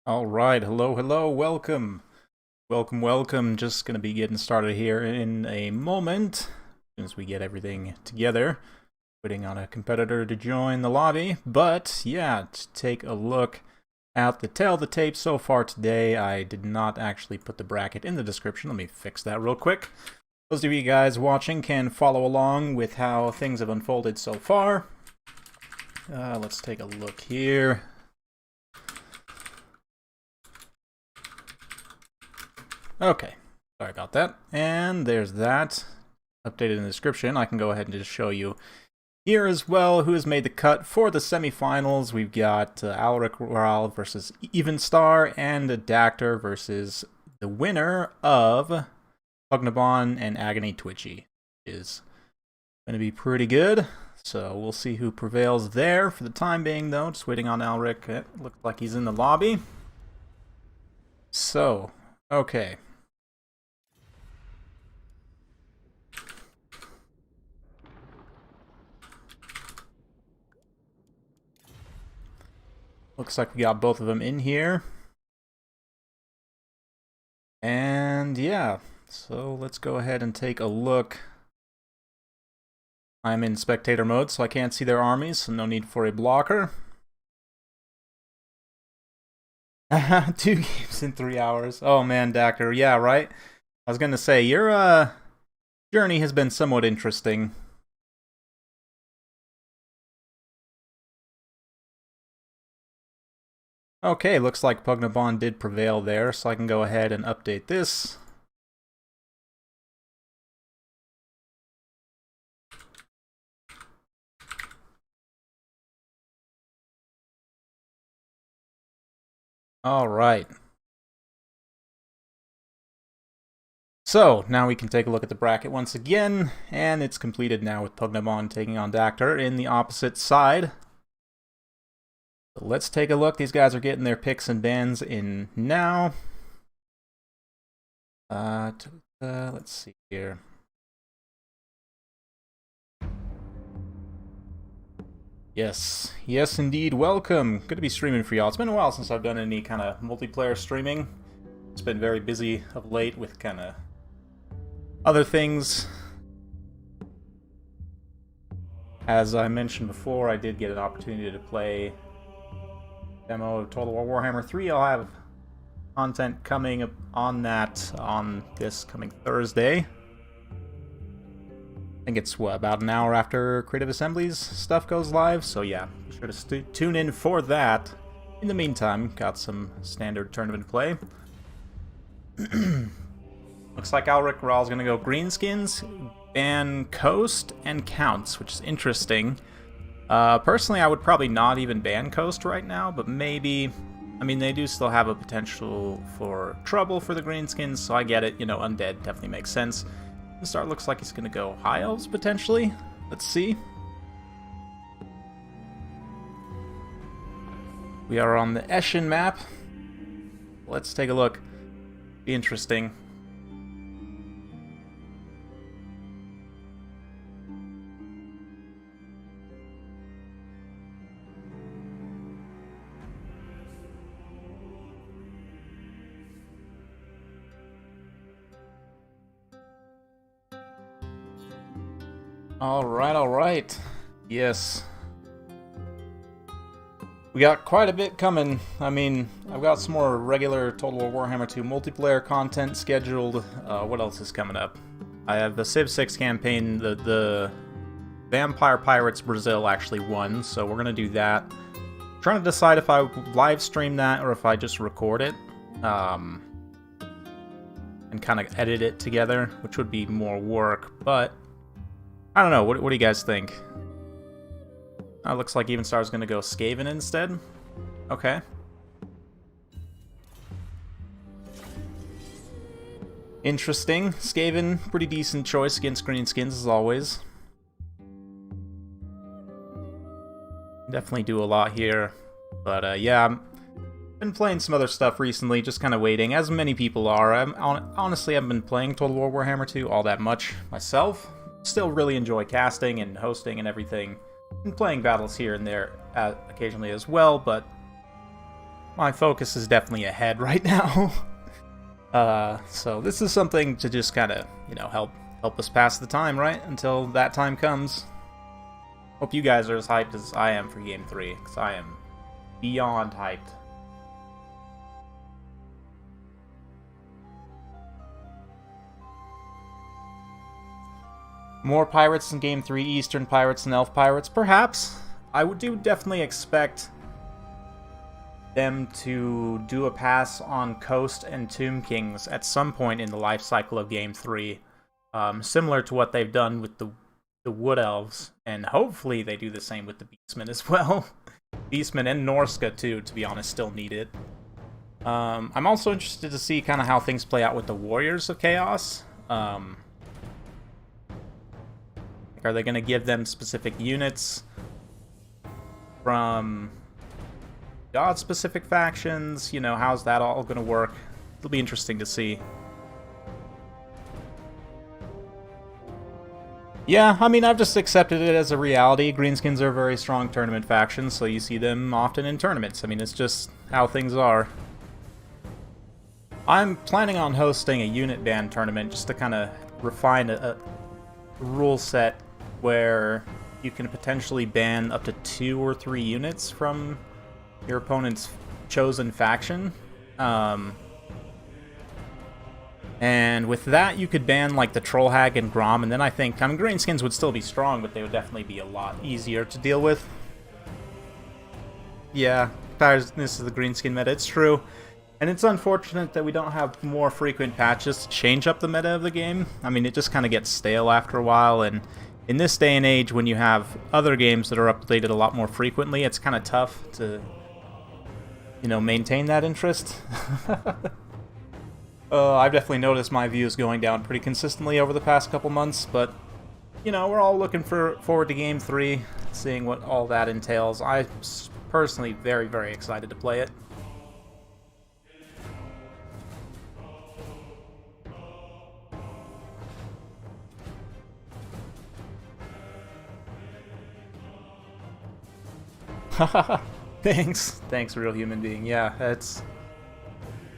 Alright, hello, welcome. Welcome. Just gonna be getting started here in a moment. As soon as we get everything together. Waiting on a competitor to join the lobby. But, yeah, to take a look at the tail of the tape so far today. I did not actually put the bracket in the description. Let me fix that real quick. Those of you guys watching can follow along with how things have unfolded so far. Let's take a look here. Okay, sorry about that. And there's that. Updated in the description. I can go ahead and just show you here as well who has made the cut for the semifinals. We've got Alric Ral versus Evenstar and Adactor versus the winner of Pugnabon and Agony Twitchy. Is going to be pretty good. So we'll see who prevails there. For the time being, though, just waiting on Alric. It looks like he's in the lobby. So, okay. Looks like we got both of them in here. And yeah, so let's go ahead and take a look. I'm in spectator mode, so I can't see their armies, so no need for a blocker. 2 games in 3 hours. Oh man, Dacker, yeah, right? I was gonna say, your journey has been somewhat interesting. Okay, looks like Pugnabon did prevail there, so I can go ahead and update this. Alright. So, now we can take a look at the bracket once again, and it's completed now with Pugnabon taking on Dactor in the opposite side. So let's take a look. These guys are getting their picks and bans in now. Let's see here. Yes, indeed, welcome. Good to be streaming for y'all. It's been a while since I've done any kind of multiplayer streaming. It's been very busy of late with kind of other things. As I mentioned before, I did get an opportunity to play demo of Total War Warhammer 3. I'll have content coming up on that on this coming Thursday. I think it's, about an hour after Creative Assembly's stuff goes live, so yeah, be sure to tune in for that. In the meantime, got some standard tournament play. Looks like Alric Ral's gonna go Greenskins, ban Coast, and Counts, which is interesting. Personally, I would probably not even ban Coast right now, but maybe... I mean, they do still have a potential for trouble for the Greenskins, so I get it. You know, Undead definitely makes sense. The start looks like he's going to go High Elves, potentially. Let's see. We are on the Eshin map. Let's take a look. Be interesting. Alright. Yes. We got quite a bit coming. I mean, I've got some more regular Total War Warhammer 2 multiplayer content scheduled. What else is coming up? I have the Civ 6 campaign. The Vampire Pirates Brazil actually won, so we're gonna do that. Trying to decide if I live stream that or if I just record it. And kind of edit it together, which would be more work, but... I don't know, what do you guys think? Looks like Evenstar's gonna go Skaven instead. Okay. Interesting. Skaven, pretty decent choice against Greenskins as always. Definitely do a lot here. But yeah, I've been playing some other stuff recently, just kind of waiting, as many people are. Honestly, I haven't been playing Total War Warhammer 2 all that much myself. Still really enjoy casting and hosting and everything, and playing battles here and there occasionally as well, but my focus is definitely ahead right now. So this is something to just kind of, you know, help us pass the time, right? Until that time comes. Hope you guys are as hyped as I am for Game 3, because I am beyond hyped. More pirates in Game 3, Eastern pirates and Elf pirates, perhaps. I do definitely expect them to do a pass on Coast and Tomb Kings at some point in the life cycle of Game 3. Similar to what they've done with the Wood Elves, and hopefully they do the same with the Beastmen as well. Beastmen and Norska too, to be honest, still need it. I'm also interested to see kind of how things play out with the Warriors of Chaos. Are they going to give them specific units from God-specific factions? You know, how's that all going to work? It'll be interesting to see. Yeah, I mean, I've just accepted it as a reality. Greenskins are a very strong tournament faction, so you see them often in tournaments. I mean, it's just how things are. I'm planning on hosting a unit ban tournament just to kind of refine a rule set where you can potentially ban up to 2 or 3 units from your opponent's chosen faction. And with that, you could ban, like, the Troll Hag and Grom, and then I think, I mean, Greenskins would still be strong, but they would definitely be a lot easier to deal with. Yeah, this is the Greenskin meta, it's true. And it's unfortunate that we don't have more frequent patches to change up the meta of the game. I mean, it just kind of gets stale after a while, and in this day and age, when you have other games that are updated a lot more frequently, it's kind of tough to, you know, maintain that interest. I've definitely noticed my views going down pretty consistently over the past couple months, but, you know, we're all looking forward to Game 3, seeing what all that entails. I'm personally very, very excited to play it. Thanks, real human being. Yeah,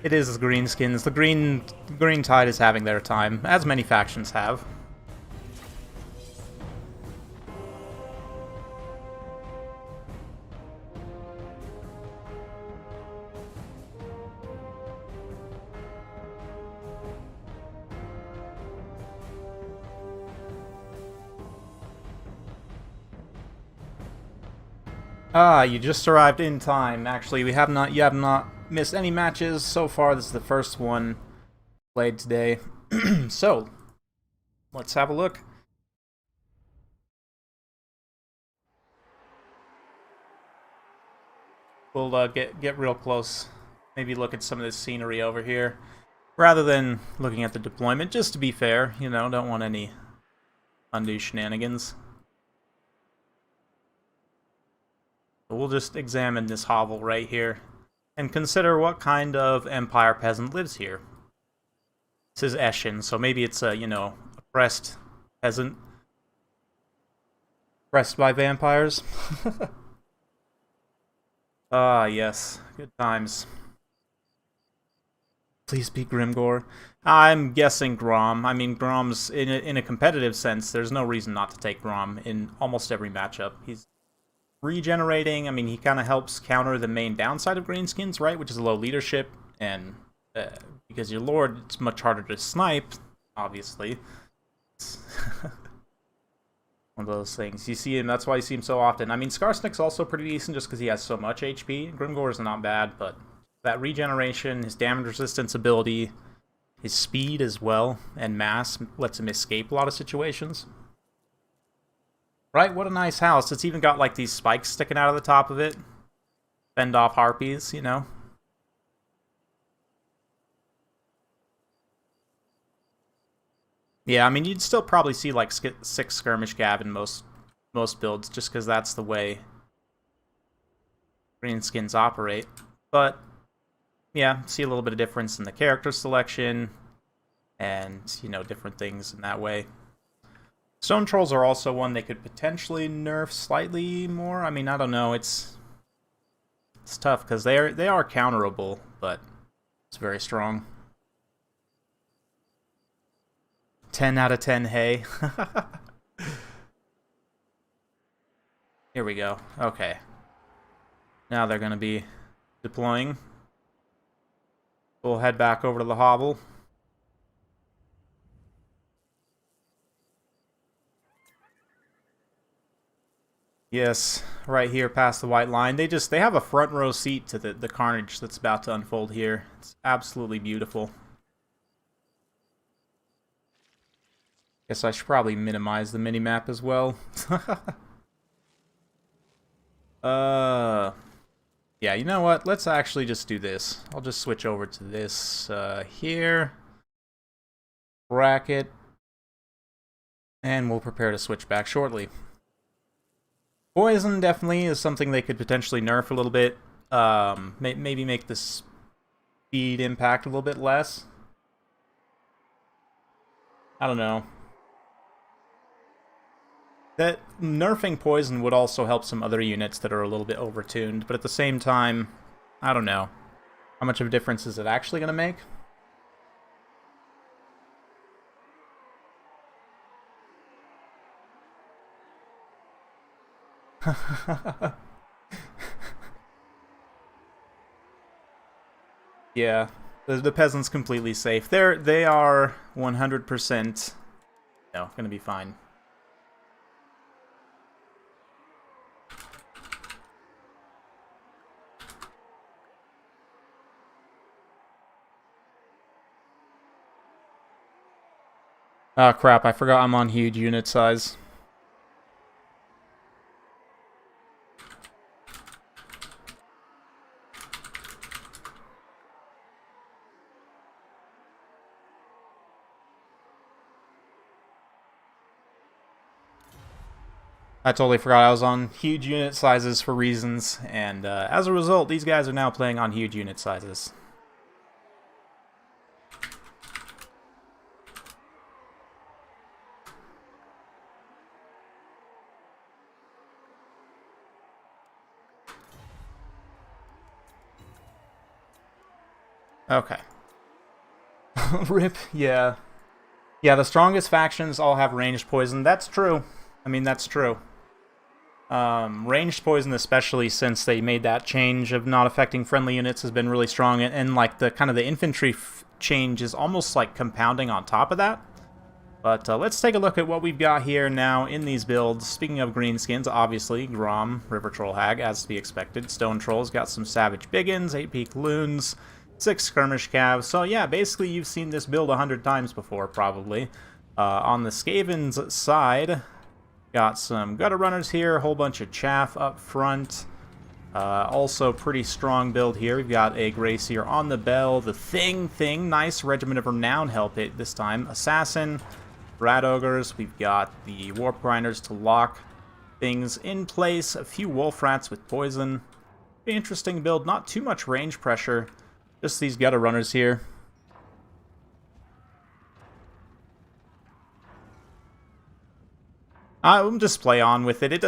it is Greenskins. The Green Tide is having their time, as many factions have. Ah, you just arrived in time. Actually, you have not missed any matches so far. This is the first one played today. So, let's have a look. We'll get real close. Maybe look at some of this scenery over here, rather than looking at the deployment. Just to be fair, you know, don't want any undue shenanigans. We'll just examine this hovel right here and consider what kind of Empire peasant lives here. This is Eshin, so maybe it's a, you know, oppressed peasant. Oppressed by vampires. Ah, yes. Good times. Please be Grimgore. I'm guessing Grom. I mean, Grom's, in a competitive sense, there's no reason not to take Grom in almost every matchup. He's regenerating. I mean, he kind of helps counter the main downside of Greenskins, right? Which is low leadership, and because your Lord, it's much harder to snipe, obviously. One of those things. You see him, that's why you see him so often. I mean, Skarsnik's also pretty decent just because he has so much HP. Grimgore's not bad, but that regeneration, his damage resistance ability, his speed as well, and mass lets him escape a lot of situations. Right? What a nice house. It's even got, like, these spikes sticking out of the top of it. Fend off harpies, you know? Yeah, I mean, you'd still probably see, like, 6 Skirmish Gav in most builds, just because that's the way Greenskins operate. But, yeah, see a little bit of difference in the character selection, and, you know, different things in that way. Stone Trolls are also one they could potentially nerf slightly more. I mean, I don't know. It's It's tough because they are counterable, but it's very strong. 10 out of 10 hay. Here we go. Okay. Now they're going to be deploying. We'll head back over to the hovel. Yes, right here past the white line. They have a front row seat to the carnage that's about to unfold here. It's absolutely beautiful. Guess I should probably minimize the minimap as well. Yeah, you know what? Let's actually just do this. I'll just switch over to this here. Bracket. And we'll prepare to switch back shortly. Poison definitely is something they could potentially nerf a little bit. Maybe make the speed impact a little bit less. I don't know. That nerfing poison would also help some other units that are a little bit overtuned, but at the same time, I don't know. How much of a difference is it actually going to make? Yeah, the peasant's completely safe. They are 100%. No, gonna be fine. Oh crap, I forgot I'm on huge unit size. I totally forgot I was on huge unit sizes for reasons, and as a result, these guys are now playing on huge unit sizes. Okay. Rip, yeah. Yeah, the strongest factions all have ranged poison. That's true. I mean, that's true. Ranged poison, especially since they made that change of not affecting friendly units, has been really strong. And like, the kind of the infantry change is almost like compounding on top of that. But let's take a look at what we've got here now in these builds. Speaking of greenskins, obviously, Grom, River Troll Hag, as to be expected. Stone Trolls got some Savage Biggins, 8-peak Loons, 6 Skirmish Calves. So yeah, basically you've seen this build 100 times before, probably. On the Skaven's side, got some Gutter Runners here, a whole bunch of Chaff up front. Also pretty strong build here. We've got a Gracier on the Bell, the Thing, nice Regiment of Renown help it this time. Assassin, Rat Ogres, we've got the Warp Grinders to lock things in place, a few Wolf Rats with poison. Pretty interesting build, not too much range pressure, just these Gutter Runners here. I'll just play on with it. It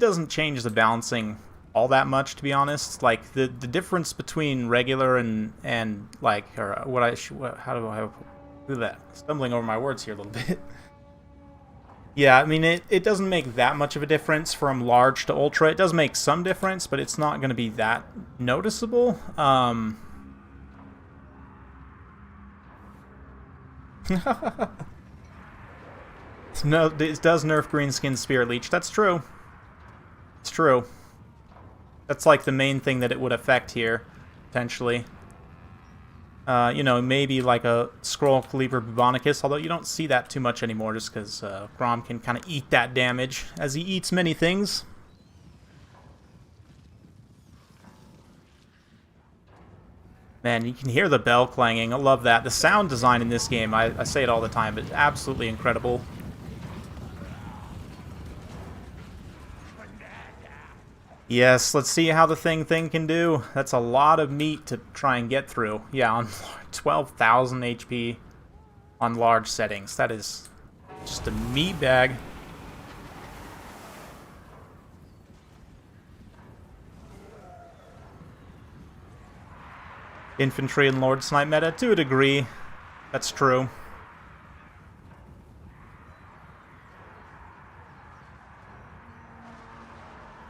doesn't change the balancing all that much, to be honest. Like the difference between regular and like, or what I should, how do I do that? Stumbling over my words here a little bit. Yeah, I mean it doesn't make that much of a difference from large to ultra. It does make some difference, but it's not going to be that noticeable. No, it does nerf Greenskins Spirit Leech. That's true. It's true. That's like the main thing that it would affect here, potentially. You know, maybe like a Scroll Cleaver Bubonicus, although you don't see that too much anymore just because Grom can kind of eat that damage, as he eats many things. Man, you can hear the bell clanging. I love that. The sound design in this game, I say it all the time, but it's absolutely incredible. Yes, let's see how the thing can do. That's a lot of meat to try and get through. Yeah, on 12,000 HP on large settings. That is just a meat bag. infantry and Lord Snipe meta to a degree. That's true.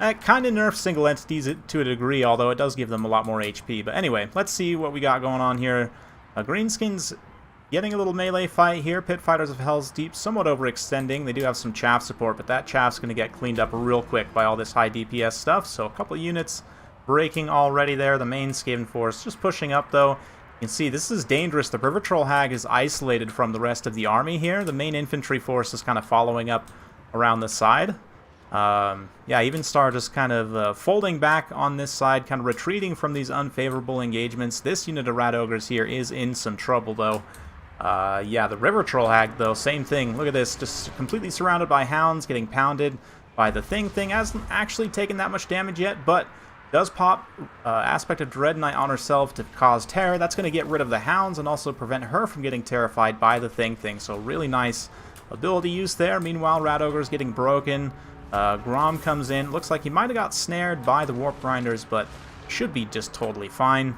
It kind of nerfs single entities to a degree, although it does give them a lot more HP. But anyway, let's see what we got going on here. Greenskins getting a little melee fight here. Pit Fighters of Hell's Deep somewhat overextending. They do have some chaff support, but that chaff's going to get cleaned up real quick by all this high DPS stuff. So a couple of units breaking already there. The main Skaven force just pushing up, though. You can see this is dangerous. The River Troll Hag is isolated from the rest of the army here. The main infantry force is kind of following up around the side. Yeah, Even Star just kind of folding back on this side, kind of retreating from these unfavorable engagements. This unit of Rat Ogres here is in some trouble, though. Yeah, the River Troll Hag, though, same thing. Look at this, just completely surrounded by hounds, getting pounded by the Thing. Hasn't actually taken that much damage yet, but does pop Aspect of Dread Knight on herself to cause terror. That's going to get rid of the hounds and also prevent her from getting terrified by the Thing. So really nice ability use there. Meanwhile, Rat Ogre's getting broken. Grom comes in. Looks like he might have got snared by the Warp Grinders, but should be just totally fine.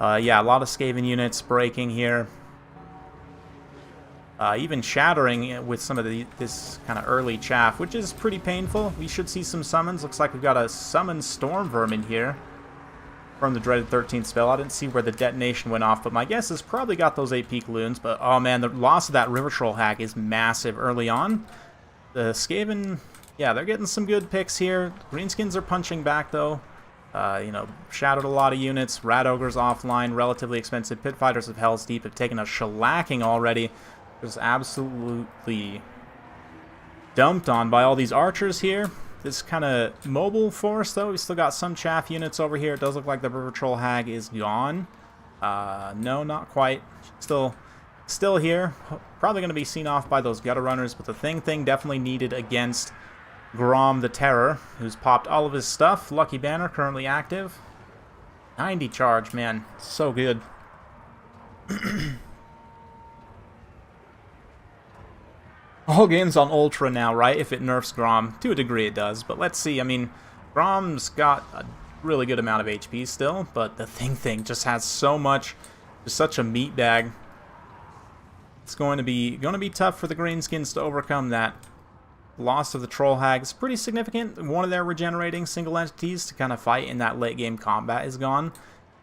Yeah, a lot of Skaven units breaking here. Even shattering with some of this kind of early chaff, which is pretty painful. We should see some summons. Looks like we've got a summon Storm Vermin here from the dreaded 13th spell. I didn't see where the detonation went off, but my guess is probably got those 8 peak loons. But oh man, the loss of that River Troll Hag is massive early on. The Skaven, yeah, they're getting some good picks here. Greenskins are punching back, though. You know, shadowed a lot of units. Rat Ogres offline, relatively expensive. Pit Fighters of Hell's Deep have taken a shellacking already. Just absolutely dumped on by all these archers here. This kind of mobile force, though, we still got some chaff units over here. It does look like the River Troll Hag is gone. No, not quite. Still here. Probably going to be seen off by those gutter runners, but the Thing definitely needed against Grom the Terror, who's popped all of his stuff. Lucky Banner currently active. 90 charge, man. So good. All games on Ultra now, right? If it nerfs Grom. To a degree it does, but let's see. I mean, Grom's got a really good amount of HP still, but the Thing just has so much, just such a meat bag. It's going to be tough for the Greenskins to overcome that. Loss of the Troll Hag is pretty significant. One of their regenerating single entities to kind of fight in that late game combat is gone.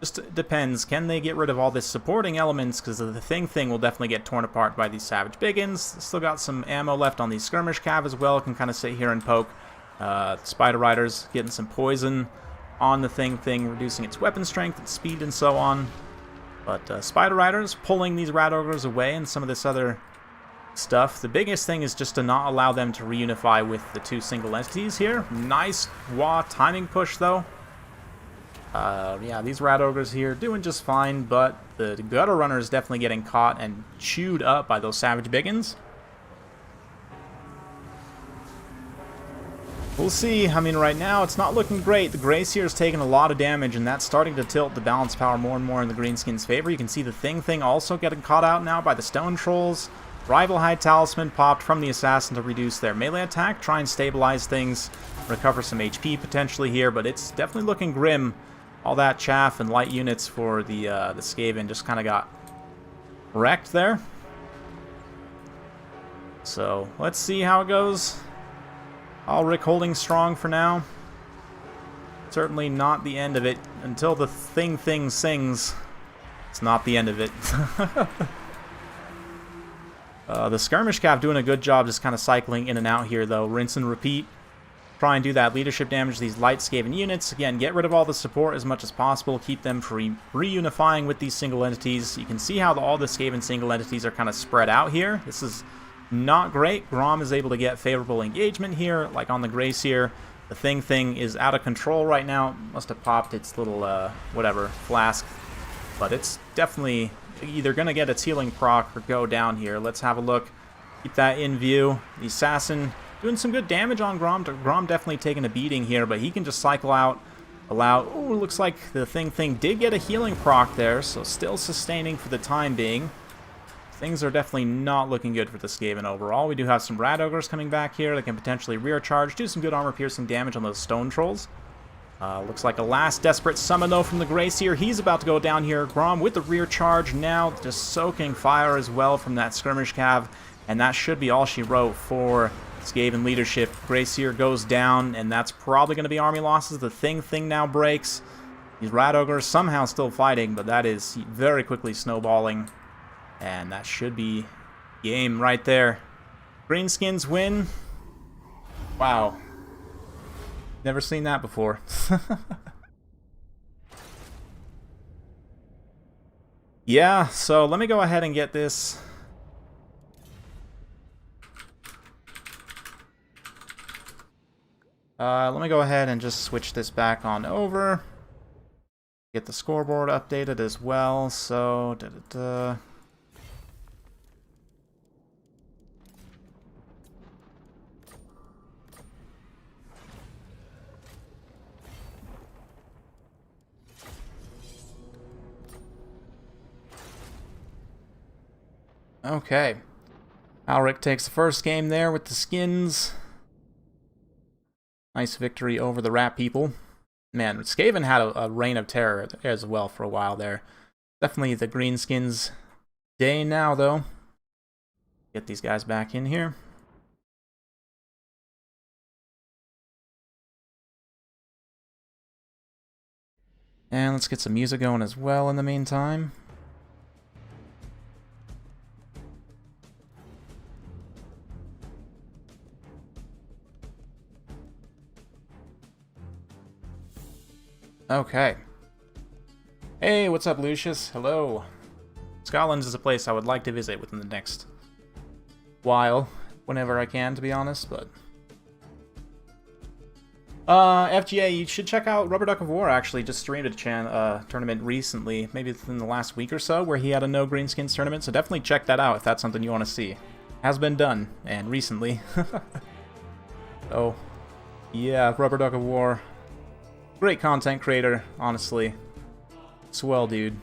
Just depends. Can they get rid of all this supporting elements? Because the Thing will definitely get torn apart by these Savage Biggins. Still got some ammo left on these Skirmish Cav as well. Can kind of sit here and poke. Spider Riders getting some poison on the Thing, reducing its weapon strength, its speed, and so on. But Spider Riders pulling these Rat Ogres away and some of this other stuff. The biggest thing is just to not allow them to reunify with the 2 single entities here. Nice timing push, though. Yeah, these Rat Ogres here doing just fine, but the Gutter Runner is definitely getting caught and chewed up by those Savage Biggins. We'll see. I mean, right now, it's not looking great. The Gracier is taking a lot of damage, and that's starting to tilt the balance power more and more in the Greenskins' favor. You can see the Thing also getting caught out now by the Stone Trolls. Rival High Talisman popped from the Assassin to reduce their melee attack, try and stabilize things, recover some HP potentially here, but it's definitely looking grim. All that chaff and light units for the Skaven just kind of got wrecked there. So, let's see how it goes. Ulrich holding strong for now. Certainly not the end of it. Until the Thing sings, it's not the end of it. The Skirmish Cav doing a good job just kind of cycling in and out here, though. Rinse and repeat. Try and do that leadership damage to these light Skaven units. Again, get rid of all the support as much as possible. Keep them from reunifying with these single entities. You can see how all the Skaven single entities are kind of spread out here. This is not great. Grom is able to get favorable engagement here, like on the Gracier. The Thing is out of control right now. Must have popped its little, whatever, flask. But it's definitely either going to get its healing proc or go down here. Let's have a look. Keep that in view. The Assassin doing some good damage on Grom. Grom definitely taking a beating here, but he can just cycle out. Ooh, looks like the Thing did get a healing proc there, so still sustaining for the time being. Things are definitely not looking good for the Skaven overall. We do have some Rat Ogres coming back here that can potentially rear charge, do some good armor-piercing damage on those Stone Trolls. Looks like a last desperate summon, though, from the Gracier. He's about to go down here. Grom with the rear charge now, just soaking fire as well from that skirmish cav. And that should be all she wrote for Skaven leadership. Gracier goes down, and that's probably going to be army losses. The thing now breaks. These Rat Ogres somehow still fighting, but that is very quickly snowballing. And that should be game right there. Greenskins win. Wow. Never seen that before. Yeah, so let me go ahead and get this. Let me go ahead and just switch this back on over. Get the scoreboard updated as well, so... Okay. Alric takes the first game there with the skins. Nice victory over the rat people. Man, Skaven had a reign of terror as well for a while there. Definitely the Greenskins day now, though. Get these guys back in here. And let's get some music going as well in the meantime. Okay. Hey, what's up, Lucius? Hello. Scotland is a place I would like to visit within the next while, whenever I can, to be honest, but... FGA, you should check out Rubber Duck of War, actually. Just streamed a tournament recently, maybe within the last week or so, where he had a no Greenskins tournament, so definitely check that out if that's something you want to see. Has been done, and recently. Oh, yeah, Rubber Duck of War. Great content creator, honestly. Swell dude.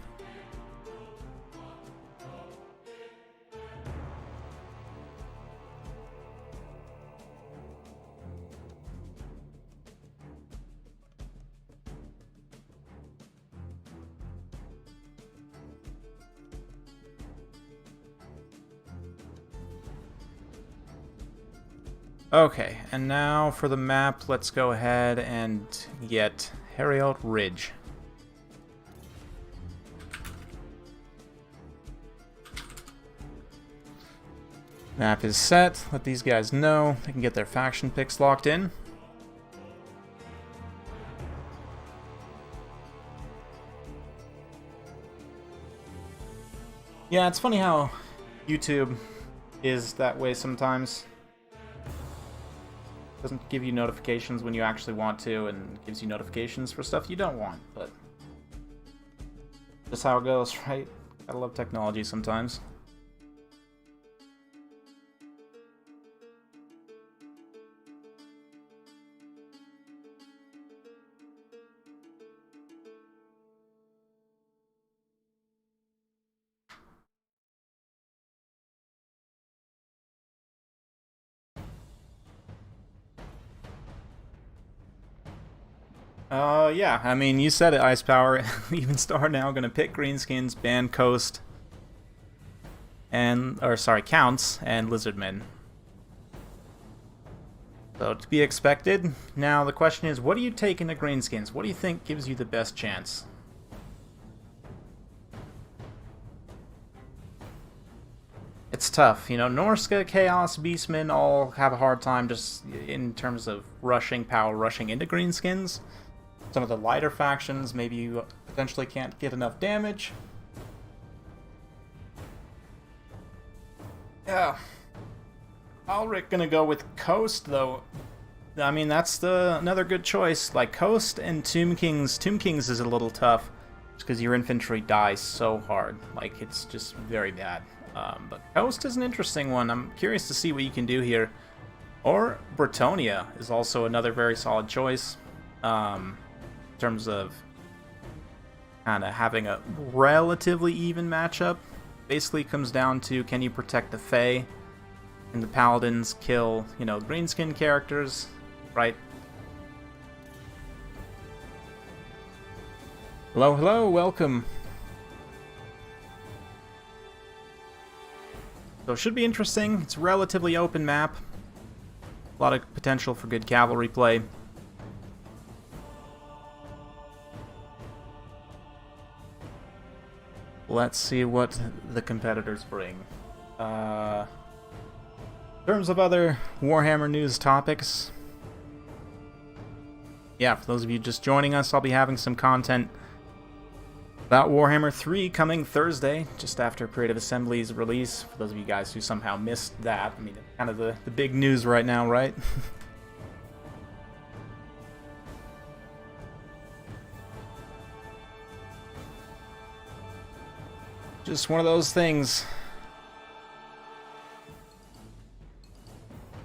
Okay, and now for the map, let's go ahead and get Harriot Ridge. Map is set. Let these guys know they can get their faction picks locked in. Yeah, it's funny how YouTube is that way sometimes. Doesn't give you notifications when you actually want to, and gives you notifications for stuff you don't want, but just how it goes, right? Gotta love technology sometimes. Yeah, I mean, you said it, Ice Power. Even Star now gonna pick Greenskins, ban Coast, and, or sorry, Counts, and Lizardmen. So, to be expected. Now, the question is, what do you take into Greenskins? What do you think gives you the best chance? It's tough, you know, Norska, Chaos, Beastmen all have a hard time just in terms of rushing power, rushing into Greenskins. Some of the lighter factions, maybe you potentially can't get enough damage. Yeah. Alric gonna go with Coast, though. I mean, that's another good choice. Like, Coast and Tomb Kings. Tomb Kings is a little tough, just because your infantry dies so hard. Like, it's just very bad. But Coast is an interesting one. I'm curious to see what you can do here. Or Bretonnia is also another very solid choice. In terms of kind of having a relatively even matchup. Basically comes down to, can you protect the Fae? And the Paladins kill, you know, greenskin characters, right? Hello, hello, welcome. So it should be interesting. It's a relatively open map. A lot of potential for good cavalry play. Let's see what the competitors bring. In terms of other Warhammer news topics, yeah, for those of you just joining us, I'll be having some content about Warhammer 3 coming Thursday, just after Creative Assembly's release. For those of you guys who somehow missed that, I mean, it's kind of the big news right now, right? Just one of those things.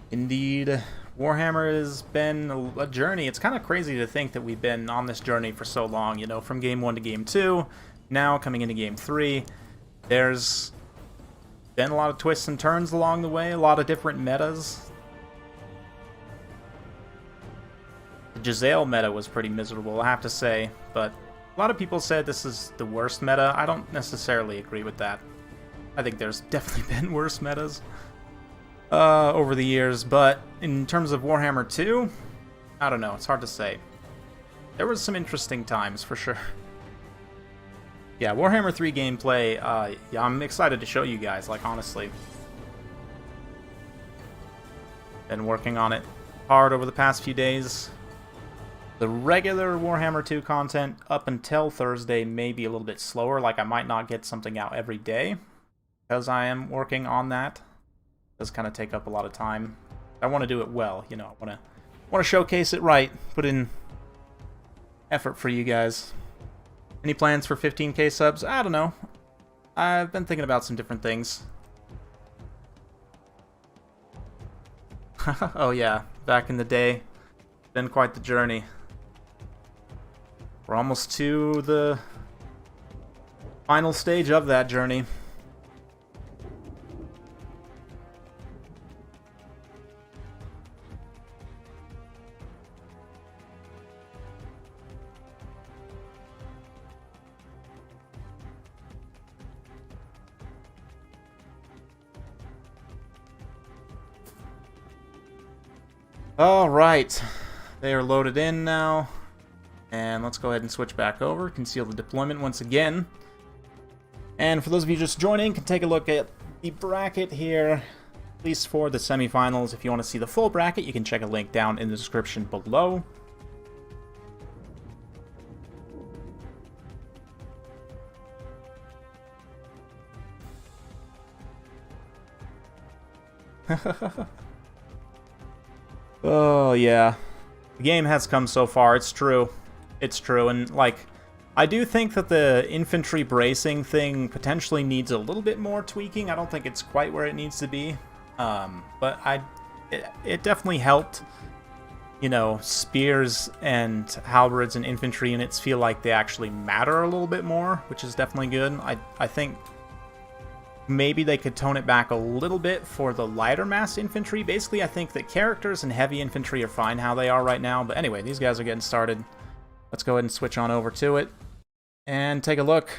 Indeed, Warhammer has been a journey. It's kind of crazy to think that we've been on this journey for so long, you know, from Game 1 to Game 2, now coming into Game 3. There's been a lot of twists and turns along the way, a lot of different metas. The Giselle meta was pretty miserable, I have to say, but a lot of people said this is the worst meta. I don't necessarily agree with that. I think there's definitely been worse metas over the years, but in terms of Warhammer 2, I don't know, it's hard to say. There was some interesting times, for sure. Yeah, Warhammer 3 gameplay, yeah, I'm excited to show you guys, like, honestly. Been working on it hard over the past few days. The regular Warhammer 2 content up until Thursday may be a little bit slower, like I might not get something out every day, because I am working on that. It does kind of take up a lot of time. I want to do it well, you know, I want to showcase it right, put in effort for you guys. Any plans for 15k subs? I don't know. I've been thinking about some different things. Oh yeah, back in the day, been quite the journey. We're almost to the final stage of that journey. Alright, they are loaded in now, and let's go ahead and switch back over, conceal the deployment once again. And for those of you just joining, can take a look at the bracket here, at least for the semifinals. If you want to see the full bracket, you can check a link down in the description below. Oh, yeah. The game has come so far, it's true. It's true, and, like, I do think that the infantry bracing thing potentially needs a little bit more tweaking. I don't think it's quite where it needs to be. But it definitely helped, you know, spears and halberds and infantry units feel like they actually matter a little bit more, which is definitely good. I think maybe they could tone it back a little bit for the lighter mass infantry. Basically, I think that characters and heavy infantry are fine how they are right now. But anyway, these guys are getting started. Let's go ahead and switch on over to it and take a look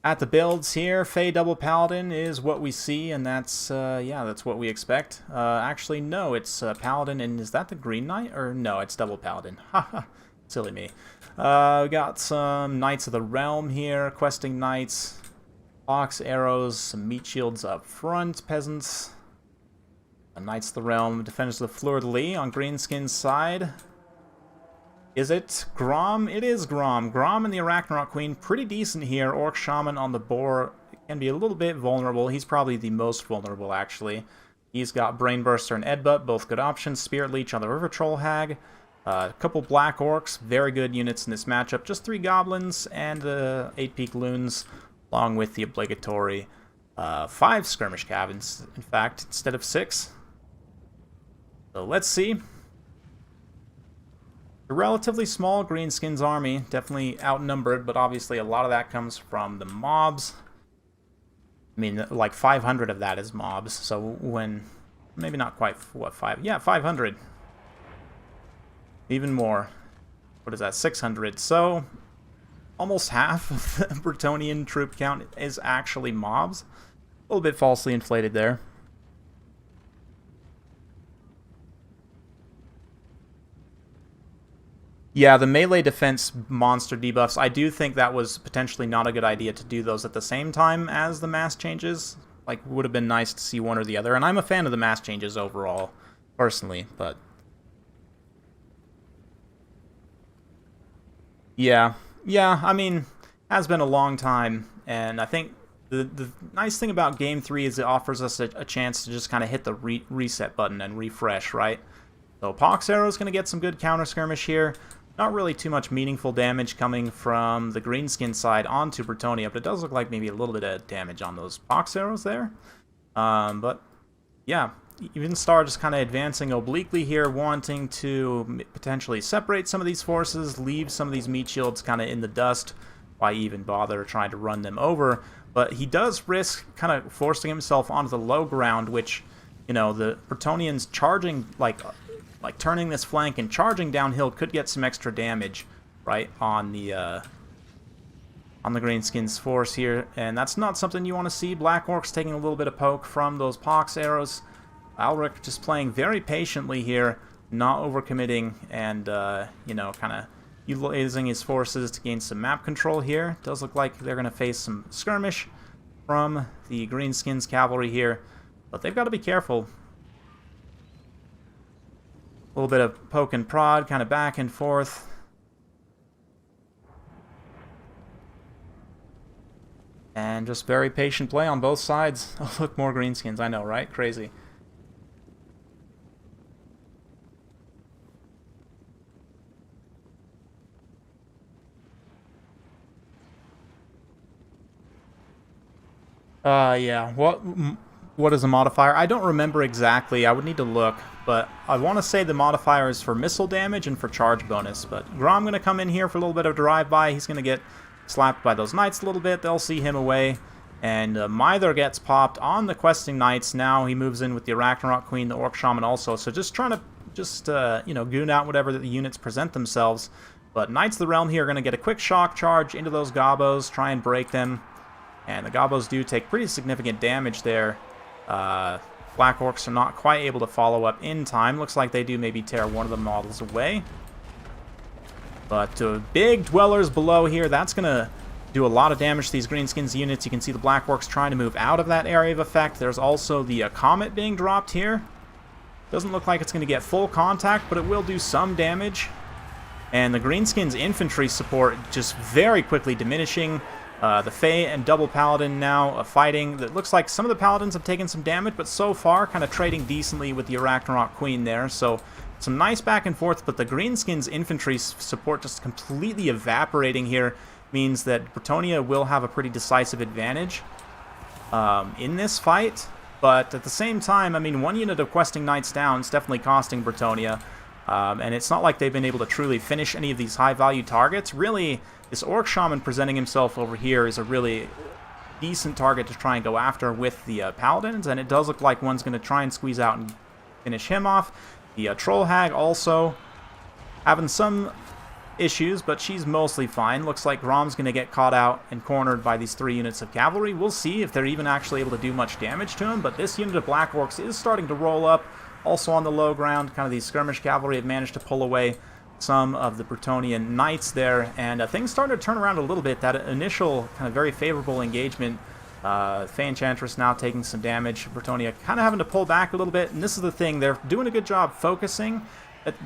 at the builds here. Fey Double Paladin is what we see, and that's, yeah, that's what we expect. Actually, no, it's Paladin, and is that the Green Knight? Or no, it's Double Paladin. Haha, silly me. We got some Knights of the Realm here, questing knights. Hawks, arrows, some meat shields up front, peasants. Knights of the Realm, Defenders of the Fleur-de-Lis on Greenskins' side. Is it Grom? It is Grom. Grom and the Arachnarok Queen, pretty decent here. Orc Shaman on the boar can be a little bit vulnerable. He's probably the most vulnerable, actually. He's got Brainburster and Edbutt, both good options. Spirit Leech on the River Troll Hag. A couple Black Orcs, very good units in this matchup. Just 3 Goblins and 8 Peak Loons, along with the obligatory 5 Skirmish Cabins, in fact, instead of 6. So let's see. A relatively small Greenskins army, definitely outnumbered, but obviously a lot of that comes from the mobs. I mean, like 500 of that is mobs, so when... maybe not quite, what, 5? Yeah, 500. Even more. What is that, 600? So, almost half of the Bretonnian troop count is actually mobs. A little bit falsely inflated there. Yeah, the melee defense monster debuffs, I do think that was potentially not a good idea to do those at the same time as the mass changes. Like, would have been nice to see one or the other, and I'm a fan of the mass changes overall, personally, but... Yeah, I mean, has been a long time, and I think the nice thing about Game 3 is it offers us a chance to just kind of hit the reset button and refresh, right? So Pox Arrow's going to get some good counter skirmish here. Not really too much meaningful damage coming from the Greenskin side onto Bretonnia, but it does look like maybe a little bit of damage on those Pox Arrows there. But yeah, Evenstar just kind of advancing obliquely here, wanting to potentially separate some of these forces, leave some of these meat shields kind of in the dust. Why even bother trying to run them over? But he does risk kind of forcing himself onto the low ground, which, you know, the Bretonnians charging, like turning this flank and charging downhill could get some extra damage, right, on the Greenskins force here, and that's not something you want to see. Black Orcs taking a little bit of poke from those Pox Arrows. Alric just playing very patiently here, not overcommitting, and, you know, kind of utilizing his forces to gain some map control here. Does look like they're going to face some skirmish from the Greenskins cavalry here, but they've got to be careful. A little bit of poke and prod, kind of back and forth. And just very patient play on both sides. Oh, look, more Greenskins. I know, right? Crazy. Yeah. What is a modifier? I don't remember exactly. I would need to look, but I want to say the modifier is for missile damage and for charge bonus. But Grom going to come in here for a little bit of drive-by. He's going to get slapped by those knights a little bit. They'll see him away. And Myther gets popped on the questing knights. Now he moves in with the Arachnarok Queen, the Orc Shaman also. So just trying to, you know, goon out whatever the units present themselves. But Knights of the Realm here are going to get a quick shock charge into those Gobos, try and break them. And the Gobos do take pretty significant damage there. Black Orcs are not quite able to follow up in time. Looks like they do maybe tear one of the models away. But big Dwellers below here, that's going to do a lot of damage to these Greenskins units. You can see the Black Orcs trying to move out of that area of effect. There's also the Comet being dropped here. Doesn't look like it's going to get full contact, but it will do some damage. And the Greenskins infantry support just very quickly diminishing. The Fae and Double Paladin now fighting. It looks like some of the Paladins have taken some damage, but so far kind of trading decently with the Arachnarok Queen there. So some nice back and forth, but the Greenskins infantry support just completely evaporating here means that Bretonnia will have a pretty decisive advantage in this fight. But at the same time, I mean, one unit of Questing Knights down is definitely costing Bretonnia. And it's not like they've been able to truly finish any of these high-value targets. Really, this Orc Shaman presenting himself over here is a really decent target to try and go after with the Paladins, and it does look like one's going to try and squeeze out and finish him off. The Troll Hag also having some issues, but she's mostly fine. Looks like Grom's going to get caught out and cornered by these 3 units of cavalry. We'll see if they're even actually able to do much damage to him, but this unit of Black Orcs is starting to roll up. Also on the low ground, kind of these skirmish cavalry have managed to pull away some of the Bretonnian knights there, and things started to turn around a little bit. That initial kind of very favorable engagement, Fae Enchantress now taking some damage, Bretonnia kind of having to pull back a little bit, and this is the thing, they're doing a good job focusing,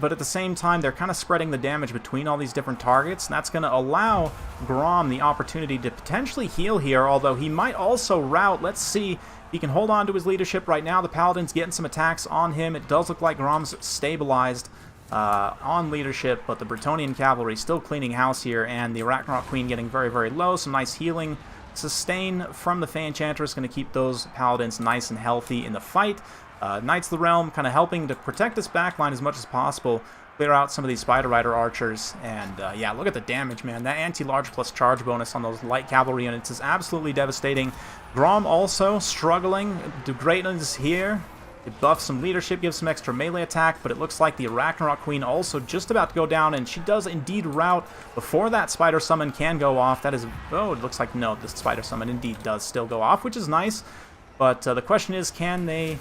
but at the same time they're kind of spreading the damage between all these different targets, and that's going to allow Grom the opportunity to potentially heal here, although he might also rout. Let's see. He can hold on to his leadership right now. The Paladin's getting some attacks on him. It does look like Grom's stabilized on leadership, but the Bretonnian cavalry still cleaning house here, and the Arachnarok Queen getting very, very low. Some nice healing sustain from the Fae Enchantress, going to keep those Paladins nice and healthy in the fight. Knights of the Realm kind of helping to protect this backline as much as possible, clear out some of these Spider Rider archers, and yeah, look at the damage, man. That anti-large plus charge bonus on those light cavalry units is absolutely devastating. Grom also struggling. Do greatness here. It buffs some leadership, gives some extra melee attack, but it looks like the Ragnarok Queen also just about to go down, and she does indeed rout before that Spider Summon can go off. That is... oh, it looks like no, the Spider Summon indeed does still go off, which is nice. But the question is, can they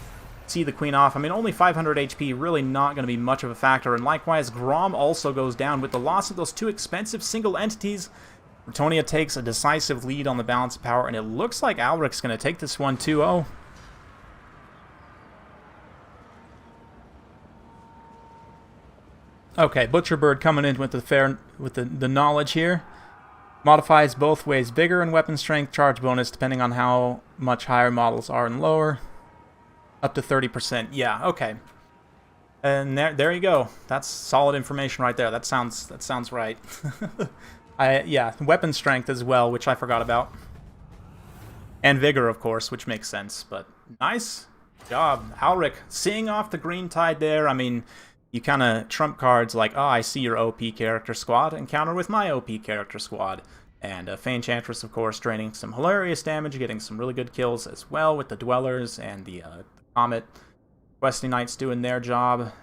see the Queen off? I mean, only 500 HP, really not going to be much of a factor. And likewise, Grom also goes down. With the loss of those two expensive single entities, Bretonnia takes a decisive lead on the balance of power, and it looks like Alric's going to take this one 2-0. Okay, Butcherbird coming in with the knowledge here. Modifies both ways, vigor and weapon strength charge bonus depending on how much higher models are and lower. Up to 30%. Yeah, okay. And there you go. That's solid information right there. That sounds right. Yeah, weapon strength as well, which I forgot about. And vigor, of course, which makes sense. But nice job, Alric, seeing off the green tide there. I mean, you kind of trump cards like, oh, I see your OP character squad, and counter with my OP character squad. And Enchantress, of course, draining some hilarious damage, getting some really good kills as well with the Dwellers and the Comet. Questing Knights doing their job,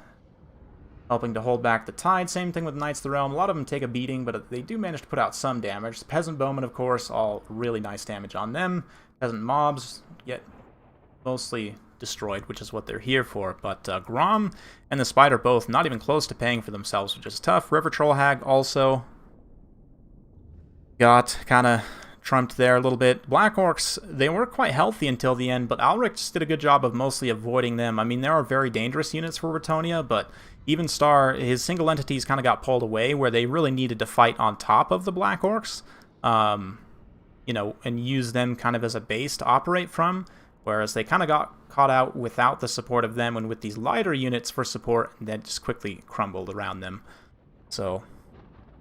helping to hold back the tide. Same thing with Knights of the Realm. A lot of them take a beating, but they do manage to put out some damage. The Peasant Bowmen, of course, all really nice damage on them. Peasant Mobs get mostly destroyed, which is what they're here for. But Grom and the Spider both not even close to paying for themselves, which is tough. River Troll Hag also got kind of trumped there a little bit. Black Orcs, they were quite healthy until the end, but Alric just did a good job of mostly avoiding them. I mean, there are very dangerous units for Bretonnia, but even Star, his single entities kind of got pulled away where they really needed to fight on top of the Black Orcs, you know, and use them kind of as a base to operate from. Whereas they kind of got caught out without the support of them, and with these lighter units for support, that just quickly crumbled around them. So,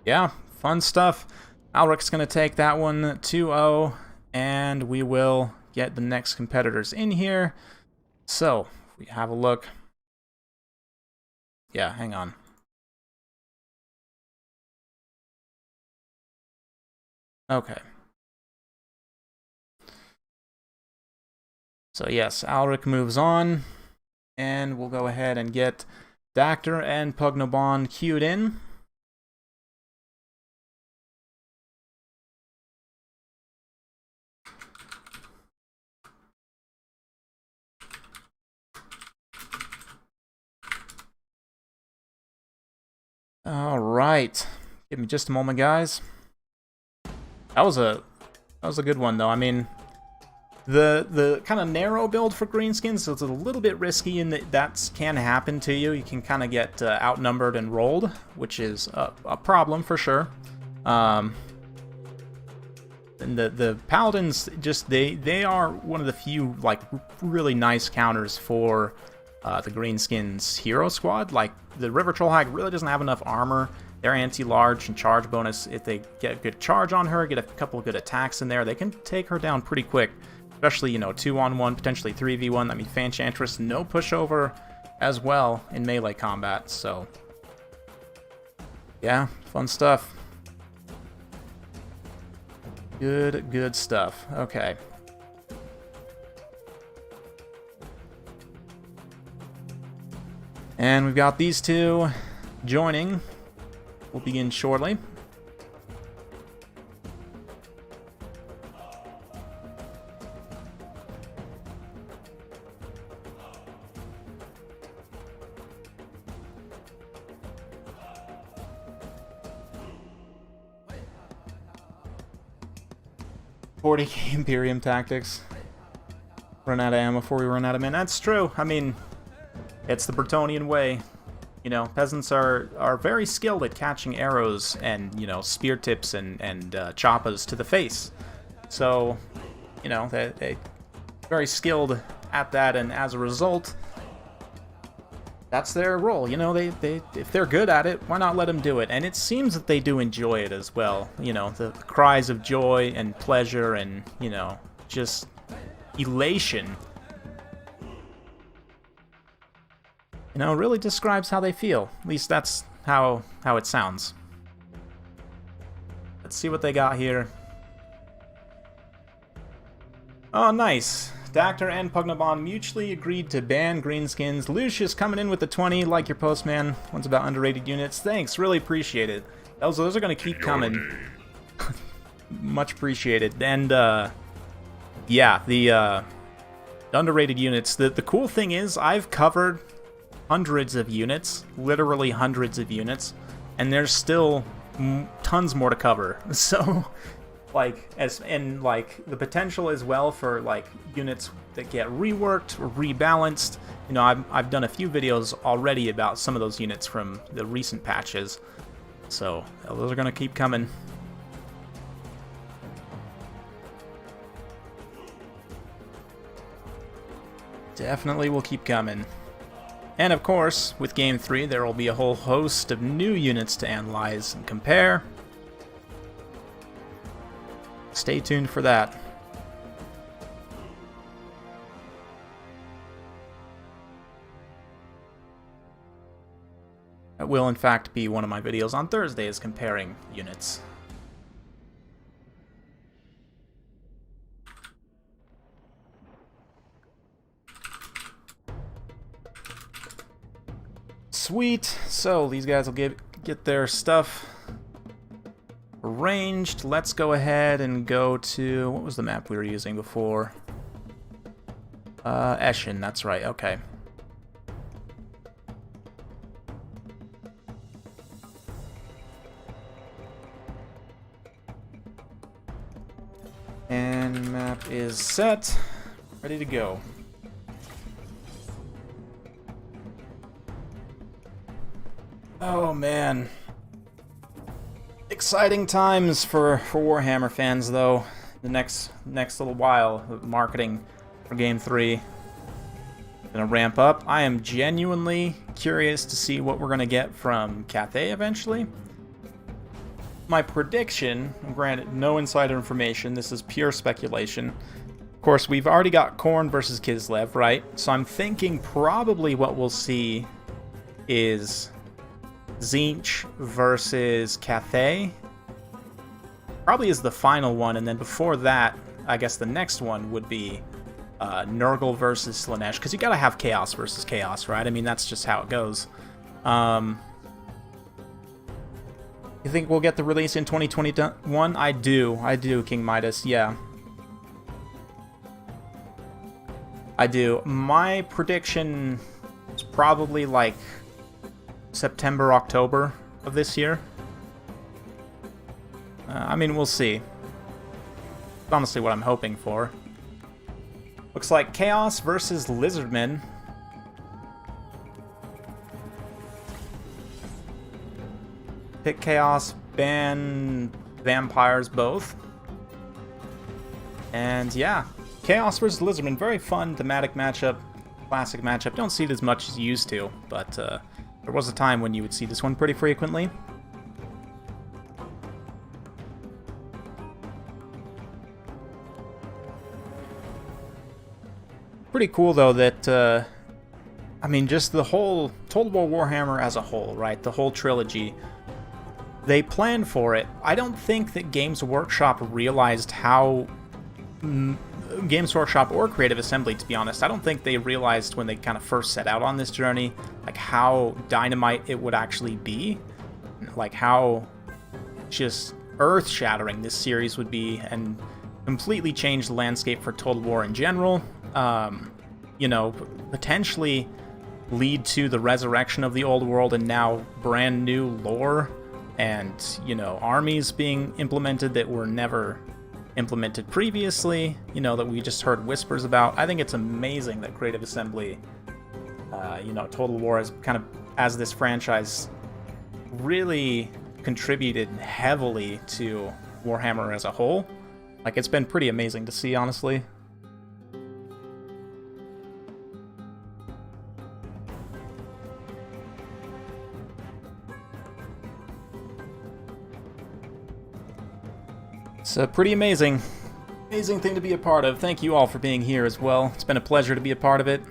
yeah, fun stuff. Alric's going to take that one 2-0, and we will get the next competitors in here. So, if we have a look. Yeah, hang on. Okay. So yes, Alric moves on, and we'll go ahead and get Dactyr and Pugnobon queued in. All right, give me just a moment, guys. That was a good one, though. I mean, the kind of narrow build for Greenskins is a little bit risky in that can happen to you. You can kind of get outnumbered and rolled, which is a problem for sure. And the Paladins, just they are one of the few like really nice counters for the Greenskins hero squad. Like the River Troll Hag really doesn't have enough armor. They're anti-large and charge bonus. If they get a good charge on her, get a couple of good attacks in there, they can take her down pretty quick. Especially, you know, 2-on-1, potentially 3v1. I mean, Enchantress, no pushover as well in melee combat, so yeah, fun stuff. Good stuff. Okay. And we've got these two joining. We'll begin shortly. $40K Imperium tactics. Run out of ammo before we run out of men. That's true. I mean, it's the Bretonnian way. You know, peasants are very skilled at catching arrows and, you know, spear tips and choppas to the face. So, you know, they're very skilled at that, and as a result, that's their role. You know, if they're good at it, why not let them do it? And it seems that they do enjoy it as well. You know, the cries of joy and pleasure and, you know, just elation, you know, really describes how they feel. At least that's how it sounds. Let's see what they got here. Oh, nice. Dactor and Pugnabon mutually agreed to ban Greenskins. Lucius coming in with the 20, like your postman. One's about underrated units. Thanks, really appreciate it. Those are going to keep coming. Much appreciated. And, yeah, the underrated units. The cool thing is, I've covered hundreds of units, literally hundreds of units, and there's still tons more to cover. So, like, the potential as well for, like, units that get reworked or rebalanced. You know, I've done a few videos already about some of those units from the recent patches. So, those are going to keep coming. Definitely will keep coming. And of course, with Game 3, there will be a whole host of new units to analyze and compare. Stay tuned for that. That will in fact be one of my videos on Thursdays comparing units. Sweet. So these guys will get their stuff arranged. Let's go ahead and go to, what was the map we were using before? Eschen, that's right, okay. And map is set, ready to go. Oh man. Exciting times for Warhammer fans, though. The next little while, the marketing for Game 3 gonna ramp up. I am genuinely curious to see what we're gonna get from Cathay eventually. My prediction, granted, no insider information, this is pure speculation. Of course, we've already got Khorne versus Kislev, right? So I'm thinking probably what we'll see is Tzeentch versus Cathay. Probably is the final one, and then before that, I guess the next one would be Nurgle versus Slaanesh, because you gotta have Chaos versus Chaos, right? I mean, that's just how it goes. You think we'll get the release in 2021? I do, King Midas, yeah. I do. My prediction is probably like September, October of this year. I mean, we'll see. That's honestly what I'm hoping for. Looks like Chaos versus Lizardmen. Pick Chaos, ban Vampires both. And yeah, Chaos versus Lizardmen, very fun thematic matchup, classic matchup. Don't see it as much as you used to, but there was a time when you would see this one pretty frequently. Pretty cool, though, that, I mean, just the whole Total War Warhammer as a whole, right? The whole trilogy. They planned for it. I don't think that Games Workshop realized how... Games Workshop or Creative Assembly, to be honest, I don't think they realized when they kind of first set out on this journey, like, how dynamite it would actually be. Like, how just earth-shattering this series would be, and completely change the landscape for Total War in general. You know, potentially lead to the resurrection of the old world and now brand new lore and, you know, armies being implemented that were never implemented previously, you know, that we just heard whispers about. I think it's amazing that Creative Assembly, you know, Total War has kind of, as this franchise, really contributed heavily to Warhammer as a whole. Like, it's been pretty amazing to see, honestly. It's pretty amazing. Amazing thing to be a part of. Thank you all for being here as well. It's been a pleasure to be a part of it.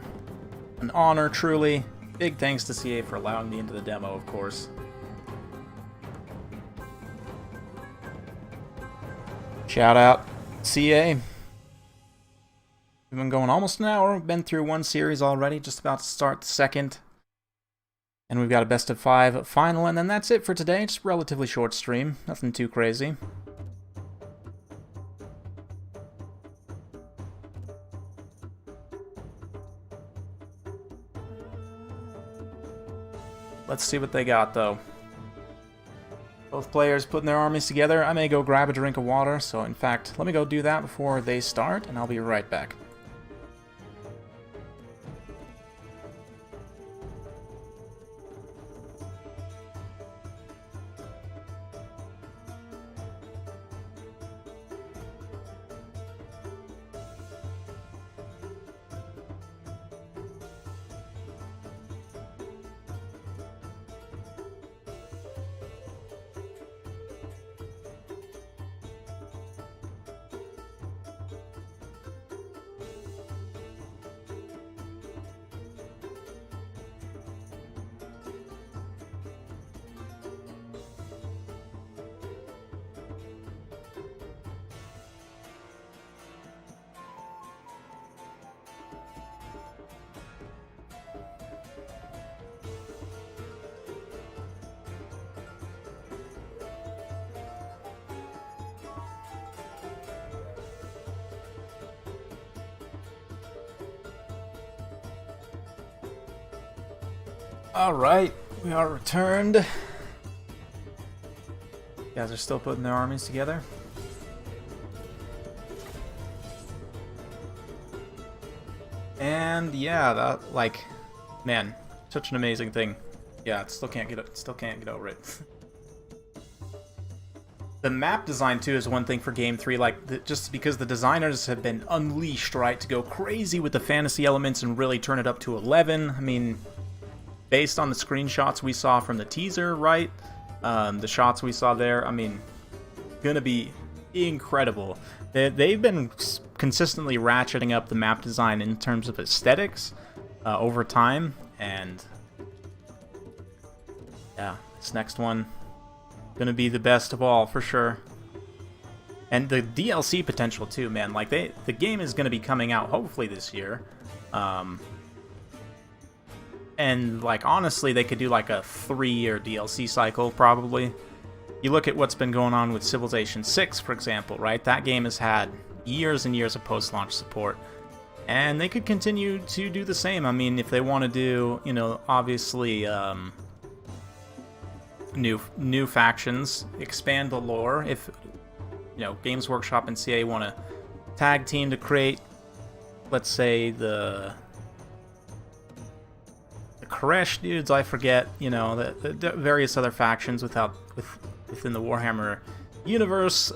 An honor, truly. Big thanks to CA for allowing me into the demo, of course. Shout out, CA. We've been going almost an hour. We've been through one series already, just about to start the second. And we've got a best of 5 final, and then that's it for today. Just a relatively short stream, nothing too crazy. Let's see what they got, though. Both players putting their armies together. I may go grab a drink of water, so in fact, let me go do that before they start, and I'll be right back. Alright, we are returned. Guys are still putting their armies together. And yeah, that, like, man, such an amazing thing. Yeah, it still can't get over it. The map design too is one thing for Game 3, like, just because the designers have been unleashed, right, to go crazy with the fantasy elements and really turn it up to 11. I mean, based on the screenshots we saw from the teaser, right? The shots we saw there, I mean, gonna be incredible. They've been consistently ratcheting up the map design in terms of aesthetics over time, and yeah, this next one gonna be the best of all for sure. And the DLC potential too, man. Like, the game is gonna be coming out hopefully this year. And, like, honestly, they could do, like, a 3-year DLC cycle, probably. You look at what's been going on with Civilization 6, for example, right? That game has had years and years of post-launch support. And they could continue to do the same. I mean, if they want to do, you know, obviously, new factions, expand the lore. If, you know, Games Workshop and CA want to tag team to create, let's say, the Koresh dudes, I forget, you know, the various other factions within the Warhammer universe.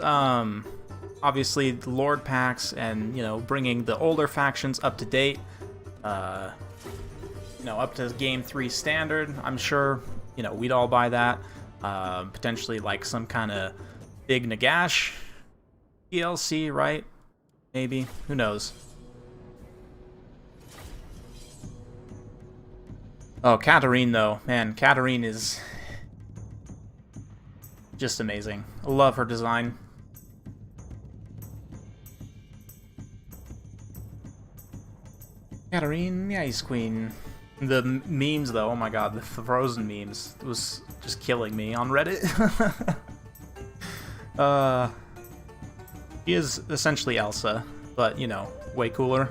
Obviously, the Lord packs, and, you know, bringing the older factions up to date, you know, up to Game 3 standard. I'm sure, you know, we'd all buy that. Potentially, like, some kind of big Nagash DLC, right? Maybe. Who knows? Oh, Katarine, though. Man, Katarine is just amazing. I love her design. Katarine, the Ice Queen. The memes, though, oh my god, the Frozen memes was just killing me on Reddit. She is essentially Elsa, but, you know, way cooler.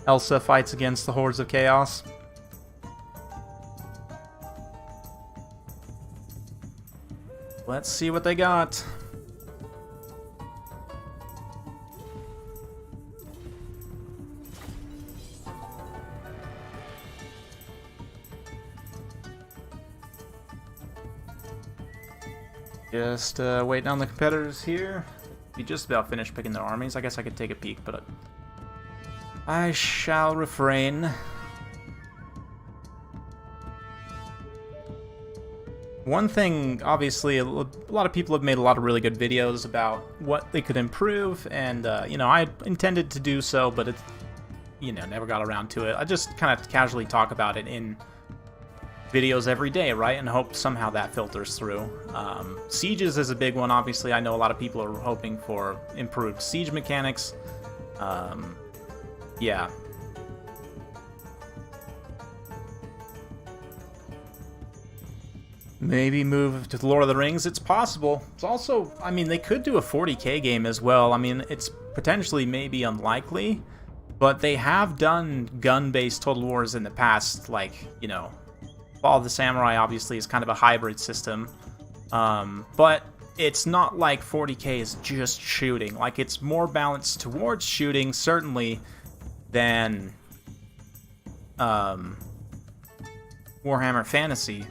Elsa fights against the hordes of chaos. Let's see what they got. Just waiting on the competitors here. We just about finished picking their armies. I guess I could take a peek, but I shall refrain. One thing, obviously, a lot of people have made a lot of really good videos about what they could improve, and, you know, I intended to do so, but it, you know, never got around to it. I just kind of casually talk about it in videos every day, right, and hope somehow that filters through. Sieges is a big one, obviously. I know a lot of people are hoping for improved siege mechanics. Yeah. Maybe move to the Lord of the Rings. It's possible. It's also, I mean, they could do a 40k game as well. I mean, it's potentially maybe unlikely, but they have done gun-based Total Wars in the past. Like, you know, Fall of the Samurai obviously is kind of a hybrid system, but it's not like 40k is just shooting. Like, it's more balanced towards shooting, certainly, than Warhammer Fantasy.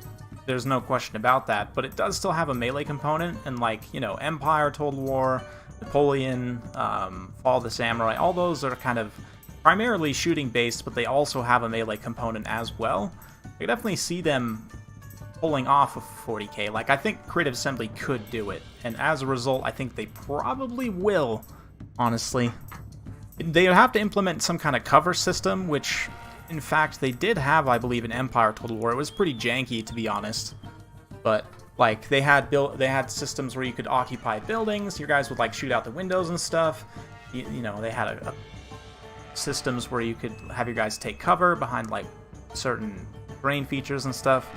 There's no question about that, but it does still have a melee component, and like, you know, Empire, Total War, Napoleon, Fall of the Samurai, all those are kind of primarily shooting based, but they also have a melee component as well. I can definitely see them pulling off of 40k. Like, I think Creative Assembly could do it, and as a result, I think they probably will, honestly. They would have to implement some kind of cover system, which in fact they did have, I believe, in Empire Total War. It was pretty janky, to be honest, but like they had systems where you could occupy buildings. Your guys would like shoot out the windows and stuff. You know, they had systems where you could have your guys take cover behind like certain terrain features and stuff.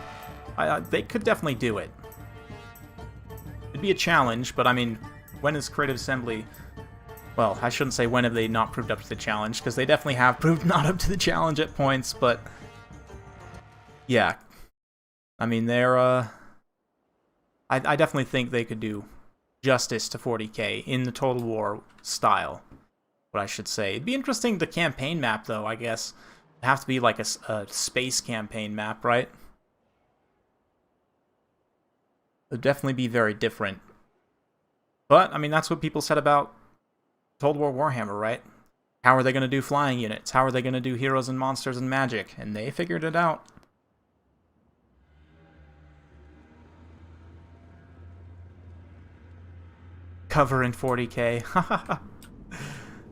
They could definitely do it. It'd be a challenge, but I mean, when is Creative Assembly... Well, I shouldn't say when have they not proved up to the challenge, because they definitely have proved not up to the challenge at points, but... yeah. I mean, they're, I definitely think they could do justice to 40k in the Total War style, what I should say. It'd be interesting, the campaign map, though, I guess. It'd have to be like a space campaign map, right? It'd definitely be very different. But, I mean, that's what people said about Total War Warhammer, right? How are they going to do flying units? How are they going to do heroes and monsters and magic? And they figured it out. Cover in 40k.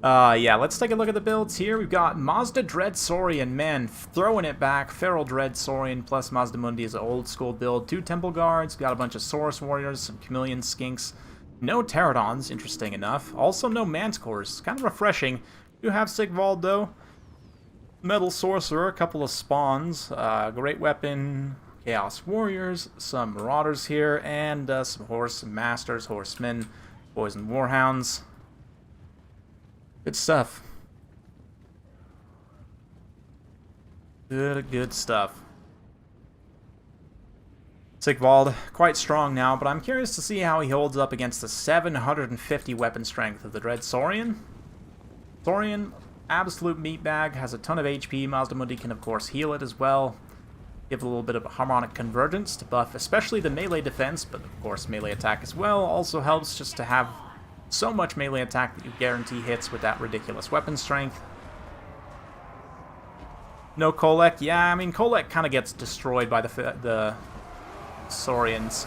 Yeah, let's take a look at the builds here. We've got Mazda Dread Saurian, man, throwing it back. Feral Dread Saurian plus Mazda Mundi is an old school build. 2 Temple Guards, got a bunch of Saurus Warriors, some Chameleon Skinks. No Pterodons, interesting enough. Also no Manticores, kind of refreshing. Do have Sigvald, though. Metal Sorcerer, a couple of spawns. Great Weapon, Chaos Warriors, some Marauders here, and some Horse Masters, Horsemen, Poison Warhounds. Good stuff. Good stuff. Sigvald, quite strong now, but I'm curious to see how he holds up against the 750 weapon strength of the Dread Saurian. Saurian, absolute meatbag, has a ton of HP. Mazda Mundi can, of course, heal it as well. Give a little bit of a harmonic convergence to buff, especially the melee defense, but of course melee attack as well. Also helps just to have so much melee attack that you guarantee hits with that ridiculous weapon strength. No Kolek. Yeah, I mean, Kolek kind of gets destroyed by the Saurians.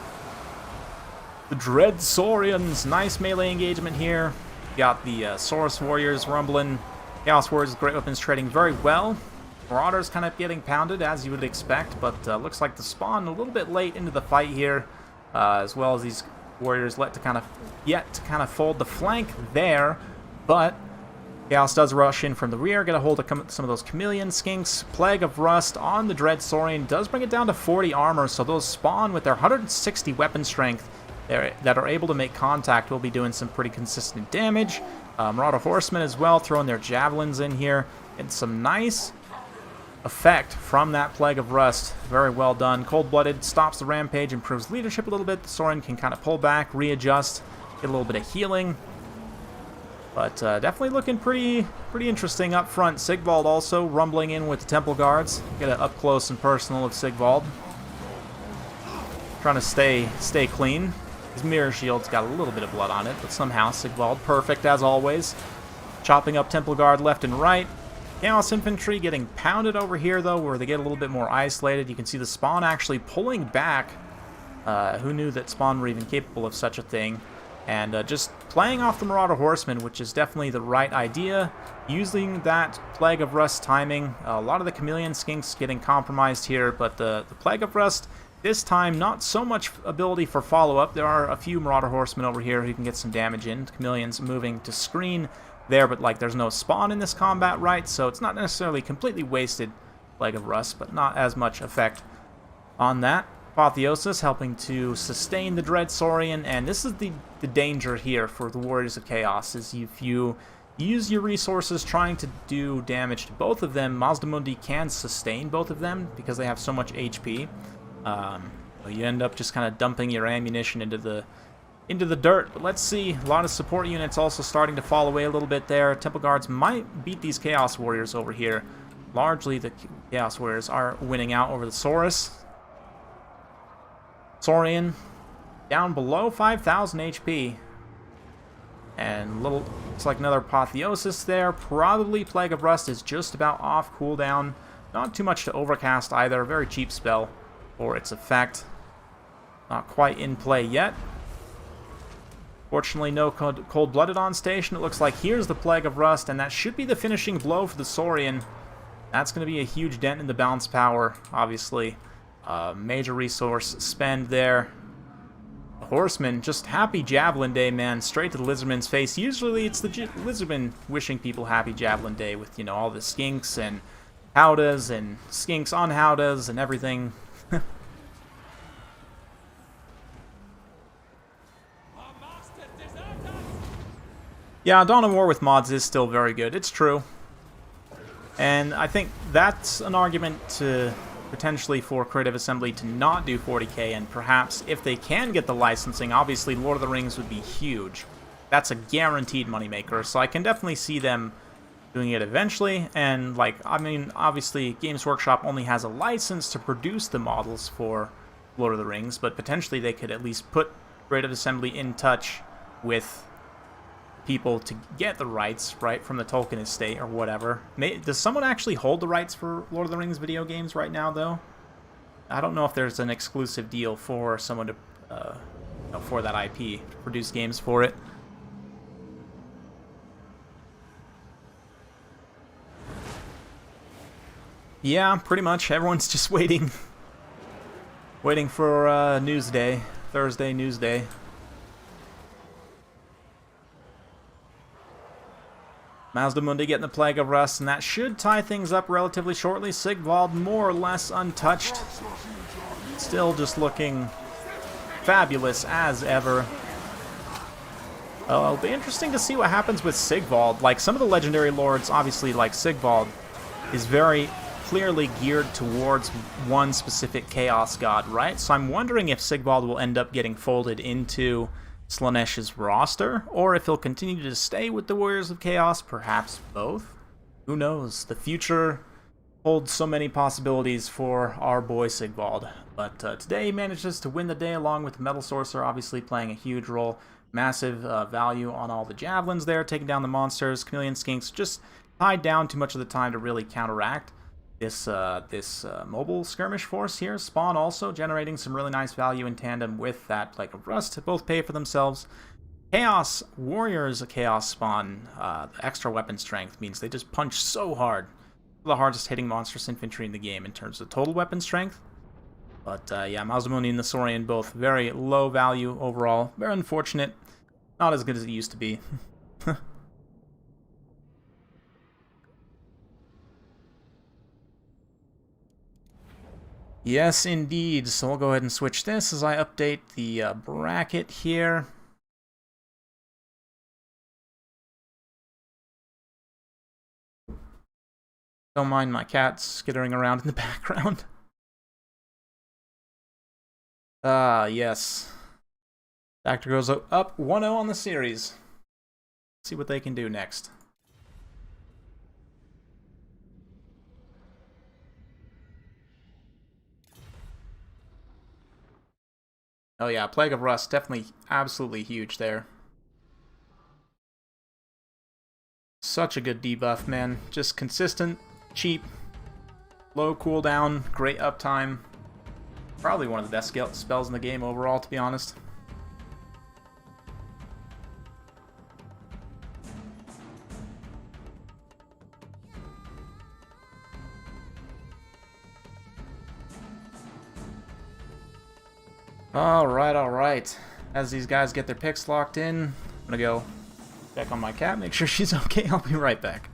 The Dread Saurians. Nice melee engagement here. Got the Saurus Warriors rumbling. Chaos Warriors with great weapons trading very well. Marauders kind of getting pounded, as you would expect, but looks like the spawn a little bit late into the fight here, as well as these Warriors yet to kind of fold the flank there, but Chaos does rush in from the rear, get a hold of some of those Chameleon Skinks. Plague of Rust on the Dread Saurian does bring it down to 40 armor, so those spawn with their 160 weapon strength that are able to make contact will be doing some pretty consistent damage. Marauder Horsemen as well, throwing their javelins in here, and some nice effect from that Plague of Rust. Very well done. Cold-blooded, stops the rampage, improves leadership a little bit. The Saurian can kind of pull back, readjust, get a little bit of healing. But definitely looking pretty interesting up front. Sigvald also rumbling in with the Temple Guards. Get an up close and personal of Sigvald. Trying to stay clean. His mirror shield's got a little bit of blood on it, but somehow Sigvald, perfect as always. Chopping up Temple Guard left and right. Chaos Infantry getting pounded over here, though, where they get a little bit more isolated. You can see the spawn actually pulling back. Who knew that spawn were even capable of such a thing? And just playing off the Marauder Horsemen, which is definitely the right idea. Using that Plague of Rust timing. A lot of the Chameleon Skinks getting compromised here, but the Plague of Rust, this time, not so much ability for follow-up. There are a few Marauder Horsemen over here who can get some damage in. The Chameleons moving to screen there, but like there's no spawn in this combat, right? So it's not necessarily completely wasted Plague of Rust, but not as much effect on that. Apotheosis helping to sustain the Dread Saurian, and this is the danger here for the Warriors of Chaos, is if you use your resources trying to do damage to both of them, Mazdamundi can sustain both of them because they have so much HP. You end up just kind of dumping your ammunition into the dirt. But let's see, a lot of support units also starting to fall away a little bit there. Temple Guards might beat these Chaos Warriors over here. Largely the Chaos Warriors are winning out over the Saurus. Saurian down below 5,000 HP. And looks like another Apotheosis there. Probably Plague of Rust is just about off cooldown. Not too much to overcast either. Very cheap spell for its effect. Not quite in play yet. Fortunately, no cold-blooded on station. It looks like here's the Plague of Rust, and that should be the finishing blow for the Saurian. That's going to be a huge dent in the balance power, obviously. Major resource spend there. The Horseman, just happy Javelin Day, man. Straight to the Lizardman's face. Usually it's the Lizardman wishing people happy Javelin Day with, you know, all the skinks and howdas and skinks on howdas and everything. Yeah, Dawn of War with mods is still very good. It's true. And I think that's an argument to potentially for Creative Assembly to not do 40k, and perhaps if they can get the licensing, obviously Lord of the Rings would be huge. That's a guaranteed moneymaker, so I can definitely see them doing it eventually. And like, I mean, obviously Games Workshop only has a license to produce the models for Lord of the Rings, but potentially they could at least put Creative Assembly in touch with people to get the rights, right, from the Tolkien estate or whatever. Does someone actually hold the rights for Lord of the Rings video games right now, though? I don't know if there's an exclusive deal for someone to, for that IP, to produce games for it. Yeah, pretty much. Everyone's just waiting. Waiting for Newsday, Thursday Newsday. Mazdamundi getting the Plague of Rust, and that should tie things up relatively shortly. Sigvald more or less untouched. Still just looking fabulous as ever. It'll be interesting to see what happens with Sigvald. Like, some of the legendary lords, obviously, like Sigvald, is very clearly geared towards one specific chaos god, right? So I'm wondering if Sigvald will end up getting folded into Slaaneish's roster, or if he'll continue to stay with the Warriors of Chaos, perhaps both. Who knows? The future holds so many possibilities for our boy Sigvald. But today he manages to win the day along with the Metal Sorcerer, obviously playing a huge role. Massive value on all the javelins there, taking down the monsters. Chameleon Skinks just tied down too much of the time to really counteract this mobile skirmish force here. Spawn also generating some really nice value in tandem with that Plague of Rust to both pay for themselves. Chaos Warriors Chaos Spawn, the extra weapon strength means they just punch so hard. The hardest hitting monstrous infantry in the game in terms of total weapon strength. But yeah, Mazdamundi and the Saurian both very low value overall. Very unfortunate. Not as good as it used to be. Yes, indeed. So we'll go ahead and switch this as I update the bracket here. Don't mind my cat skittering around in the background. Yes. Factor goes up 1-0 on the series. Let's see what they can do next. Oh yeah, Plague of Rust, definitely absolutely huge there. Such a good debuff, man. Just consistent, cheap, low cooldown, great uptime. Probably one of the best spells in the game overall, to be honest. Alright. As these guys get their picks locked in, I'm gonna go Check on my cat, make sure she's okay. I'll be right back.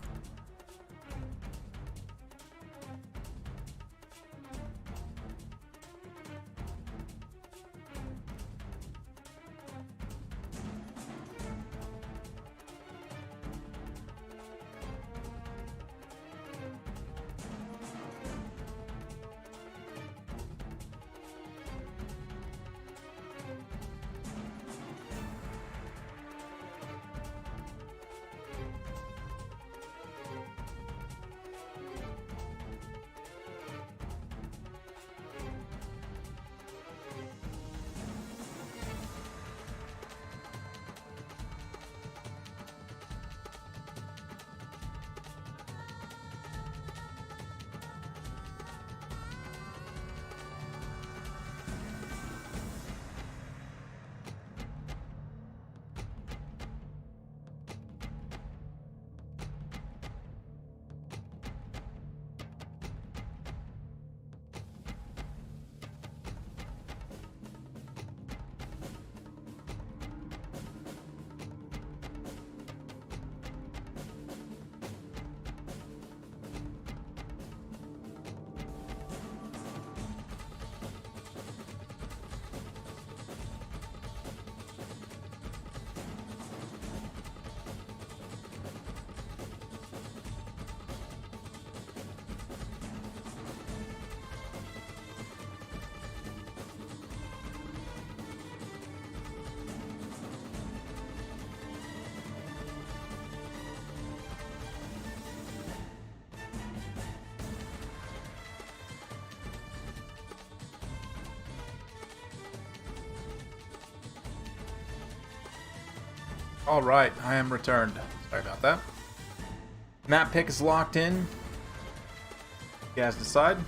Alright, I am returned. Sorry about that. Map pick is locked in. You guys decide.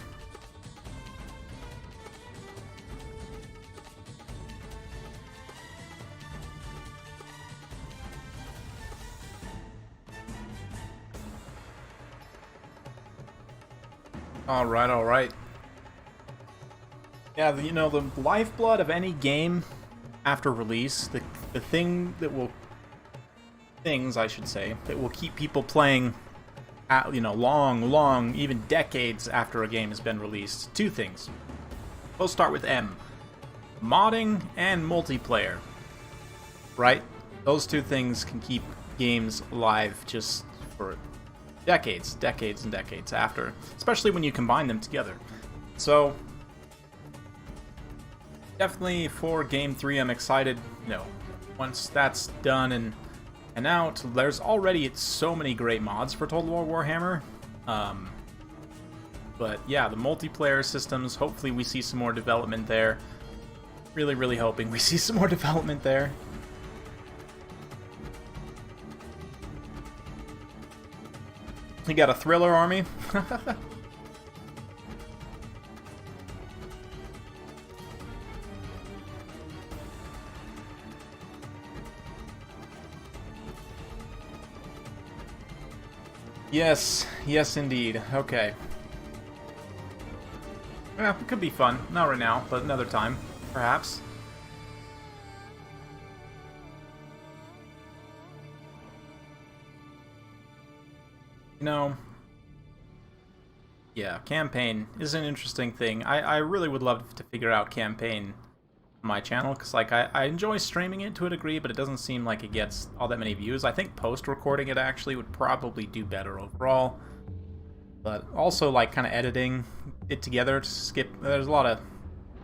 Alright, alright. Yeah, you know, the lifeblood of any game after release, the thing that will... things, I should say, that will keep people playing, you know, long, even decades after a game has been released. Two things. We'll start with M. Modding and multiplayer. Right? Those two things can keep games alive just for decades and decades after, especially when you combine them together. So, definitely for Game 3, I'm excited, you know, once that's done and out. There's already so many great mods for Total War Warhammer. But yeah, the multiplayer systems, hopefully we see some more development there. Really hoping we see some more development there. You got a thriller army? Yes indeed. Okay. Well, it could be fun. Not right now, but another time, perhaps. You know, yeah, campaign is an interesting thing. I really would love to figure out campaign on my channel, because like I enjoy streaming it to a degree, but it doesn't seem like it gets all that many views. I think post-recording it actually would probably do better overall. But also like kind of editing it together to skip, there's a lot of,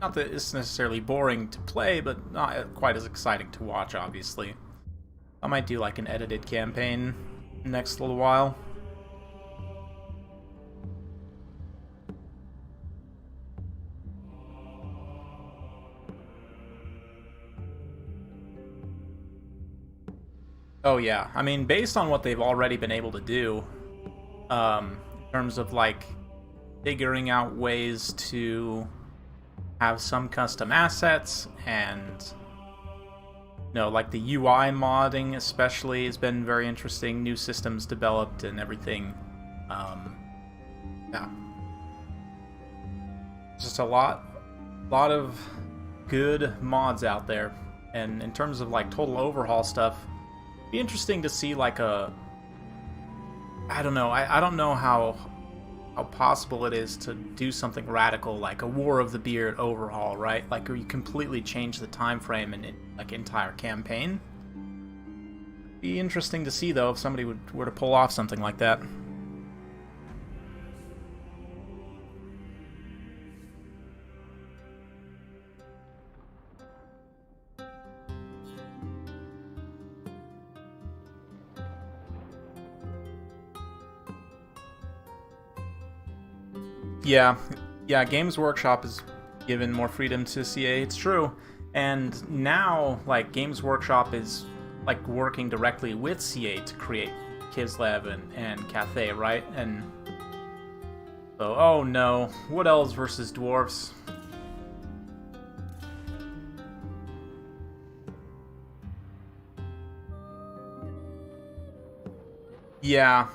not that it's necessarily boring to play, but not quite as exciting to watch, obviously. I might do like an edited campaign next little while. Oh yeah, I mean, based on what they've already been able to do, in terms of like figuring out ways to have some custom assets, and you know, like the UI modding especially has been very interesting. New systems developed and everything. Yeah, just a lot of good mods out there. And in terms of like total overhaul stuff, Be interesting to see like a... I don't know. I don't know how possible it is to do something radical like a War of the Beard overhaul, right? Like where you completely change the time frame and like entire campaign. Be interesting to see though if somebody were to pull off something like that. Yeah, Games Workshop is given more freedom to CA, it's true. And now, like, Games Workshop is, like, working directly with CA to create Kislev and Cathay, right? And so, oh no, what Elves versus Dwarfs? Yeah,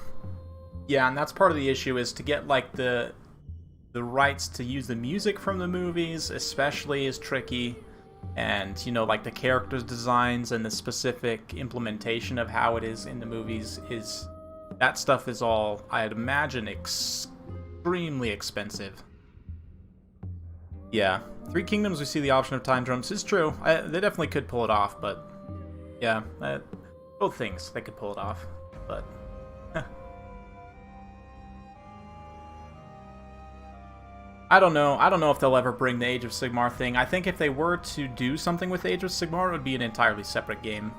and that's part of the issue, is to get, like, the rights to use the music from the movies especially is tricky, and you know, like the characters designs and the specific implementation of how it is in the movies, is that stuff is all, I'd imagine, extremely expensive. Yeah, Three Kingdoms, we see the option of time drums, is true. They definitely could pull it off, but yeah, both things they could pull it off, but I don't know if they'll ever bring the Age of Sigmar thing. I think if they were to do something with Age of Sigmar, it would be an entirely separate game.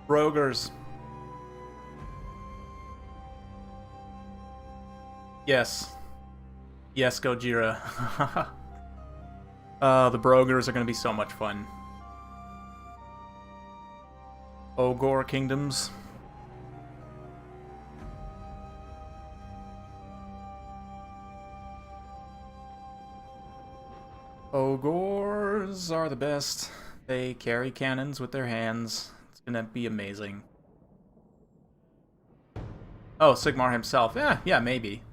Brogers. Yes. Yes, Gojira. The Brogers are going to be so much fun. Ogre Kingdoms. Ogres are the best. They carry cannons with their hands. It's gonna be amazing. Oh, Sigmar himself. Yeah, maybe.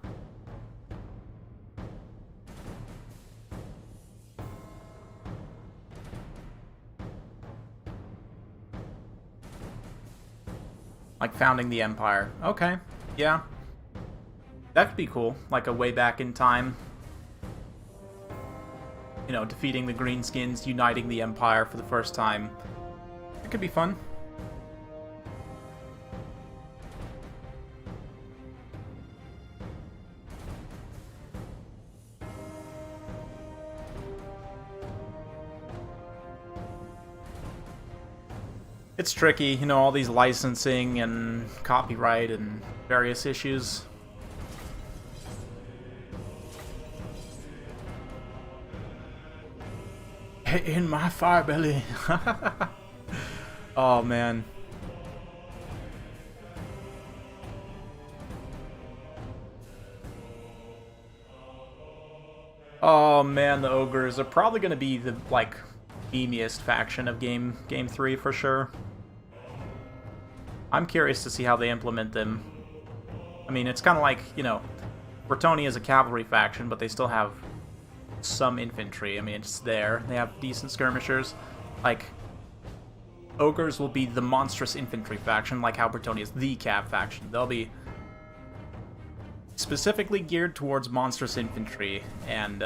Like founding the Empire. Okay, yeah. That could be cool. Like a way back in time. You know, defeating the Greenskins, uniting the Empire for the first time. It could be fun. It's tricky, you know, all these licensing and copyright and various issues. In my fire belly. Oh man. Oh man, the ogres are probably going to be the like beamiest faction of game 3 for sure. I'm curious to see how they implement them. I mean, it's kind of like, you know, Bretonnia is a cavalry faction, but they still have some infantry. I mean, it's there. They have decent skirmishers. Like, ogres will be the monstrous infantry faction, like how Bretonnia is the cav faction. They'll be specifically geared towards monstrous infantry, and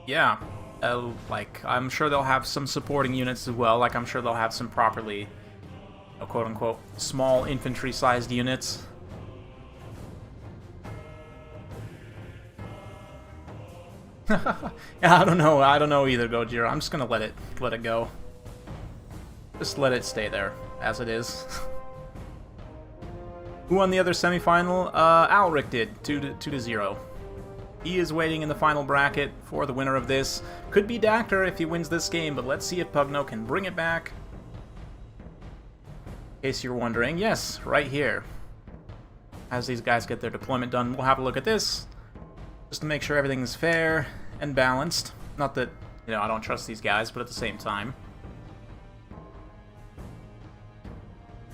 yeah, like I'm sure they'll have some supporting units as well. Like I'm sure they'll have some properly, you know, quote-unquote small infantry-sized units. Yeah, I don't know either, Gojira. I'm just gonna let it go. Just let it stay there as it is. Who won the other semifinal? Alric did, 2-0. He is waiting in the final bracket for the winner of this. Could be Dactor if he wins this game, but let's see if Pugno can bring it back. In case you're wondering, yes, right here. As these guys get their deployment done, we'll have a look at this. Just to make sure everything's fair and balanced. Not that, you know, I don't trust these guys, but at the same time.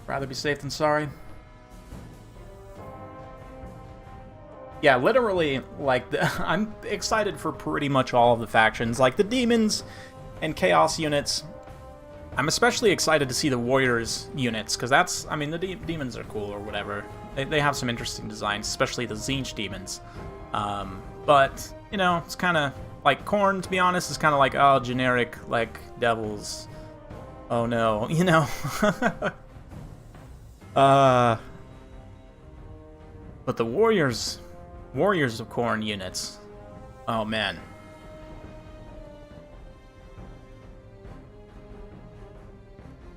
Rather be safe than sorry. Yeah, literally, like, I'm excited for pretty much all of the factions. Like, the demons and chaos units I'm especially excited to see the Warriors units, because that's, I mean, the demons are cool or whatever. They have some interesting designs, especially the Tzeentch demons. But, you know, it's kind of like Khorne, to be honest, is kind of like, oh, generic, like, devils. Oh no, you know. But the Warriors of Khorne units, oh man.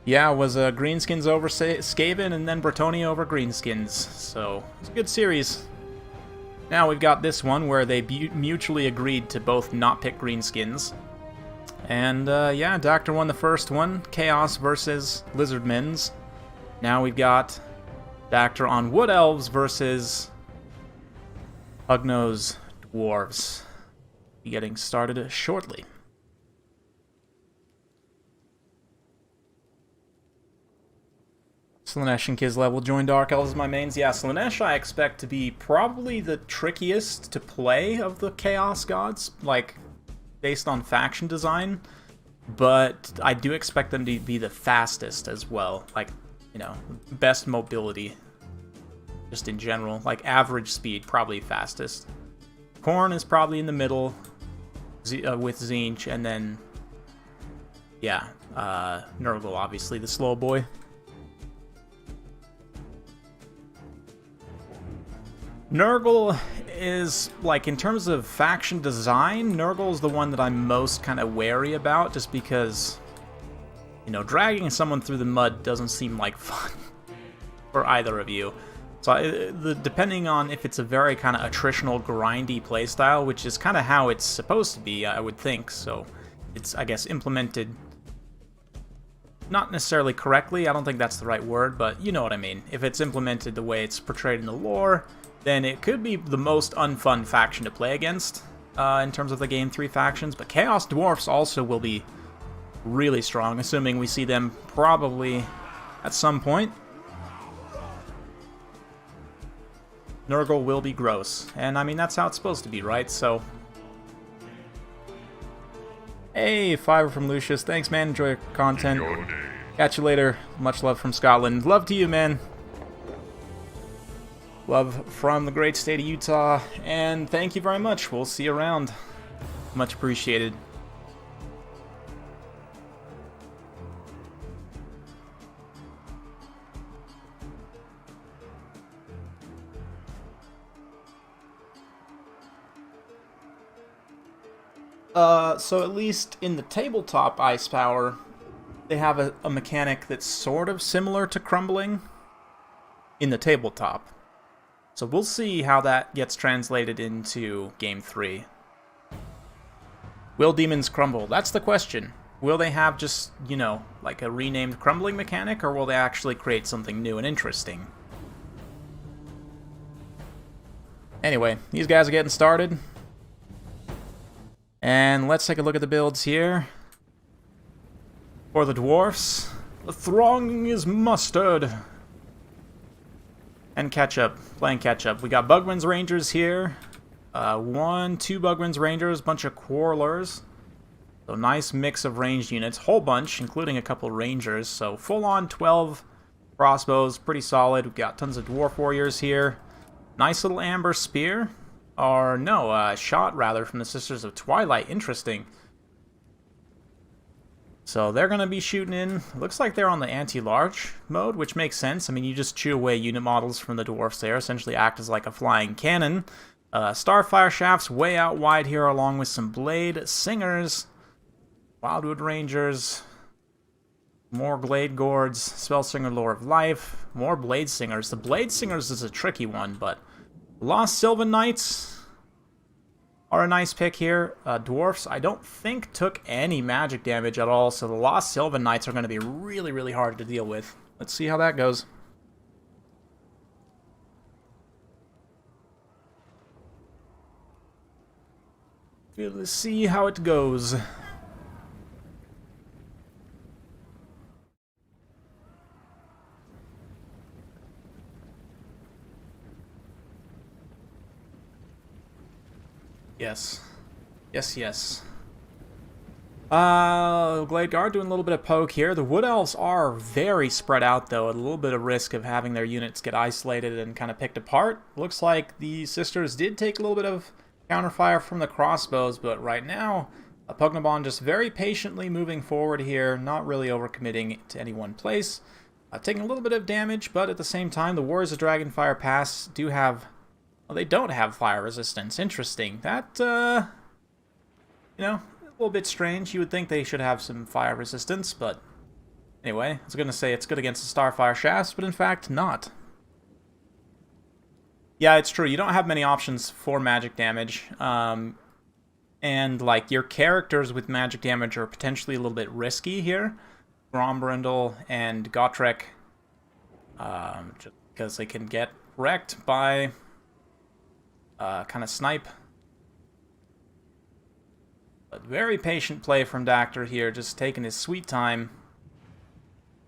Yeah, it was Greenskins over Skaven and then Bretonnia over Greenskins, so it's a good series. Now we've got this one where they mutually agreed to both not pick Greenskins. And yeah, Doctor won the first one, Chaos versus Lizardmen's. Now we've got Doctor on Wood Elves versus Hugnose Dwarves. Be getting started shortly. Slaanesh and Kislev join Dark Elves as my mains. Yeah, Slaanesh I expect to be probably the trickiest to play of the Chaos Gods, like, based on faction design. But I do expect them to be the fastest as well. Like, you know, best mobility. Just in general. Like, average speed, probably fastest. Khorne is probably in the middle with Tzeentch, and then, yeah, Nurgle, obviously, the slow boy. Nurgle is, like, in terms of faction design, Nurgle is the one that I'm most kind of wary about, just because, you know, dragging someone through the mud doesn't seem like fun for either of you. So depending on if it's a very kind of attritional, grindy playstyle, which is kind of how it's supposed to be, I would think, so it's, I guess, implemented not necessarily correctly, I don't think that's the right word, but you know what I mean. If it's implemented the way it's portrayed in the lore, then it could be the most unfun faction to play against in terms of the Game 3 factions. But Chaos Dwarfs also will be really strong, assuming we see them probably at some point. Nurgle will be gross, and I mean, that's how it's supposed to be, right? So, hey, Fiverr from Lucius, thanks man, enjoy your content. Catch you later, much love from Scotland. Love to you, man. Love from the great state of Utah, and thank you very much. We'll see you around. Much appreciated. So at least in the tabletop Ice Power, they have a mechanic that's sort of similar to crumbling in the tabletop. So we'll see how that gets translated into Game 3. Will demons crumble? That's the question. Will they have just, you know, like a renamed crumbling mechanic, or will they actually create something new and interesting? Anyway, these guys are getting started. And let's take a look at the builds here. For the Dwarfs, the throng is mustered. And catch-up, playing catch-up. We got Bugman's Rangers here. 2 Bugman's Rangers, bunch of Quarrelers. So nice mix of ranged units, whole bunch, including a couple Rangers. So full-on 12 crossbows, pretty solid. We've got tons of Dwarf Warriors here. Nice little Amber Spear. Or no, shot rather, from the Sisters of Twilight. Interesting. So they're going to be shooting in. Looks like they're on the anti-large mode, which makes sense. I mean, you just chew away unit models from the Dwarfs there, essentially act as like a flying cannon. Starfire Shafts way out wide here, along with some Blade Singers, Wildwood Rangers, more Glade Gourds, Spellsinger Lore of Life, more Blade Singers. The Blade Singers is a tricky one, but Lost Sylvan Knights are a nice pick here. Dwarfs, I don't think, took any magic damage at all, so the Lost Sylvan Knights are going to be really, really hard to deal with. Let's see how that goes. We'll see how it goes. Yes. Yes, yes. Glade Guard doing a little bit of poke here. The Wood Elves are very spread out, though, at a little bit of risk of having their units get isolated and kind of picked apart. Looks like the Sisters did take a little bit of counterfire from the crossbows, but right now, Pugnabon just very patiently moving forward here, not really overcommitting to any one place. Taking a little bit of damage, but at the same time, the Warriors of Dragonfire Pass do have... Well, they don't have fire resistance. Interesting. That, you know... a little bit strange. You would think they should have some fire resistance, but anyway, I was going to say it's good against the Starfire Shafts, but in fact, not. Yeah, it's true. You don't have many options for magic damage, and like your characters with magic damage are potentially a little bit risky here. Grombrindle and Gotrek, just because they can get wrecked by kind of snipe. But very patient play from Dactyr here, just taking his sweet time,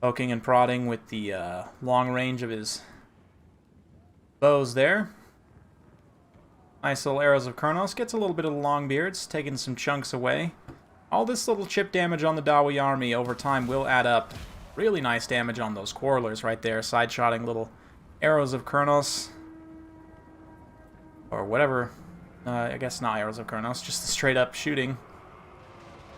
poking and prodding with the long range of his bows there. Nice little arrows of Kurnos, gets a little bit of the Longbeards, taking some chunks away. All this little chip damage on the Dawi army over time will add up. Really nice damage on those Quarrelers right there, side-shotting little arrows of Kurnos. Or whatever. I guess not arrows of Kurnos, just the straight-up shooting.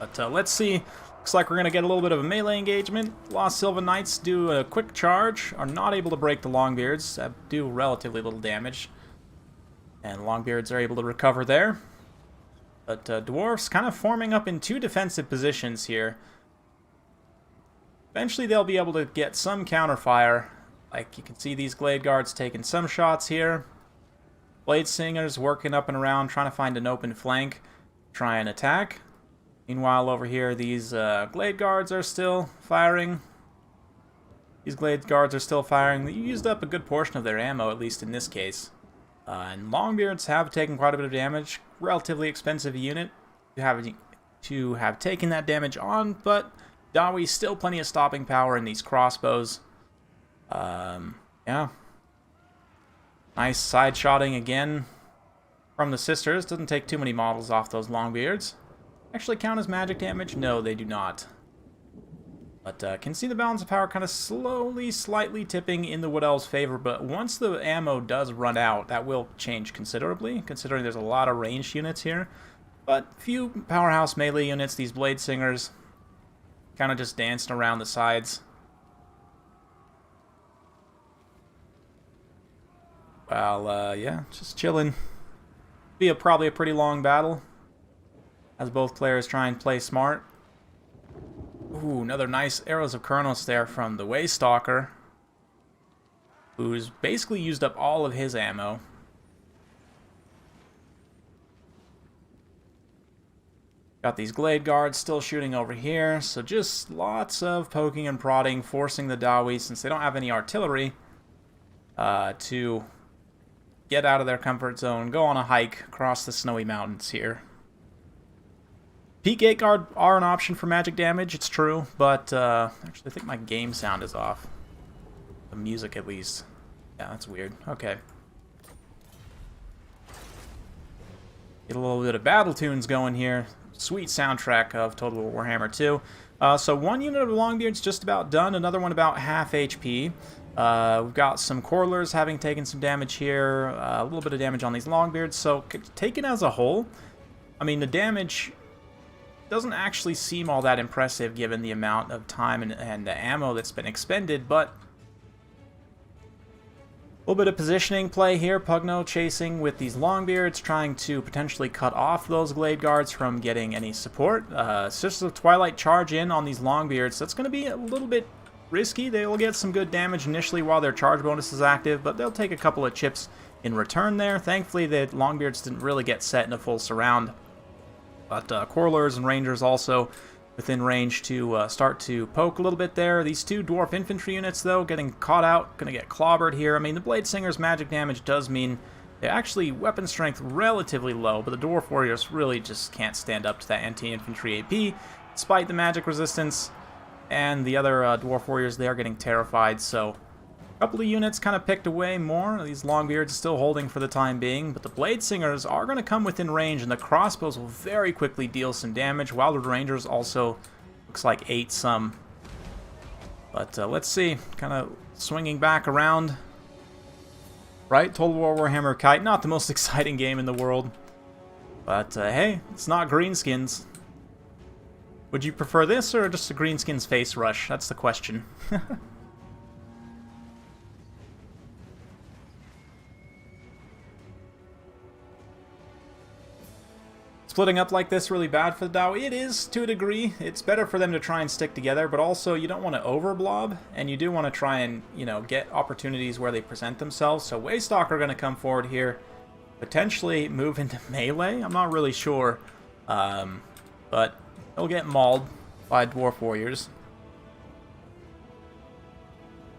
But let's see. Looks like we're going to get a little bit of a melee engagement. Lost Sylvan Knights do a quick charge, are not able to break the Longbeards, do relatively little damage. And Longbeards are able to recover there. But Dwarfs kind of forming up in two defensive positions here. Eventually they'll be able to get some counterfire. Like you can see these Glade Guards taking some shots here. Blade Singers working up and around, trying to find an open flank, try and attack. Meanwhile, over here, these Glade Guards are still firing. These Glade Guards are still firing. They used up a good portion of their ammo, at least in this case. And Longbeards have taken quite a bit of damage. Relatively expensive unit to have taken that damage on, but Dawi still plenty of stopping power in these crossbows. Yeah. Nice side-shotting again from the Sisters. Doesn't take too many models off those Longbeards. Actually count as magic damage? No, they do not. But can see the balance of power kind of slowly, slightly tipping in the Wood Elves' favor, but once the ammo does run out, that will change considerably, considering there's a lot of ranged units here. But few powerhouse melee units, these Blade Singers, kind of just dancing around the sides. Well, yeah, just chilling. Be probably a pretty long battle, as both players try and play smart. Ooh, another nice arrows of Kurnos there from the Waystalker, who's basically used up all of his ammo. Got these Glade Guards still shooting over here, so just lots of poking and prodding, forcing the Dawi, since they don't have any artillery, to get out of their comfort zone, go on a hike across the snowy mountains here. Peak Gate Guard are an option for magic damage, it's true, but actually I think my game sound is off. The music at least. Yeah, that's weird. Okay. Get a little bit of battle tunes going here. Sweet soundtrack of Total War Warhammer 2. So one unit of Longbeard's just about done, another one about half HP. We've got some Quarrelers having taken some damage here, a little bit of damage on these Longbeards. So taken as a whole, I mean the damage doesn't actually seem all that impressive given the amount of time and the ammo that's been expended, but a little bit of positioning play here. Pugno chasing with these Longbeards, trying to potentially cut off those Glade Guards from getting any support. Sisters of Twilight charge in on these Longbeards. That's going to be a little bit risky. They will get some good damage initially while their charge bonus is active, but they'll take a couple of chips in return there. Thankfully, the Longbeards didn't really get set in a full surround. But Quarrelers and Rangers also within range to start to poke a little bit there. These two Dwarf Infantry units, though, getting caught out, going to get clobbered here. I mean, the Blade Singer's magic damage does mean they're actually weapon strength relatively low, but the Dwarf Warriors really just can't stand up to that anti-infantry AP, despite the magic resistance. And the other Dwarf Warriors, they are getting terrified, so Couple of units kind of picked away more. These Longbeards still holding for the time being, but the Blade Singers are going to come within range, and the crossbows will very quickly deal some damage. Wildwood Rangers also looks like ate some. But let's see, kind of swinging back around. Right, Total War Warhammer Kite, not the most exciting game in the world. But hey, it's not Greenskins. Would you prefer this or just a Greenskins face rush? That's the question. Splitting up like this really bad for the DAO? It is, to a degree. It's better for them to try and stick together, but also you don't want to overblob, and you do want to try and, you know, get opportunities where they present themselves. So Waystalk are going to come forward here, potentially move into melee. I'm not really sure, but they'll get mauled by Dwarf Warriors.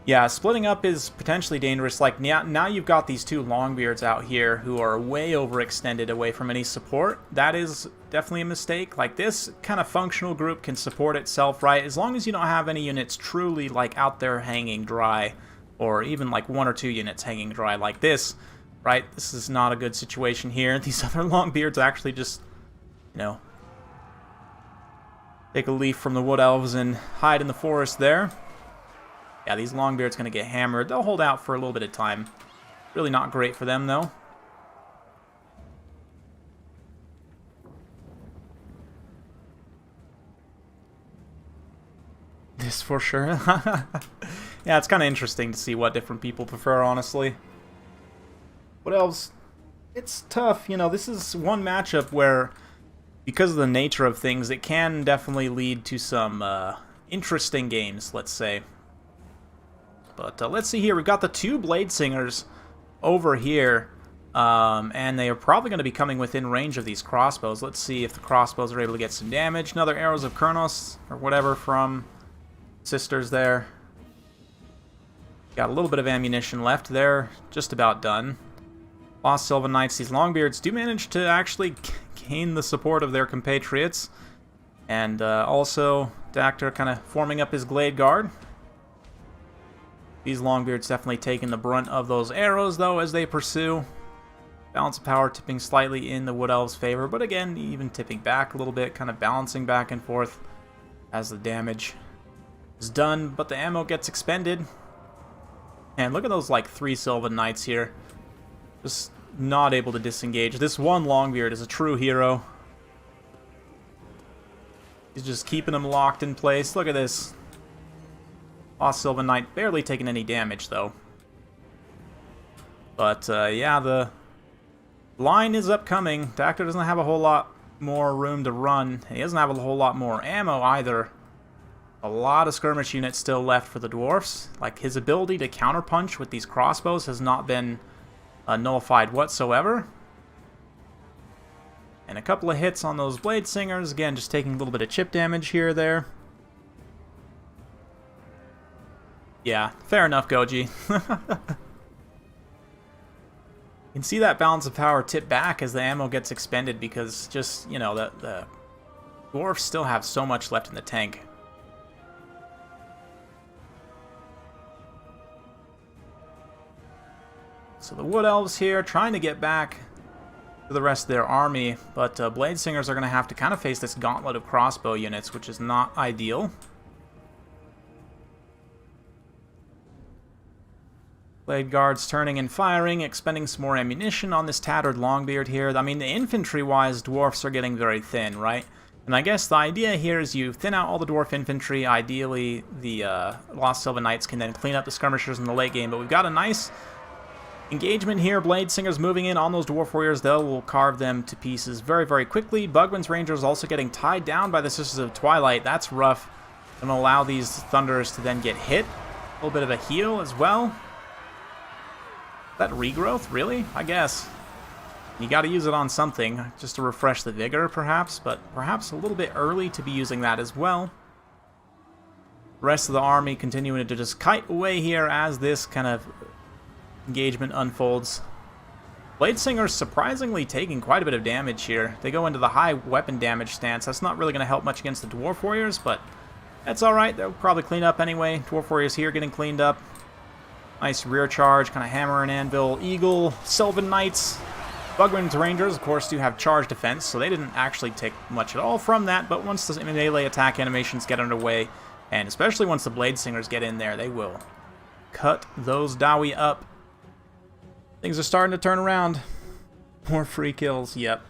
Yeah, splitting up is potentially dangerous. Like, now you've got these two Longbeards out here who are way overextended away from any support. That is definitely a mistake. Like, this kind of functional group can support itself, right? As long as you don't have any units truly, like, out there hanging dry, or even, like, 1 or 2 units hanging dry like this, right? This is not a good situation here. These other Longbeards actually just, you know, take a leaf from the Wood Elves and hide in the forest there. Yeah, these Longbeards going to get hammered. They'll hold out for a little bit of time. Really not great for them, though. This for sure. Yeah, it's kind of interesting to see what different people prefer, honestly. What else? It's tough. You know, this is one matchup where, because of the nature of things, it can definitely lead to some interesting games, let's say. But let's see here. We've got the two Blade Singers over here, and they are probably going to be coming within range of these crossbows. Let's see if the crossbows are able to get some damage. Another Arrows of Kurnos, or whatever, from Sisters there. Got a little bit of ammunition left. They're just about done. Lost Sylvan Knights, these Longbeards do manage to actually gain the support of their compatriots. And also, Dactyr kind of forming up his Glade Guard. These Longbeards definitely taking the brunt of those arrows, though, as they pursue. Balance of power tipping slightly in the Wood Elves' favor, but again, even tipping back a little bit, kind of balancing back and forth as the damage is done, but the ammo gets expended. And look at those, like, 3 Sylvan Knights here. Just not able to disengage. This one Longbeard is a true hero. He's just keeping them locked in place. Look at this. Lost Sylvan Knight barely taking any damage, though. But, yeah, the line is upcoming. Dactyr doesn't have a whole lot more room to run. He doesn't have a whole lot more ammo, either. A lot of skirmish units still left for the Dwarfs. Like, his ability to counterpunch with these crossbows has not been nullified whatsoever. And a couple of hits on those Blade Singers. Again, just taking a little bit of chip damage here or there. Yeah, fair enough, Goji. You can see that balance of power tip back as the ammo gets expended because just, you know, the Dwarfs still have so much left in the tank. So the Wood Elves here trying to get back to the rest of their army, but Blade Singers are going to have to kind of face this gauntlet of crossbow units, which is not ideal. Blade Guards turning and firing, expending some more ammunition on this tattered Longbeard here. I mean, the infantry-wise, Dwarfs are getting very thin, right? And I guess the idea here is you thin out all the Dwarf infantry. Ideally, the Lost Sylvan Knights can then clean up the skirmishers in the late game. But we've got a nice engagement here. Blade Singers moving in on those Dwarf Warriors. They will carve them to pieces very, very quickly. Bugman's Rangers also getting tied down by the Sisters of Twilight. That's rough. Going to allow these Thunderers to then get hit. A little bit of a heal as well. That regrowth? Really? I guess. You got to use it on something, just to refresh the vigor, perhaps, but perhaps a little bit early to be using that as well. The rest of the army continuing to just kite away here as this kind of engagement unfolds. Blade Singers surprisingly taking quite a bit of damage here. They go into the high weapon damage stance. That's not really going to help much against the Dwarf Warriors, but that's alright. They'll probably clean up anyway. Dwarf Warriors here getting cleaned up. Nice rear charge, kind of hammer and anvil. Eagle, Sylvan Knights. Bugman's Rangers, of course, do have charge defense, so they didn't actually take much at all from that, but once the melee attack animations get underway, and especially once the Blade Singers get in there, they will cut those Dowie up. Things are starting to turn around. More free kills, yep.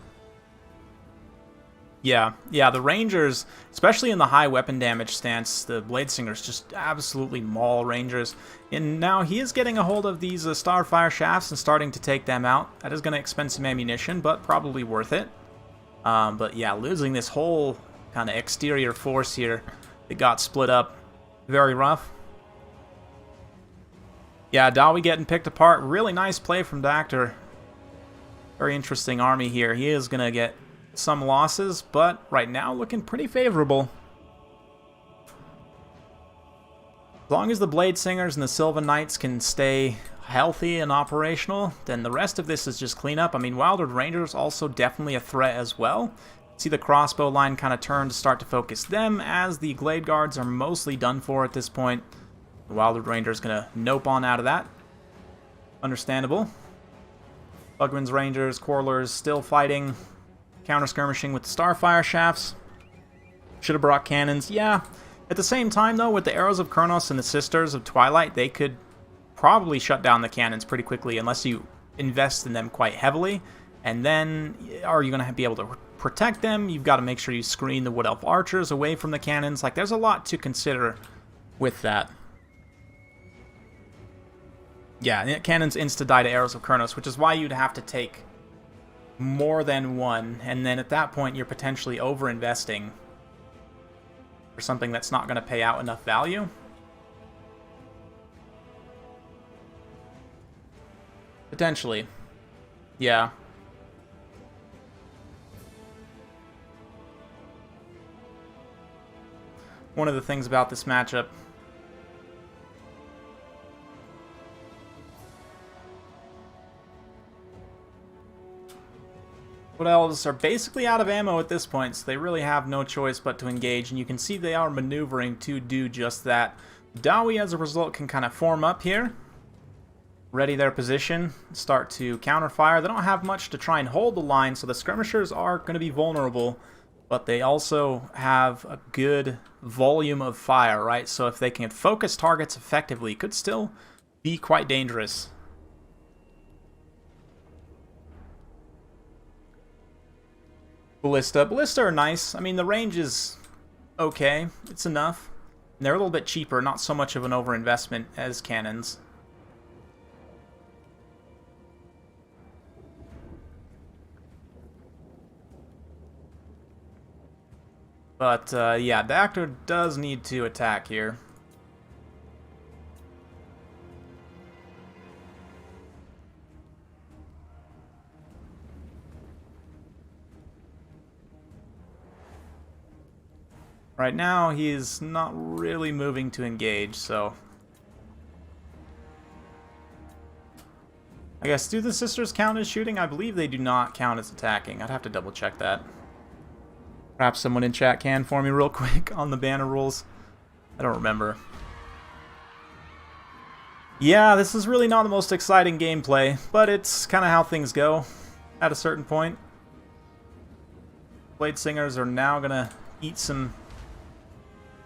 Yeah, the Rangers, especially in the high weapon damage stance, the Blade Singers just absolutely maul Rangers. And now he is getting a hold of these Starfire shafts and starting to take them out. That is going to expend some ammunition, but probably worth it. But yeah, losing this whole kind of exterior force here, it got split up. Very rough. Yeah, Dowie getting picked apart. Really nice play from Dactor. Very interesting army here. He is going to get some losses, but right now looking pretty favorable. As long as the Blade Singers and the Sylvan Knights can stay healthy and operational, then the rest of this is just cleanup. I mean, Wildwood Rangers also definitely a threat as well. See the crossbow line kind of turn to start to focus them, as the Glade Guards are mostly done for at this point. The Wildwood Rangers gonna nope on out of that. Understandable. Bugman's Rangers, Quarrelers still fighting. Counter-skirmishing with the Starfire shafts. Should have brought cannons. Yeah. At the same time, though, with the Arrows of Kurnos and the Sisters of Twilight, they could probably shut down the cannons pretty quickly unless you invest in them quite heavily. And then, are you going to be able to protect them? You've got to make sure you screen the Wood Elf Archers away from the cannons. Like, there's a lot to consider with that. Yeah, cannons insta-die to Arrows of Kurnos, which is why you'd have to take more than one, and then at that point you're potentially over-investing for something that's not going to pay out enough value. Potentially. Yeah. One of the things about this matchup, Elves are basically out of ammo at this point, so they really have no choice but to engage, and you can see they are maneuvering to do just that. Dowie, as a result, can kind of form up here, ready their position, start to counterfire. They don't have much to try and hold the line, so the skirmishers are going to be vulnerable, but they also have a good volume of fire, right? So if they can focus targets effectively, it could still be quite dangerous. Ballista are nice. I mean, the range is okay. It's enough. And they're a little bit cheaper, not so much of an overinvestment as cannons. But, yeah, the actor does need to attack here. Right now, he's not really moving to engage, so... I guess, do the Sisters count as shooting? I believe they do not count as attacking. I'd have to double check that. Perhaps someone in chat can for me real quick on the banner rules. I don't remember. Yeah, this is really not the most exciting gameplay, but it's kind of how things go at a certain point. Blade Singers are now going to eat some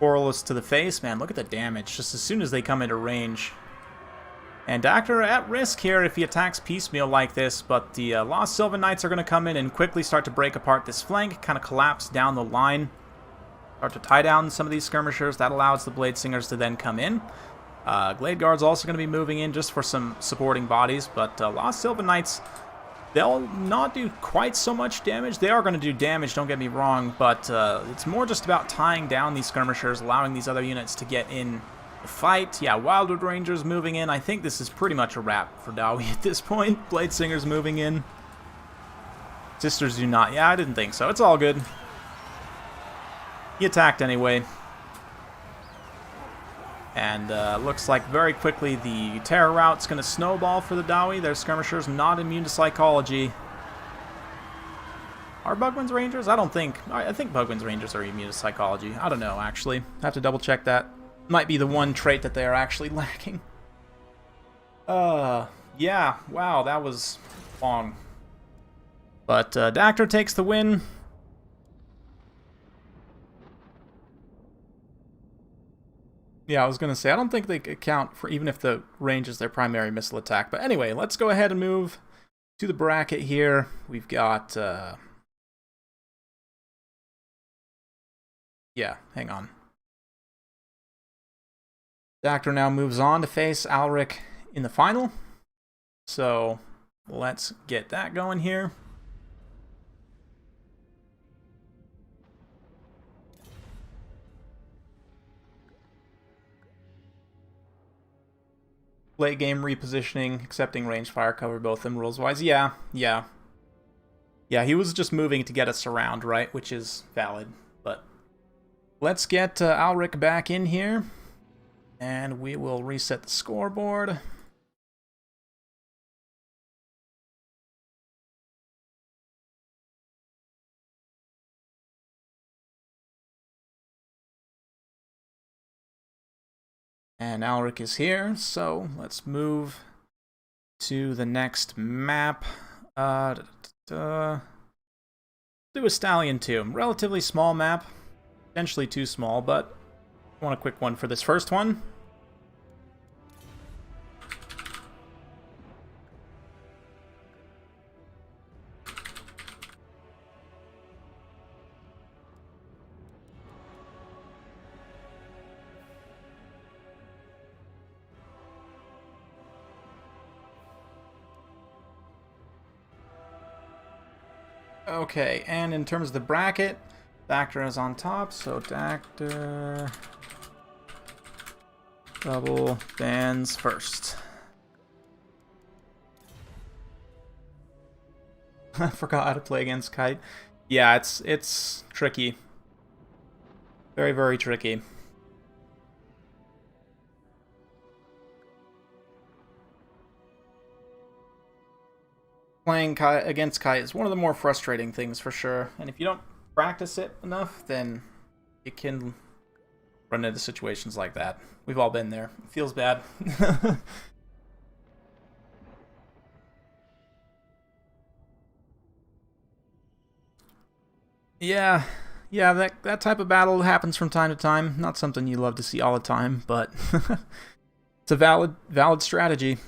Quarrelers to the face. Man, look at the damage just as soon as they come into range. And Dactor at risk here if he attacks piecemeal like this, but the Lost Sylvan Knights are going to come in and quickly start to break apart this flank, kind of collapse down the line, start to tie down some of these skirmishers. That allows the Blade Singers to then come in. Glade Guard's also going to be moving in just for some supporting bodies, but Lost Sylvan Knights, they'll not do quite so much damage. They are going to do damage, don't get me wrong, but it's more just about tying down these skirmishers, allowing these other units to get in the fight. Yeah, Wildwood Rangers moving in. I think this is pretty much a wrap for Dowie at this point. Blade Singers moving in. Sisters do not. Yeah, I didn't think so. It's all good. He attacked anyway. And looks like very quickly the terror route's going to snowball for the Dowie. Their skirmishers not immune to psychology. Are Bugman's Rangers? I don't think. I think Bugman's Rangers are immune to psychology. I don't know, actually. I have to double check that. Might be the one trait that they are actually lacking. Yeah, wow, that was long. But Dactyr takes the win. Yeah, I was going to say, I don't think they account for even if the range is their primary missile attack. But anyway, let's go ahead and move to the bracket here. We've got... yeah, hang on. Dactyr now moves on to face Alric in the final. So let's get that going here. Late game repositioning, accepting range fire cover, both of them rules-wise. Yeah, he was just moving to get us around, right? Which is valid. But let's get Alric back in here. And we will reset the scoreboard. And Alric is here, so let's move to the next map. Do a Stallion Tomb. Relatively small map. Potentially too small, but I want a quick one for this first one. Okay, and in terms of the bracket, Dactyr is on top, so Dactyr double bans first. I forgot how to play against Kite. Yeah, it's tricky. Very, very tricky. Playing against Kite is one of the more frustrating things for sure, and if you don't practice it enough, then you can run into situations like that. We've all been there. It feels bad. Yeah, that type of battle happens from time to time. Not something you love to see all the time, but it's a valid strategy.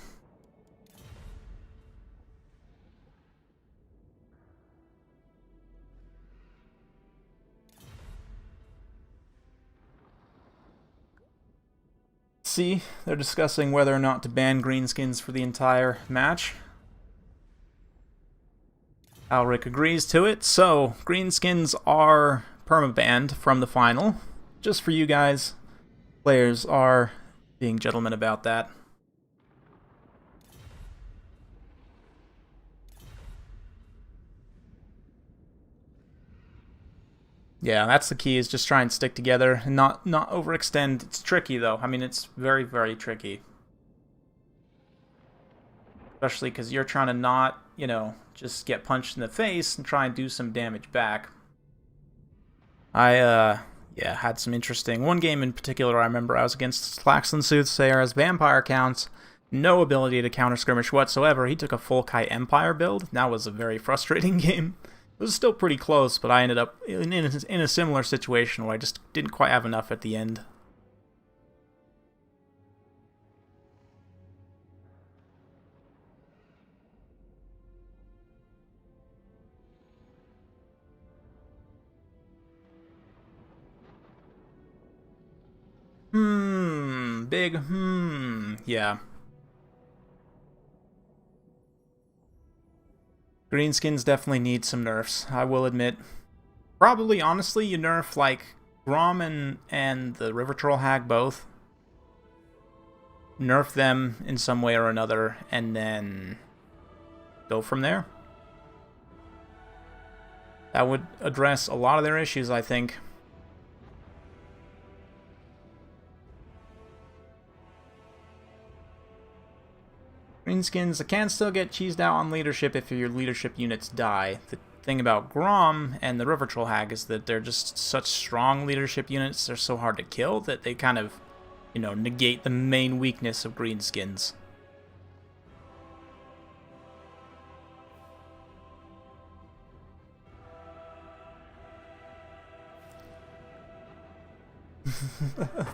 See, they're discussing whether or not to ban Greenskins for the entire match. Alric agrees to it, so Greenskins are permabanned from the final. Just for you guys, players are being gentlemen about that. Yeah, that's the key, is just try and stick together and not overextend. It's tricky, though. I mean, it's very, very tricky. Especially because you're trying to not, you know, just get punched in the face and try and do some damage back. Yeah, had some interesting... One game in particular I remember I was against Slaxon Soothsayer as Vampire counts. No ability to counter skirmish whatsoever. He took a full Kite Empire build. That was a very frustrating game. It was still pretty close, but I ended up in a similar situation where I just didn't quite have enough at the end. Big yeah. Greenskins definitely need some nerfs, I will admit. Probably, honestly, you nerf, like, Grom and the River Troll Hag both. Nerf them in some way or another, and then go from there. That would address a lot of their issues, I think. Greenskins can still get cheesed out on leadership if your leadership units die. The thing about Grom and the River Troll Hag is that they're just such strong leadership units, they're so hard to kill that they kind of, you know, negate the main weakness of Greenskins.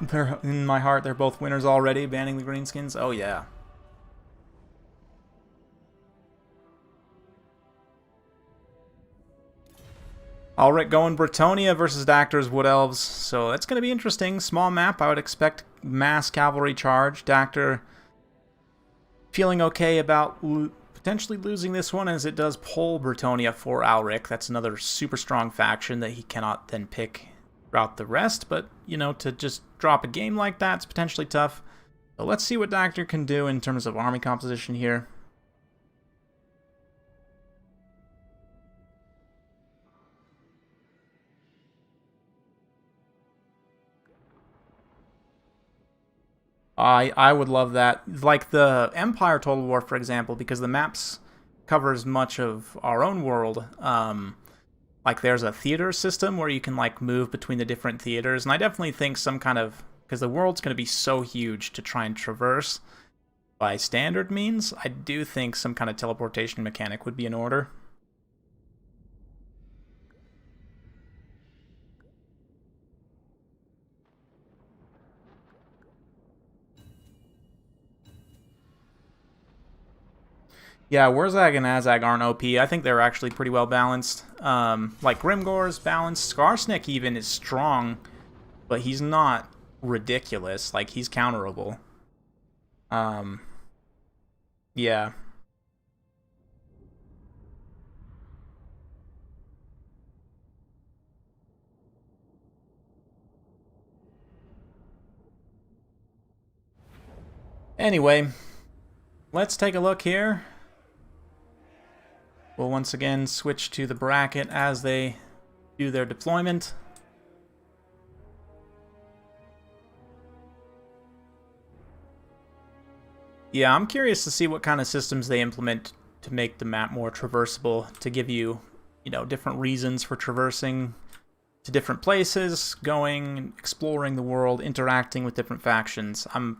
They're, in my heart, they're both winners already, banning the Greenskins. Oh, yeah. Alright, going Bretonnia versus Dactor's Wood Elves. So that's going to be interesting. Small map. I would expect mass cavalry charge. Dactor feeling okay about potentially losing this one, as it does pull Bretonnia for Alric. That's another super strong faction that he cannot then pick throughout the rest. But, you know, to just drop a game like that's potentially tough. So let's see what Dactor can do in terms of army composition here. I would love that. Like the Empire Total War, for example, because the maps covers much of our own world. Like there's a theater system where you can like move between the different theaters, and I definitely think some kind of, because the world's going to be so huge to try and traverse by standard means, I do think some kind of teleportation mechanic would be in order. Yeah, Wurzag and Azag aren't OP. I think they're actually pretty well balanced. Like Grimgor's balanced. Skarsnik even is strong, but he's not ridiculous. Like, he's counterable. Yeah. Anyway, let's take a look here. We'll once again switch to the bracket as they do their deployment. Yeah, I'm curious to see what kind of systems they implement to make the map more traversable, to give you, you know, different reasons for traversing to different places, going, exploring the world, interacting with different factions. I'm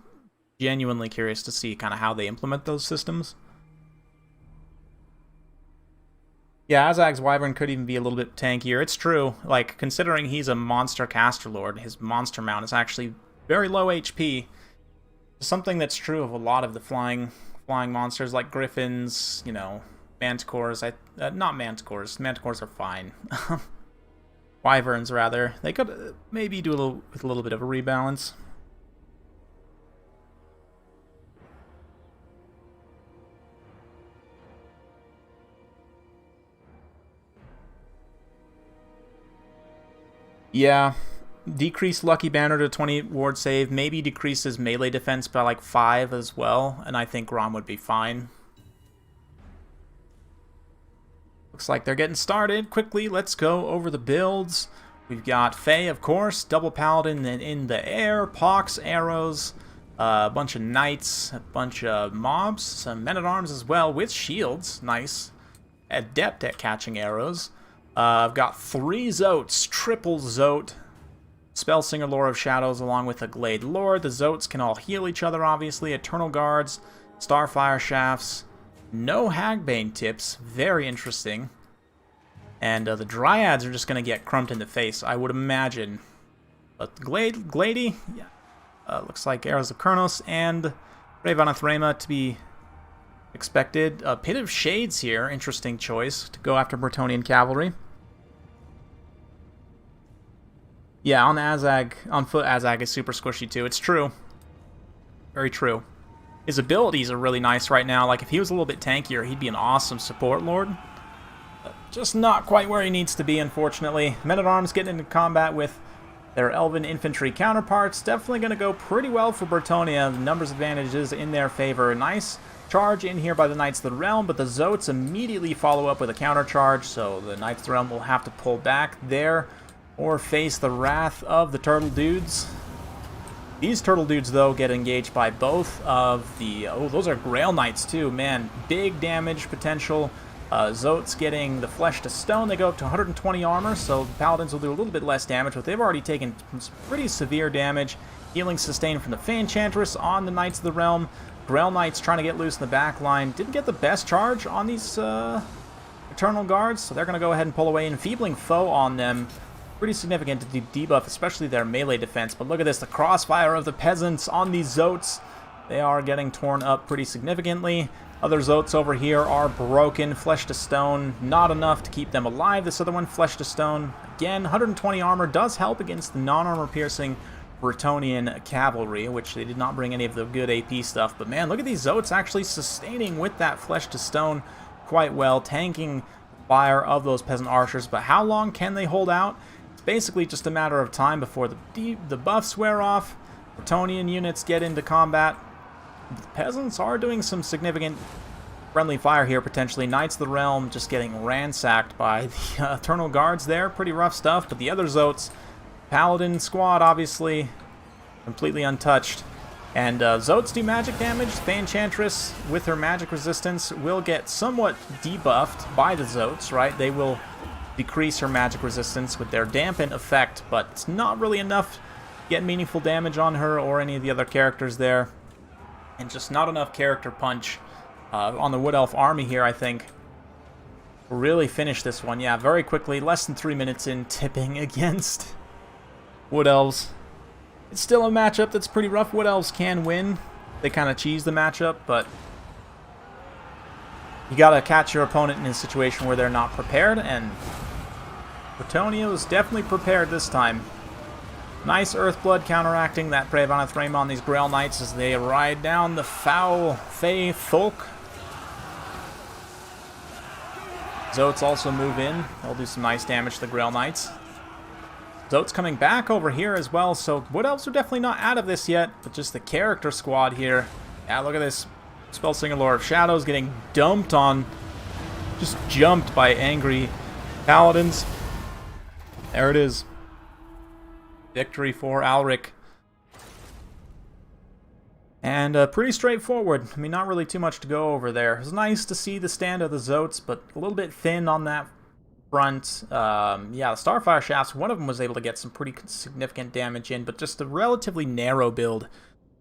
genuinely curious to see kind of how they implement those systems. Yeah, Azag's Wyvern could even be a little bit tankier. It's true. Like, considering he's a monster caster lord, his monster mount is actually very low HP. Something that's true of a lot of the flying monsters, like Griffins, you know, Manticores. Not Manticores. Manticores are fine. Wyverns, rather. They could maybe do with a little bit of a rebalance. Yeah, decrease Lucky Banner to 20 ward save, maybe decreases melee defense by like 5 as well, and I think Rom would be fine. Looks like they're getting started. Quickly, let's go over the builds. We've got Fae, of course, double Paladin in the air, Pox, arrows, a bunch of knights, a bunch of mobs, some men-at-arms as well with shields, nice. Adept at catching arrows. I've got 3 Zotes, triple Zote, Spellsinger, Lore of Shadows, along with a Glade Lord. The Zotes can all heal each other, obviously. Eternal Guards, Starfire Shafts, no Hagbane tips, very interesting. And the Dryads are just going to get crumped in the face, I would imagine. But Glady, yeah. Looks like Arrows of Kurnos and Revanathrema to be expected. Pit of Shades here, interesting choice to go after Bretonnian Cavalry. Yeah, on Azag, on foot, Azag is super squishy too. It's true. Very true. His abilities are really nice right now. Like, if he was a little bit tankier, he'd be an awesome support lord. Just not quite where he needs to be, unfortunately. Men-at-Arms getting into combat with their Elven infantry counterparts. Definitely going to go pretty well for Bretonnia. Numbers advantages in their favor. Nice charge in here by the Knights of the Realm, but the Zotes immediately follow up with a countercharge, so the Knights of the Realm will have to pull back there or face the wrath of the Turtle Dudes. These Turtle Dudes, though, get engaged by both of the... Oh, those are Grail Knights, too. Man, big damage potential. Zotes getting the Flesh to Stone. They go up to 120 armor, so the Paladins will do a little bit less damage, but they've already taken some pretty severe damage. Healing sustained from the Fey Enchantress on the Knights of the Realm. Grail Knights trying to get loose in the back line. Didn't get the best charge on these Eternal Guards, so they're going to go ahead and pull away. Enfeebling Foe on them. pretty significant to debuff, especially their melee defense. But look at this, the crossfire of the peasants on these Zoats. They are getting torn up pretty significantly. Other Zoats over here are broken, flesh to stone. Not enough to keep them alive. This other one, flesh to stone. Again, 120 armor does help against the non-armor piercing Bretonnian cavalry, which they did not bring any of the good AP stuff. But man, look at these Zoats actually sustaining with that flesh to stone quite well, tanking the fire of those peasant archers. But how long can they hold out? It's basically just a matter of time before the buffs wear off, Bretonnian units get into combat. The peasants are doing some significant friendly fire here, potentially. Knights of the Realm just getting ransacked by the Eternal Guards there. Pretty rough stuff, but the other Zoats, Paladin squad, obviously, completely untouched. And Zoats do magic damage. The Enchantress, with her magic resistance, will get somewhat debuffed by the Zoats, right? They will decrease her magic resistance with their dampen effect, but it's not really enough to get meaningful damage on her or any of the other characters there. And just not enough character punch on the Wood Elf army here, I think. We'll really finish this one. Yeah, very quickly. Less than 3 minutes in, tipping against Wood Elves. It's still a matchup that's pretty rough. Wood Elves can win. They kind of cheese the matchup, but you got to catch your opponent in a situation where they're not prepared, and Bretonnia was definitely prepared this time. Nice Earthblood counteracting that Brave on Thrame on these Grail Knights as they ride down the foul Fey Folk. Zoats also move in. They'll do some nice damage to the Grail Knights. Zoats coming back over here as well, so Wood Elves are definitely not out of this yet, but just the character squad here. Yeah, look at this. Spellsinger Lord of Shadows getting dumped on, just jumped by angry paladins. There it is. Victory for Alric. And pretty straightforward. I mean, not really too much to go over there. It was nice to see the stand of the Zoats, but a little bit thin on that front. Yeah, the Starfire Shafts, one of them was able to get some pretty significant damage in, but just a relatively narrow build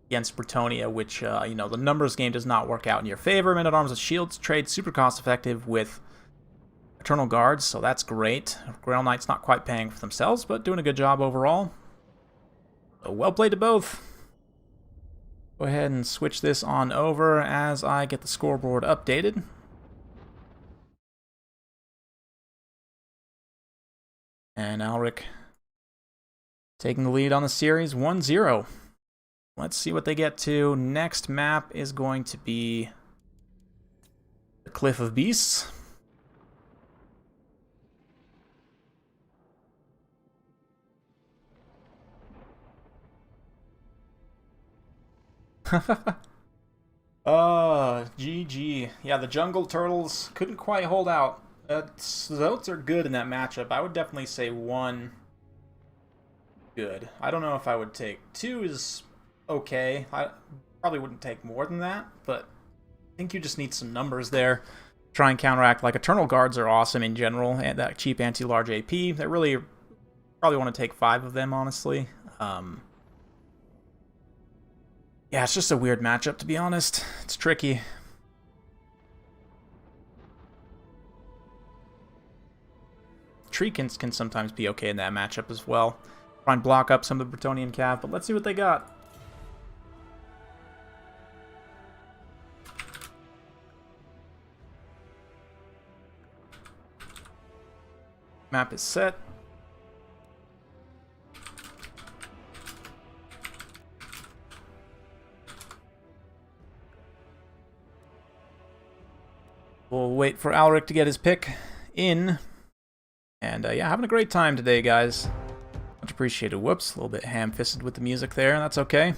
against Bretonnia, which, you know, the numbers game does not work out in your favor. Men-at-Arms with Shields trade super cost-effective with Eternal Guards, so that's great. Grail Knight's not quite paying for themselves, but doing a good job overall. So well played to both. Go ahead and switch this on over as I get the scoreboard updated. And Alric taking the lead on the series, 1-0. Let's see what they get to. Next map is going to be the Cliff of Beasts. GG. Yeah, the Jungle Turtles couldn't quite hold out. Zoats are good in that matchup. I would definitely say 1 good. I don't know if I would take 2 is okay. I probably wouldn't take more than that, but I think you just need some numbers there. Try and counteract. Like, Eternal Guards are awesome in general, and that cheap anti-large AP. They really probably want to take 5 of them, honestly. Yeah, it's just a weird matchup, to be honest. It's tricky. Treekins can sometimes be okay in that matchup as well. Try and block up some of the Bretonnian cav, but let's see what they got. Map is set. We'll wait for Alric to get his pick in. And yeah, having a great time today, guys. Much appreciated. Whoops, a little bit ham-fisted with the music there. That's okay.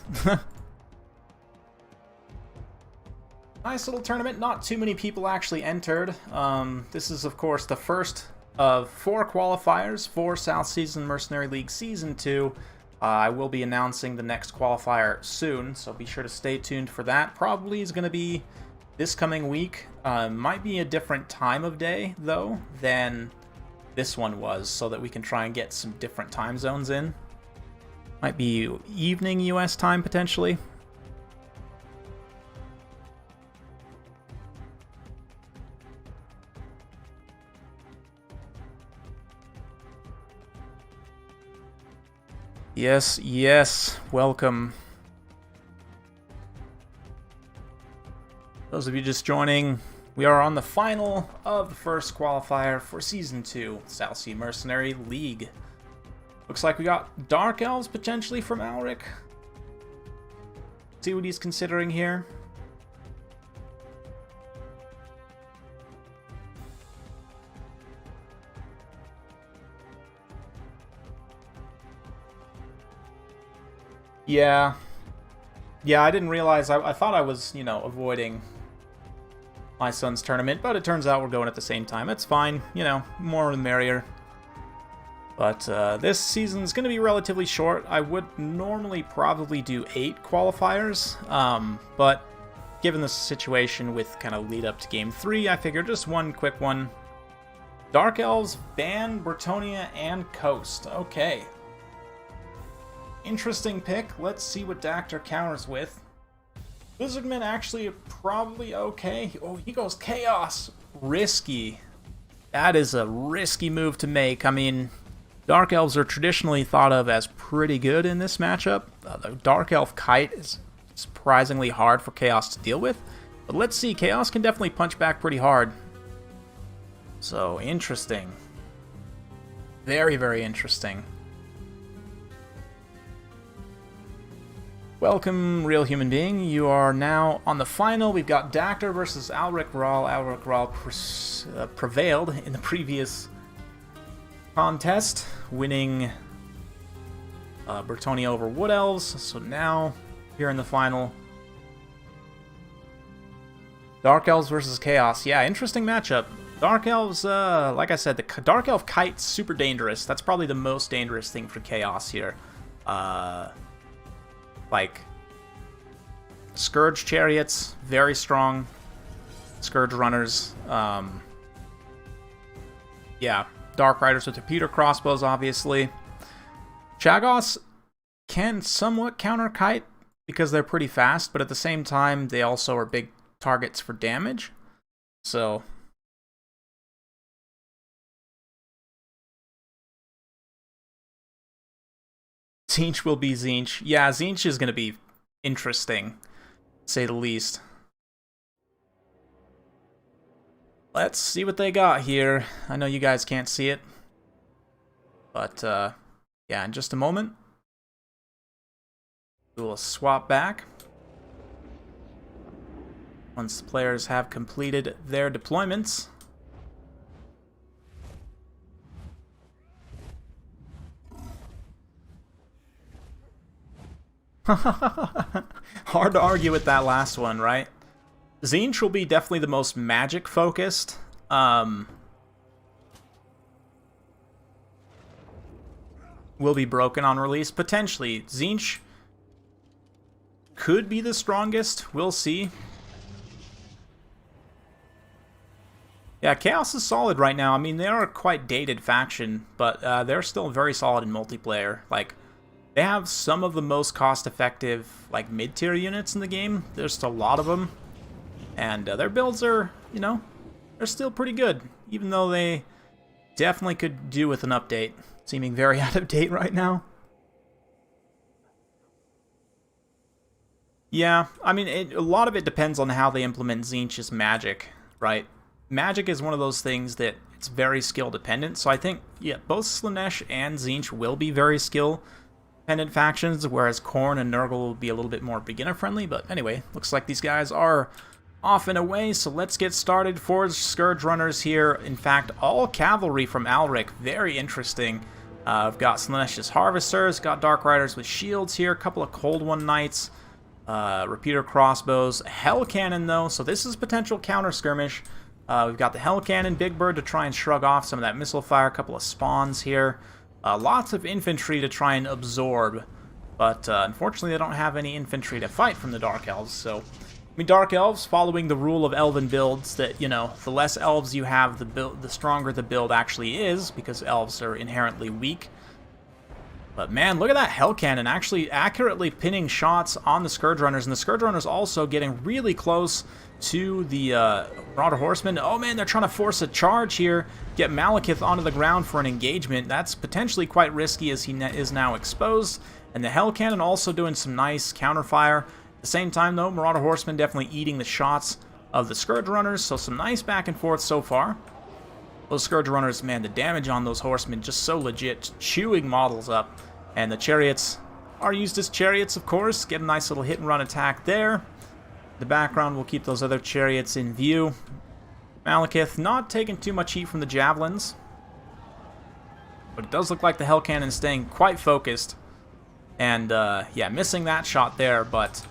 Nice little tournament. Not too many people actually entered. This is, of course, the first of 4 qualifiers for South Season Mercenary League Season 2. I will be announcing the next qualifier soon, so be sure to stay tuned for that. Probably is going to be this coming week. Might be a different time of day, though, than this one was, so that we can try and get some different time zones in. Might be evening US time, potentially. Yes, yes, welcome. Those of you just joining, we are on the final of the first qualifier for Season 2, South Sea Mercenary League. Looks like we got Dark Elves potentially from Alric. See what he's considering here. Yeah, I didn't realize, I thought I was, avoiding my son's tournament, but it turns out we're going at the same time. It's fine, more the merrier. But this season's going to be relatively short. I would normally probably do 8 qualifiers, but given the situation with kind of lead up to Game 3, I figured just one quick one. Dark Elves ban Bretonnia and Coast. Okay. Interesting pick. Let's see what Dactor counters with. Lizardmen actually probably okay. Oh, he goes Chaos. Risky. That is a risky move to make. I mean, Dark Elves are traditionally thought of as pretty good in this matchup. The Dark Elf Kite is surprisingly hard for Chaos to deal with. But let's see. Chaos can definitely punch back pretty hard. So, interesting. Very, very interesting. Welcome, real human being. You are now on the final. We've got Dactor versus Alric Rahl. Alric Rahl prevailed in the previous contest, winning Bretonnia over Wood Elves. So now, here in the final, Dark Elves versus Chaos. Yeah, interesting matchup. Dark Elves, like I said, the Dark Elf Kite's super dangerous. That's probably the most dangerous thing for Chaos here. Like, Scourge Chariots, very strong. Scourge Runners. Yeah, Dark Riders with repeater crossbows, obviously. Chagos can somewhat counter Kite because they're pretty fast, but at the same time, they also are big targets for damage. So, Tzeentch will be Tzeentch. Yeah, Tzeentch is going to be interesting, to say the least. Let's see what they got here. I know you guys can't see it, but yeah, in just a moment, we will swap back once the players have completed their deployments. Hard to argue with that last one, right? Tzeentch will be definitely the most magic focused. Will be broken on release. Potentially. Tzeentch could be the strongest. We'll see. Yeah, Chaos is solid right now. I mean, they are a quite dated faction, but they're still very solid in multiplayer. Like, they have some of the most cost-effective, like, mid-tier units in the game. There's a lot of them. And their builds are, they're still pretty good. Even though they definitely could do with an update. Seeming very out of date right now. Yeah, I mean, a lot of it depends on how they implement Tzeentch's magic, right? Magic is one of those things that it's very skill-dependent. So I think, yeah, both Slaanesh and Tzeentch will be very skill-dependent factions, whereas Khorne and Nurgle will be a little bit more beginner-friendly. But anyway, looks like these guys are off and away, so let's get started. 4 Scourge Runners here. In fact, all cavalry from Alric. Very interesting. I've got Slaanesh's Harvesters, got Dark Riders with shields here, a couple of Cold One Knights, repeater crossbows, Hell Cannon though, so this is potential counter skirmish. We've got the Hell Cannon, Big Bird to try and shrug off some of that missile fire, a couple of spawns here, lots of infantry to try and absorb, but unfortunately they don't have any infantry to fight from the Dark Elves, so I mean, Dark Elves, following the rule of Elven builds that, the less Elves you have, the stronger the build actually is, because Elves are inherently weak. But man, look at that Hell Cannon actually accurately pinning shots on the Scourge Runners, and the Scourge Runners also getting really close to the Marauder Horsemen. Oh man, they're trying to force a charge here, get Malekith onto the ground for an engagement. That's potentially quite risky as he is now exposed. And the Hell Cannon also doing some nice counterfire. At the same time though, Marauder Horsemen definitely eating the shots of the Scourge Runners, so some nice back and forth so far. Those Scourge Runners, man, the damage on those Horsemen just so legit, chewing models up. And the Chariots are used as Chariots, of course. Get a nice little hit and run attack there. The background will keep those other Chariots in view. Malekith not taking too much heat from the Javelins. But it does look like the Hell Cannon staying quite focused. And, yeah, missing that shot there, but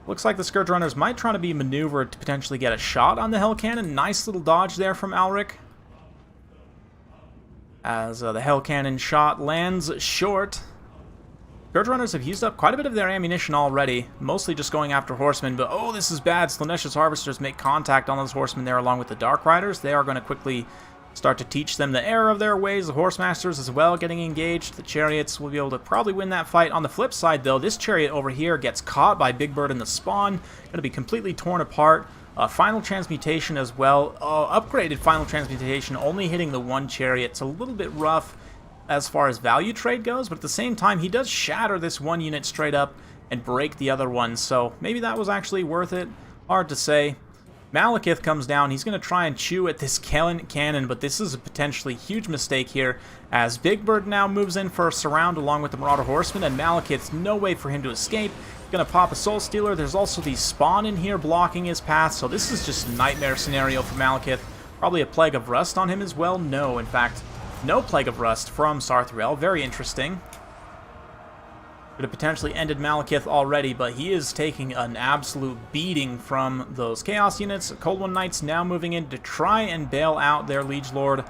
looks like the Scourge Runners might try to be maneuvered to potentially get a shot on the Hell Cannon. Nice little dodge there from Alric. As the Hell Cannon shot lands short. Scourge Runners have used up quite a bit of their ammunition already, mostly just going after Horsemen, but oh, this is bad. Slaanesha's Harvesters make contact on those Horsemen there along with the Dark Riders. They are going to quickly start to teach them the error of their ways. The Horsemasters as well getting engaged. The Chariots will be able to probably win that fight. On the flip side, though, this Chariot over here gets caught by Big Bird in the spawn. Going to be completely torn apart. Final Transmutation as well. Upgraded Final Transmutation, only hitting the one Chariot. It's a little bit rough as far as value trade goes, but at the same time, he does shatter this one unit straight up and break the other one, so maybe that was actually worth it. Hard to say. Malekith comes down. He's going to try and chew at this cannon, but this is a potentially huge mistake here, as Big Bird now moves in for a surround along with the Marauder Horsemen, and Malekith's no way for him to escape. Going to pop a Soul Stealer. There's also the spawn in here blocking his path, so this is just a nightmare scenario for Malekith. Probably a Plague of Rust on him as well. No, in fact, no Plague of Rust from Sarthriel. Very interesting. Could have potentially ended Malekith already, but he is taking an absolute beating from those Chaos units. Cold One Knights now moving in to try and bail out their Liege Lord.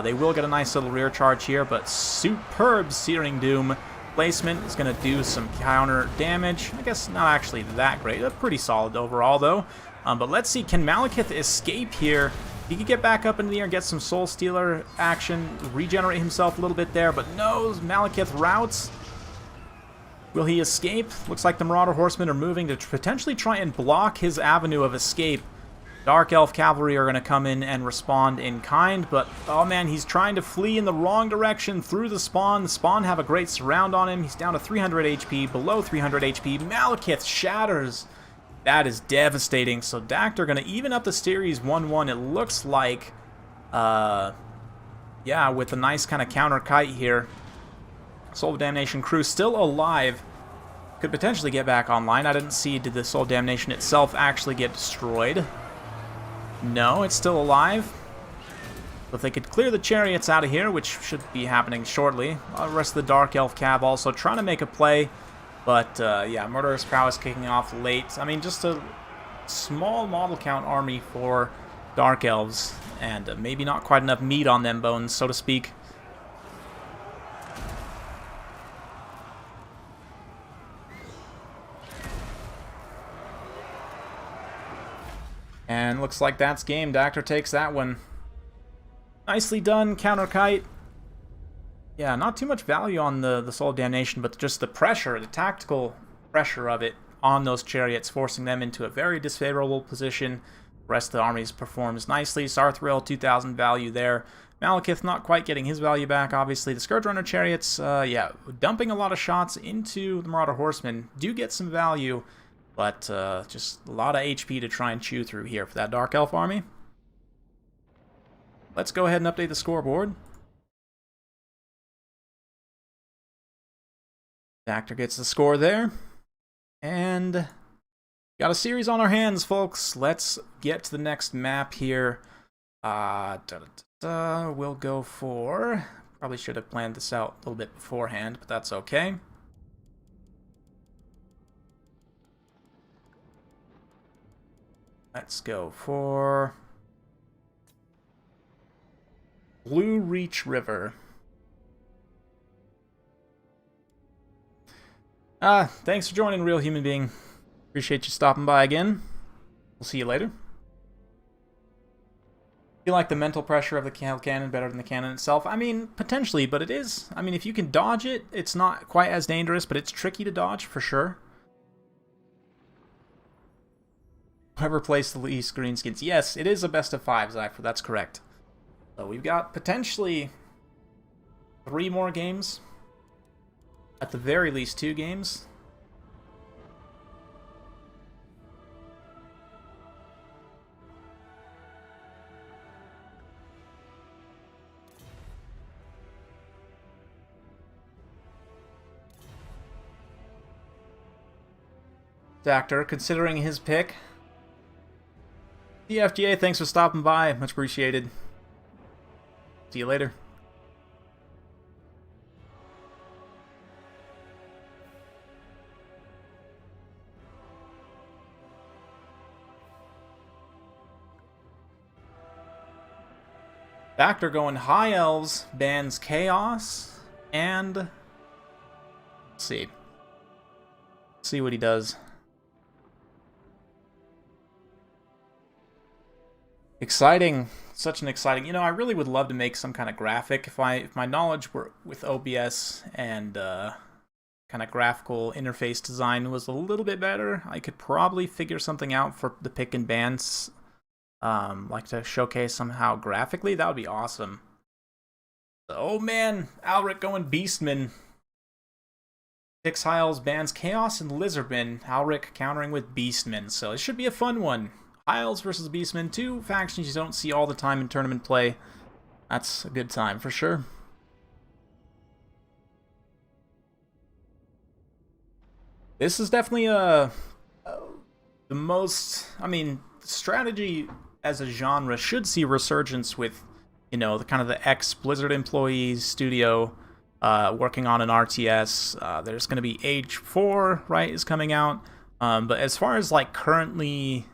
They will get a nice little rear charge here, but superb Searing Doom placement is going to do some counter damage. I guess not actually that great. Pretty solid overall, though. But let's see, can Malekith escape here? He could get back up into the air and get some Soul Stealer action, regenerate himself a little bit there, but no, Malekith routes. Will he escape? Looks like the Marauder Horsemen are moving to potentially try and block his avenue of escape. Dark Elf Cavalry are going to come in and respond in kind, but oh man, he's trying to flee in the wrong direction through the Spawn. The Spawn have a great surround on him. He's down to 300 HP, below 300 HP. Malekith shatters. That is devastating. So Dact are going to even up the series 1-1, it looks like. Yeah, with a nice kind of counter kite here. Soul of Damnation crew still alive. Could potentially get back online. I didn't see, did the Soul of Damnation itself actually get destroyed? No, it's still alive. But if they could clear the Chariots out of here, which should be happening shortly. The rest of the Dark Elf Cav also trying to make a play. But, yeah, Murderous Prowess kicking off late. I mean, just a small model count army for Dark Elves. And maybe not quite enough meat on them bones, so to speak. And looks like that's game. Dactor takes that one. Nicely done, counter kite. Yeah, not too much value on the Soul of Damnation, but just the pressure, the tactical pressure of it on those Chariots, forcing them into a very disfavorable position. The rest of the armies performs nicely. Sarthriel, 2,000 value there. Malekith not quite getting his value back, obviously. The Scourge Runner Chariots, yeah, dumping a lot of shots into the Marauder Horsemen. Do get some value, but just a lot of HP to try and chew through here for that Dark Elf army. Let's go ahead and update the scoreboard. Dactor gets the score there. And got a series on our hands, folks. Let's get to the next map here. We'll go for... Probably should have planned this out a little bit beforehand, but that's okay. Let's go for Blue Reach River. Thanks for joining, Real Human Being. Appreciate you stopping by again. We'll see you later. You like the mental pressure of the cannon better than the cannon itself? I mean, potentially, but it is. I mean, if you can dodge it, it's not quite as dangerous, but it's tricky to dodge for sure. Whoever plays the least Greenskins. Yes, it is a best of 5, Zypher. That's correct. So we've got potentially 3 more games. At the very least, 2 games. Actor, considering his pick. DFGA, thanks for stopping by. Much appreciated. See you later. Actor going High Elves, bans Chaos, and let's see what he does. Exciting. Such an exciting... You know, I really would love to make some kind of graphic. If my knowledge were with OBS and kind of graphical interface design was a little bit better, I could probably figure something out for the pick and bans. Like to showcase somehow graphically. That would be awesome. Oh man, Alric going Beastmen. Picks High Elves, bans Chaos and Lizardmen. Alric countering with Beastmen. So it should be a fun one. High Elves versus Beastmen, 2 factions you don't see all the time in tournament play. That's a good time for sure. This is definitely the most, I mean, strategy as a genre should see resurgence with, you know, the kind of the ex-Blizzard employees studio working on an RTS. There's going to be Age 4, right, is coming out. But as far as like currently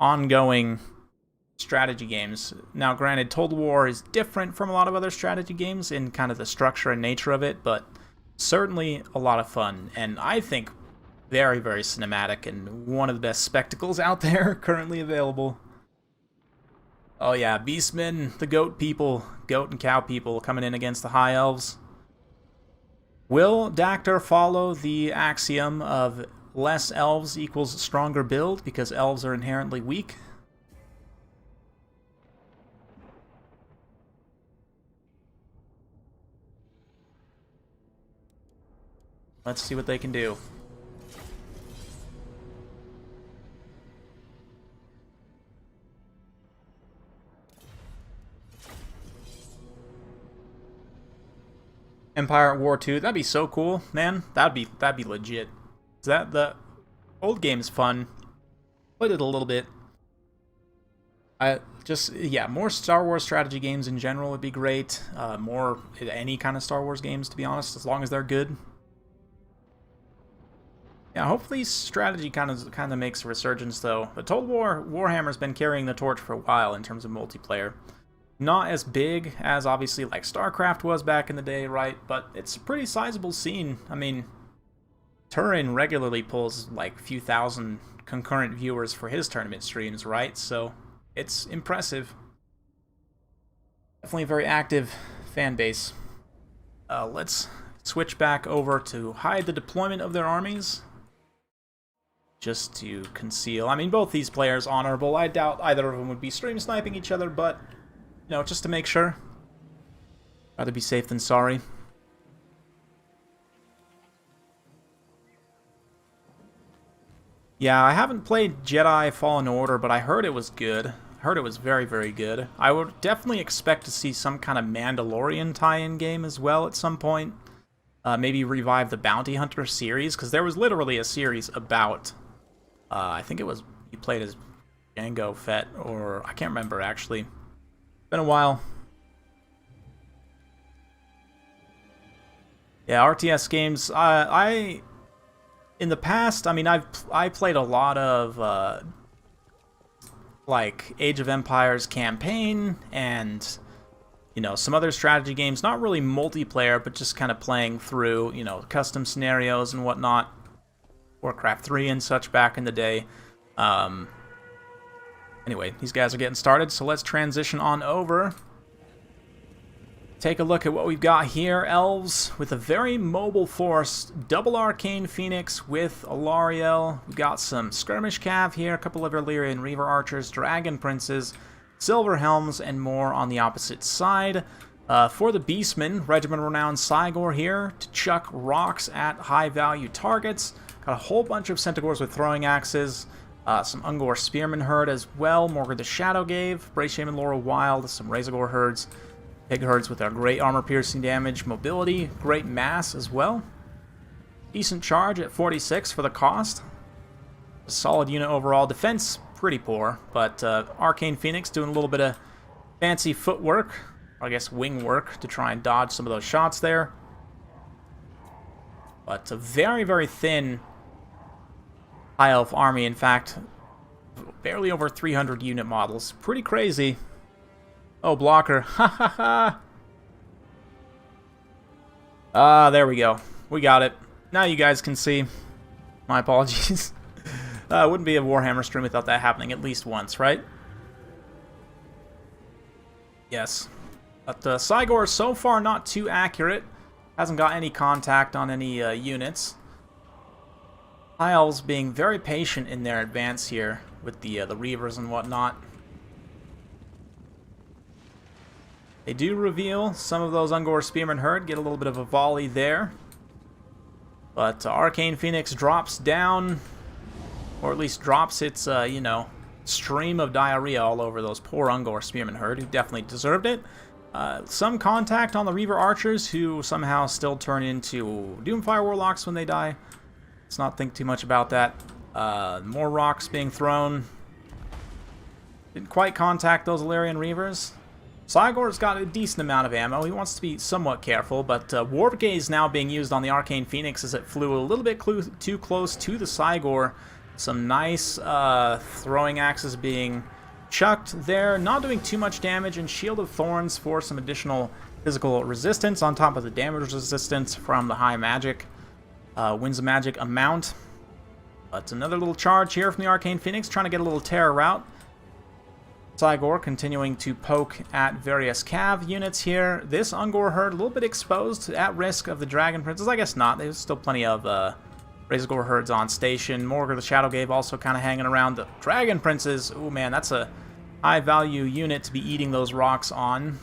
ongoing strategy games, now granted Total War is different from a lot of other strategy games in kind of the structure and nature of it, but certainly a lot of fun, and I think very, very cinematic and one of the best spectacles out there currently available. Oh yeah, Beastmen, the goat people, goat and cow people coming in against the High Elves. Will Dactor follow the axiom of less elves equals stronger build because elves are inherently weak? Let's see what they can do. Empire at War 2, that'd be so cool, man. That'd be legit. Is that the old game's fun? Played it a little bit. Yeah, more Star Wars strategy games in general would be great. More any kind of Star Wars games, to be honest, as long as they're good. Yeah, hopefully strategy kind of makes a resurgence though. But Total War Warhammer's been carrying the torch for a while in terms of multiplayer. Not as big as obviously like StarCraft was back in the day, right? But it's a pretty sizable scene. I mean, Turin regularly pulls like a few thousand concurrent viewers for his tournament streams, right? So it's impressive. Definitely a very active fan base. Let's switch back over to hide the deployment of their armies. Just to conceal. I mean, both these players honorable. I doubt either of them would be stream sniping each other, but, you know, just to make sure. Rather be safe than sorry. Yeah, I haven't played Jedi Fallen Order, but I heard it was good. I heard it was very, very good. I would definitely expect to see some kind of Mandalorian tie-in game as well at some point. Maybe revive the Bounty Hunter series, because there was literally a series about... I think it was you played as Jango Fett, or I can't remember actually. It's been a while. Yeah, RTS games. In the past, I mean, I played a lot of like Age of Empires campaign and, you know, some other strategy games. Not really multiplayer, but just kind of playing through, you know, custom scenarios and whatnot. Warcraft 3 and such back in the day. Anyway, these guys are getting started, so let's transition on over. Take a look at what we've got here. Elves with a very mobile force. Double Arcane Phoenix with Alariel. We've got some Skirmish Cav here, a couple of Illyrian Reaver Archers, Dragon Princes, Silver Helms, and more on the opposite side. For the Beastmen, Regiment Renowned Cygor here to chuck rocks at high-value targets. Got a whole bunch of Centaurs with throwing axes. Some Ungor Spearman herd as well. Morgar the Shadow gave. Bray Shaman Laurel Wild. Some Razorgore herds. Pig herds with our great armor-piercing damage, mobility, great mass as well. Decent charge at 46 for the cost. A solid unit overall. Defense, pretty poor, but Arcane Phoenix doing a little bit of fancy footwork, or I guess wing work, to try and dodge some of those shots there. But a very, very thin High Elf army. In fact, barely over 300 unit models. Pretty crazy. Oh, blocker. Ha ha ha. Ah, there we go. We got it. Now you guys can see. My apologies. Wouldn't be a Warhammer stream without that happening at least once, right? Yes. But Cygor so far not too accurate. Hasn't got any contact on any units. High Elves being very patient in their advance here with the Reavers and whatnot. They do reveal some of those Ungor Spearman herd, get a little bit of a volley there. But Arcane Phoenix drops down, or at least drops its, you know, stream of diarrhea all over those poor Ungor Spearman herd, who definitely deserved it. Some contact on the Reaver Archers, who somehow still turn into Doomfire Warlocks when they die. Let's not think too much about that. More rocks being thrown. Didn't quite contact those Illyrian Reavers. Cygor's got a decent amount of ammo. He wants to be somewhat careful, but Warp Gaze now being used on the Arcane Phoenix as it flew a little bit too close to the Cygor. Some nice throwing axes being chucked there, not doing too much damage, and Shield of Thorns for some additional physical resistance on top of the damage resistance from the high magic. Winds of Magic amount. But another little charge here from the Arcane Phoenix, trying to get a little terror out. Cygor continuing to poke at various Cav units here. This Ungor herd a little bit exposed, at risk of the Dragon Princes. I guess not. There's still plenty of Razorgore herds on station. Morgar the Shadow Gave also kind of hanging around. The Dragon Princes, oh man, that's a high value unit to be eating those rocks on.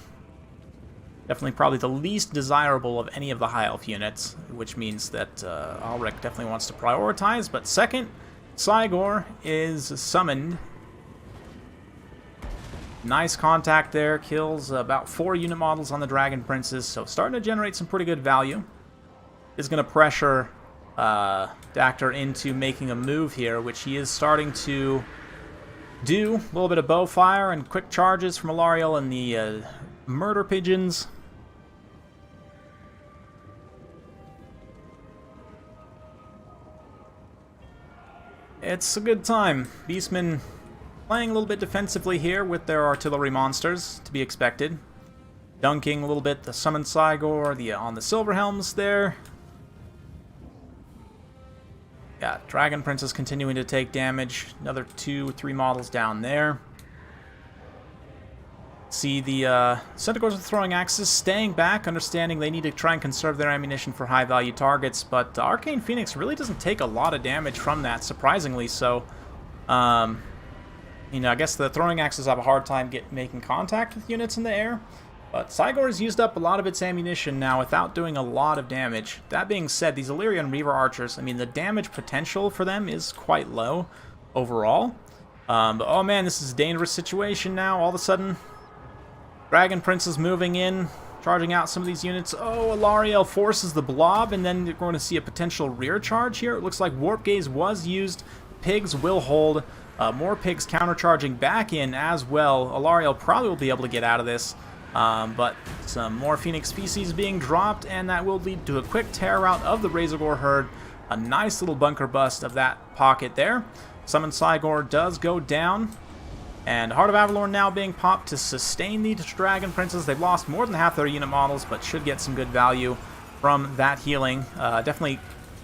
Definitely probably the least desirable of any of the High Elf units, which means that Alric definitely wants to prioritize. But second, Cygor is summoned. Nice contact there, kills about 4 unit models on the Dragon Princes, so starting to generate some pretty good value. Is going to pressure Dactyr into making a move here, which he is starting to do. A little bit of bow fire and quick charges from Alariel and the Murder Pigeons. It's a good time. Beastmen playing a little bit defensively here with their artillery monsters, to be expected. Dunking a little bit the Summoned Cygor on the Silver Helms there. Yeah, Dragon Princes continuing to take damage. Another 2-3 models down there. See the Centaurs with throwing axes staying back, understanding they need to try and conserve their ammunition for high-value targets, but Arcane Phoenix really doesn't take a lot of damage from that, surprisingly so. You know, I guess the throwing axes have a hard time making contact with units in the air, but Cygor has used up a lot of its ammunition now without doing a lot of damage. That being said, these Illyrian Reaver Archers, I mean, the damage potential for them is quite low overall. But oh man, this is a dangerous situation now. All of a sudden, Dragon Prince is moving in, charging out some of these units. Oh, Alariel forces the blob, and then you're going to see a potential rear charge here. It looks like Warp Gaze was used. Pigs will hold. More pigs countercharging back in as well. Alariel probably will be able to get out of this. But some more Phoenix species being dropped, and that will lead to a quick tear out of the Razorgore herd. A nice little bunker bust of that pocket there. Summoned Cygor does go down. And Heart of Avalorn now being popped to sustain the Dragon Princes. They've lost more than half their unit models, but should get some good value from that healing. Definitely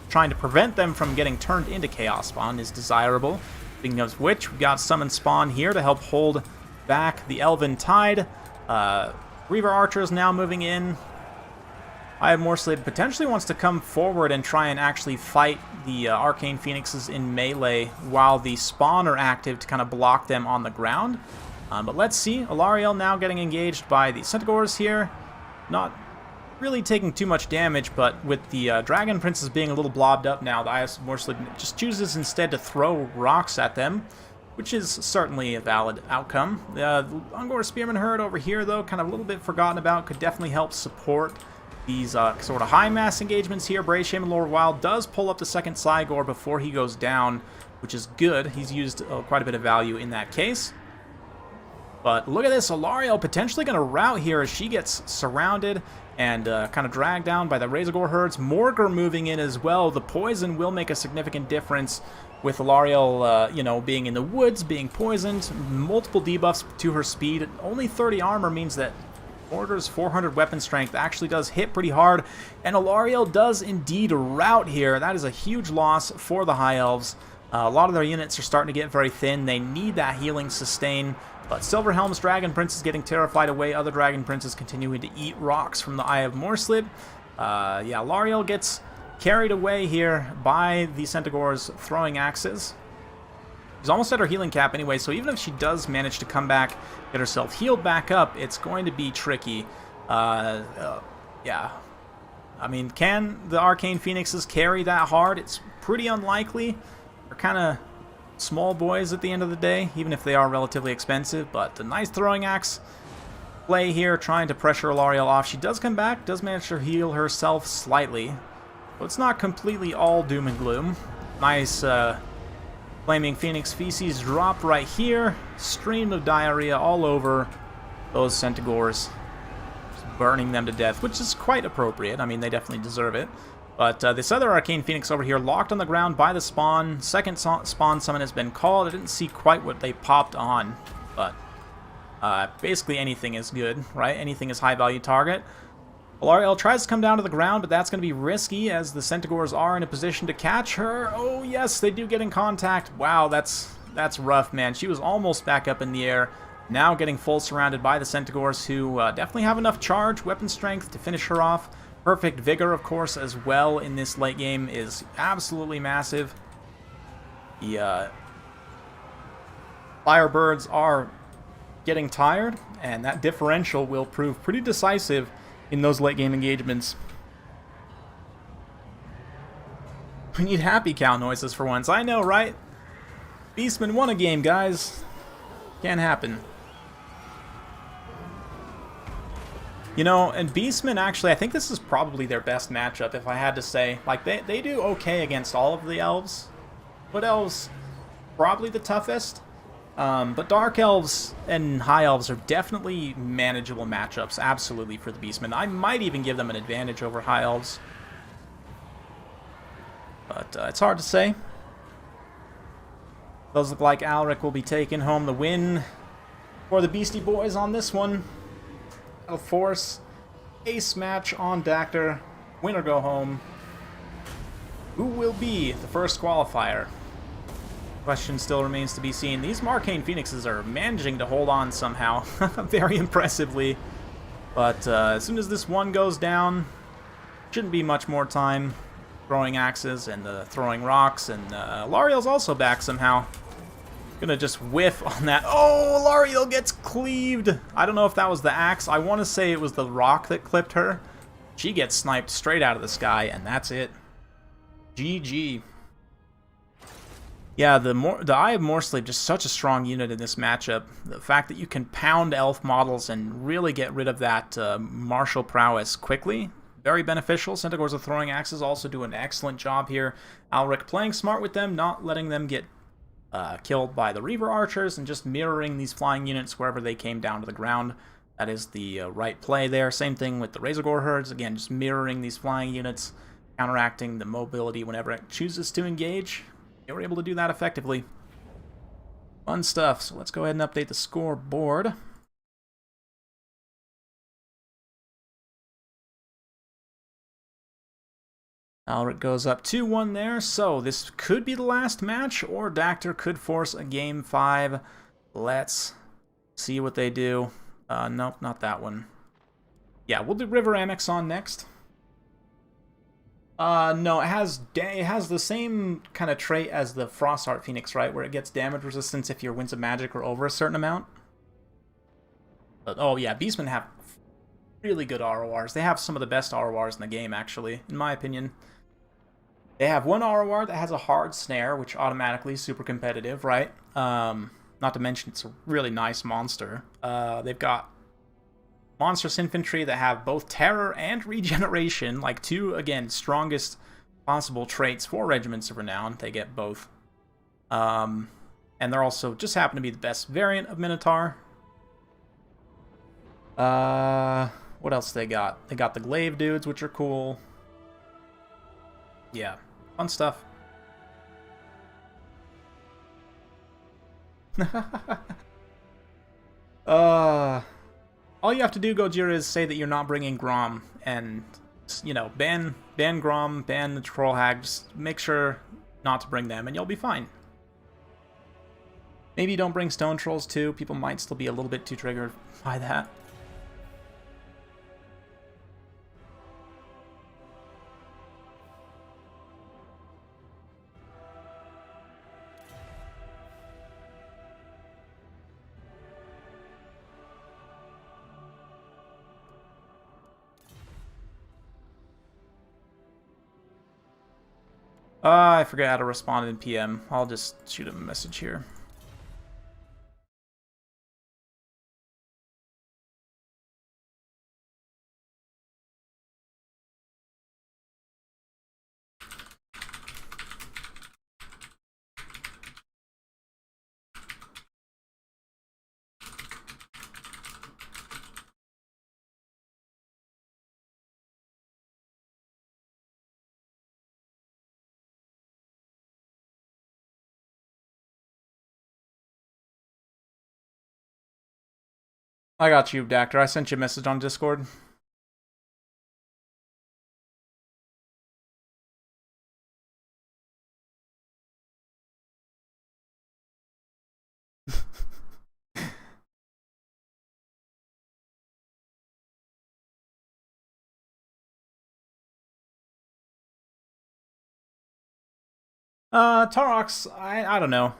trying to prevent them from getting turned into Chaos Spawn is desirable. Speaking of which, we got Summon Spawn here to help hold back the Elven Tide. Reaver Archers now moving in. I have Morslib potentially wants to come forward and try and actually fight the Arcane Phoenixes in melee while the Spawn are active to kind of block them on the ground. But let's see. Alariel now getting engaged by the Centaurs here. Not really taking too much damage, but with the Dragon Princes being a little blobbed up now, the IS Morslib just chooses instead to throw rocks at them, which is certainly a valid outcome. The Ungor Spearman Herd over here, though, kind of a little bit forgotten about, could definitely help support these sort of high mass engagements here. Brave Shaman Lord Wild does pull up the second Cygor before he goes down, which is good. He's used quite a bit of value in that case. But look at this, Alariel potentially going to rout here as she gets surrounded and kind of dragged down by the Razorgore herds. Morgr moving in as well. The poison will make a significant difference with Alariel, you know, being in the woods, being poisoned. Multiple debuffs to her speed. Only 30 armor means that Morgr's 400 weapon strength actually does hit pretty hard, and Alariel does indeed rout here. That is a huge loss for the High Elves. A lot of their units are starting to get very thin. They need that healing sustain, but Silverhelm's Dragon Prince is getting terrified away. Other Dragon Princes continuing to eat rocks from the Eye of Morslib. Yeah, Alariel gets carried away here by the Centaur's throwing axes. She's almost at her healing cap anyway, so even if she does manage to come back, get herself healed back up, it's going to be tricky. Yeah. I mean, can the Arcane Phoenixes carry that hard? It's pretty unlikely. They're kind of small boys at the end of the day, even if they are relatively expensive, but a nice throwing axe play here, trying to pressure Alariel off. She does come back, does manage to heal herself slightly, but it's not completely all doom and gloom. Nice, Flaming Phoenix Feces drop right here. Stream of diarrhea all over those Centaurs. Just burning them to death, which is quite appropriate. I mean, they definitely deserve it. But this other Arcane Phoenix over here, locked on the ground by the spawn. Second spawn summon has been called. I didn't see quite what they popped on, but basically anything is good, right? Anything is high-value target. Alariel tries to come down to the ground, but that's going to be risky as the Centaurs are in a position to catch her. Oh, yes, they do get in contact. Wow, that's rough, man. She was almost back up in the air. Now getting full surrounded by the Centaurs, who definitely have enough charge, weapon strength to finish her off. Perfect vigor, of course, as well in this late game is absolutely massive. The Firebirds are getting tired, and that differential will prove pretty decisive in those late game engagements. We need happy cow noises for once. I know, right? Beastmen won a game, guys. Can't happen. You know, and Beastmen actually, I think this is probably their best matchup, if I had to say. Like, they do okay against all of the Elves. But Elves, probably the toughest. But Dark Elves and High Elves are definitely manageable matchups, absolutely, for the Beastmen. I might even give them an advantage over High Elves. But it's hard to say. Those look like Alric will be taking home the win for the Beastie Boys on this one. Battle Force, ace match on Dactyr, win or go home. Who will be the first qualifier? Question still remains to be seen. These Arcane Phoenixes are managing to hold on somehow, very impressively. But as soon as this one goes down, shouldn't be much more time. Throwing axes and throwing rocks, and Alariel's also back somehow. Gonna just whiff on that. Oh, Alariel gets cleaved. I don't know if that was the axe. I want to say it was the rock that clipped her. She gets sniped straight out of the sky, and that's it. GG. Yeah, the Eye of Morslib, just such a strong unit in this matchup. The fact that you can pound elf models and really get rid of that martial prowess quickly, very beneficial. Centaurs with throwing axes also do an excellent job here. Alric playing smart with them, not letting them get killed by the Reaver Archers, and just mirroring these flying units wherever they came down to the ground. That is the right play there. Same thing with the Razorgore herds. Again, just mirroring these flying units, counteracting the mobility whenever it chooses to engage. They were able to do that effectively. Fun stuff. So let's go ahead and update the scoreboard. Alric goes up 2-1 there, so this could be the last match, or Dactyr could force a Game 5. Let's see what they do. Nope, not that one. Yeah, we'll do River Amex on next. No, it has the same kind of trait as the Frostheart Phoenix, right? Where it gets damage resistance if your Winds of Magic are over a certain amount. But, oh yeah, Beastmen have really good RORs. They have some of the best RORs in the game, actually, in my opinion. They have one ROR that has a hard snare, which automatically is super competitive, right? Not to mention it's a really nice monster. They've got Monstrous Infantry that have both Terror and Regeneration, like two, again, strongest possible traits for Regiments of Renown. They get both. And they're also just happen to be the best variant of Minotaur. What else they got? They got the Glaive dudes, which are cool. Yeah, fun stuff. All you have to do, Gojira, is say that you're not bringing Grom, and, you know, ban Grom, ban the Troll Hag, just make sure not to bring them, and you'll be fine. Maybe don't bring Stone Trolls, too. People might still be a little bit too triggered by that. I forgot how to respond in PM. I'll just shoot him a message here. I got you, Dactyr. I sent you a message on Discord. Tarox, I don't know.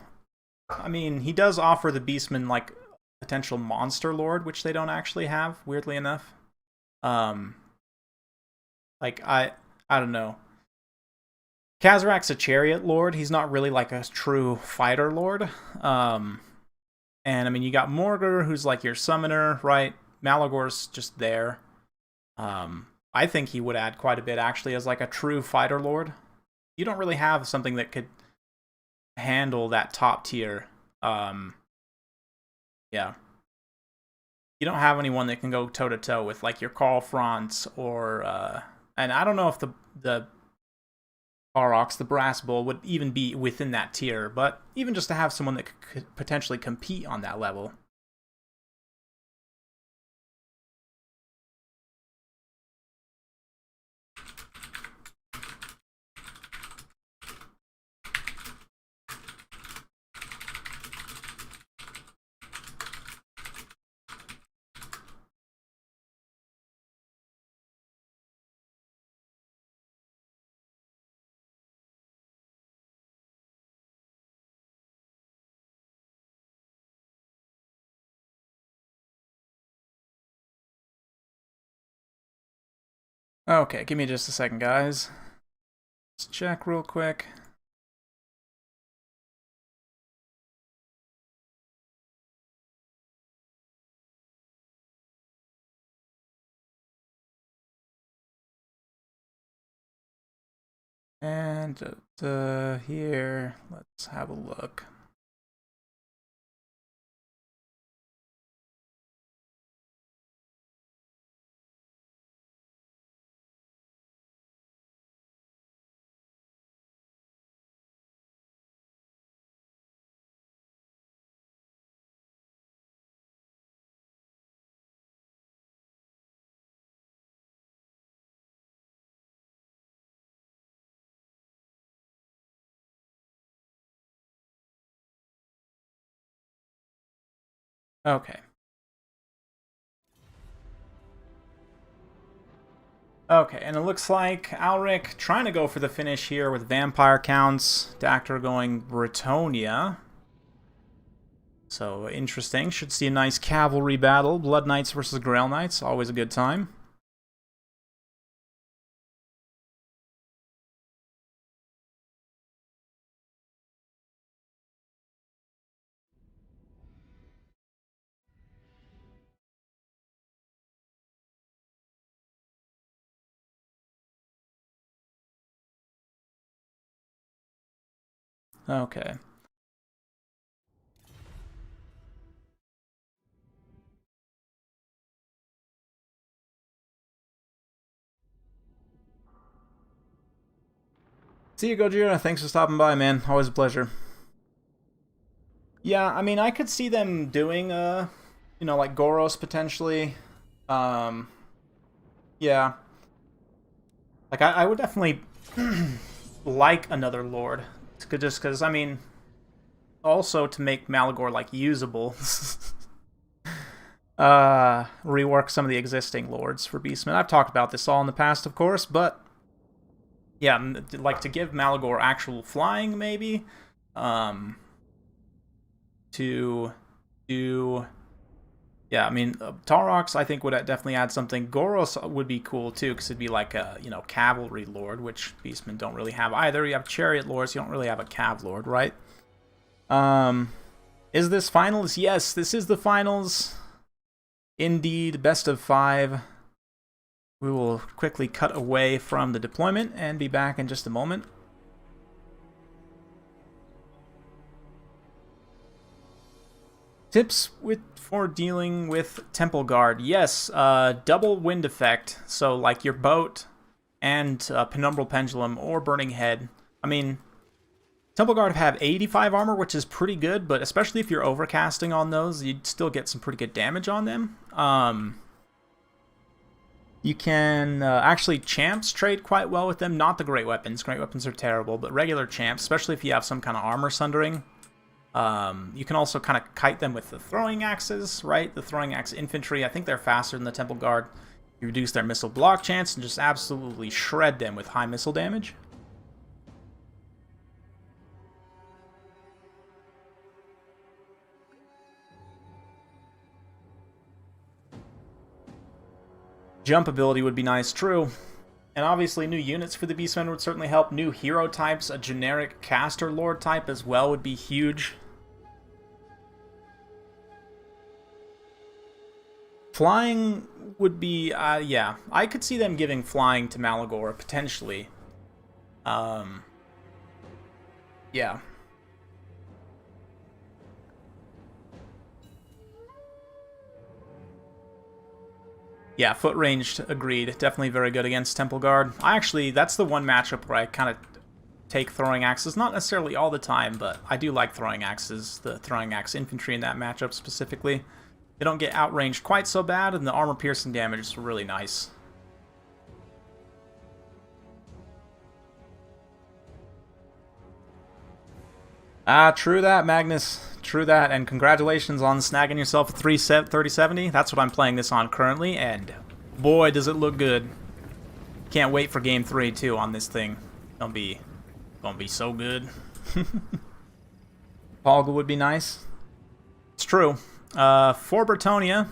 I mean, he does offer the Beastmen, like, potential Monster Lord, which they don't actually have, weirdly enough. Like, I don't know. Kazarak's a Chariot Lord. He's not really, like, a true Fighter Lord. And, I mean, you got Morgur, who's, like, your Summoner, right? Malagor's just there. I think he would add quite a bit, actually, as, like, a true Fighter Lord. You don't really have something that could handle that top tier. Yeah. You don't have anyone that can go toe-to-toe with, like, your Carl Franz or, and I don't know if the Aurochs, the Brass Bull, would even be within that tier, but even just to have someone that could potentially compete on that level. Okay, give me just a second, guys. Let's check real quick. And here, let's have a look. Okay. Okay, and it looks like Alric trying to go for the finish here with vampire counts. Dactyr going Bretonnia. So, interesting. Should see a nice cavalry battle. Blood Knights versus Grail Knights. Always a good time. Okay. See you, Gojira. Thanks for stopping by, man. Always a pleasure. Yeah, I mean, I could see them doing, you know, like Goros potentially. Yeah. Like, I would definitely like another Lord. Just because, I mean, also to make Malagor, like, usable. Rework some of the existing Lords for Beastmen. I've talked about this all in the past, of course, but yeah, like to give Malagor actual flying, maybe. To do... Yeah, I mean, Taurox, I think, would definitely add something. Goros would be cool, too, because it'd be like a, you know, cavalry lord, which Beastmen don't really have either. You have chariot lords, you don't really have a cav lord, right? Is this finals? Yes, this is the finals. Indeed, best of 5. We will quickly cut away from the deployment and be back in just a moment. Tips for dealing with Temple Guard. Yes, double wind effect. So like your boat and Penumbral Pendulum or Burning Head. I mean, Temple Guard have 85 armor, which is pretty good, but especially if you're overcasting on those, you'd still get some pretty good damage on them. You can actually champs trade quite well with them. Not the great weapons. Great weapons are terrible, but regular champs, especially if you have some kind of armor sundering. You can also kind of kite them with the throwing axes, right? The throwing axe infantry, I think they're faster than the Temple Guard. You reduce their missile block chance and just absolutely shred them with high missile damage. Jump ability would be nice, true. And obviously new units for the Beastmen would certainly help. New hero types, a generic caster lord type as well would be huge. Flying would be, yeah. I could see them giving flying to Malagor, potentially. Yeah. Yeah, foot ranged, agreed. Definitely very good against Temple Guard. That's the one matchup where I kind of take throwing axes. Not necessarily all the time, but I do like throwing axes, the throwing axe infantry in that matchup specifically. They don't get outranged quite so bad, and the armor piercing damage is really nice. True that, Magnus. True that, and congratulations on snagging yourself a 3070. That's what I'm playing this on currently, and boy, does it look good. Can't wait for Game 3, too, on this thing. Gonna be so good. Polga would be nice. It's true. For Bretonnia,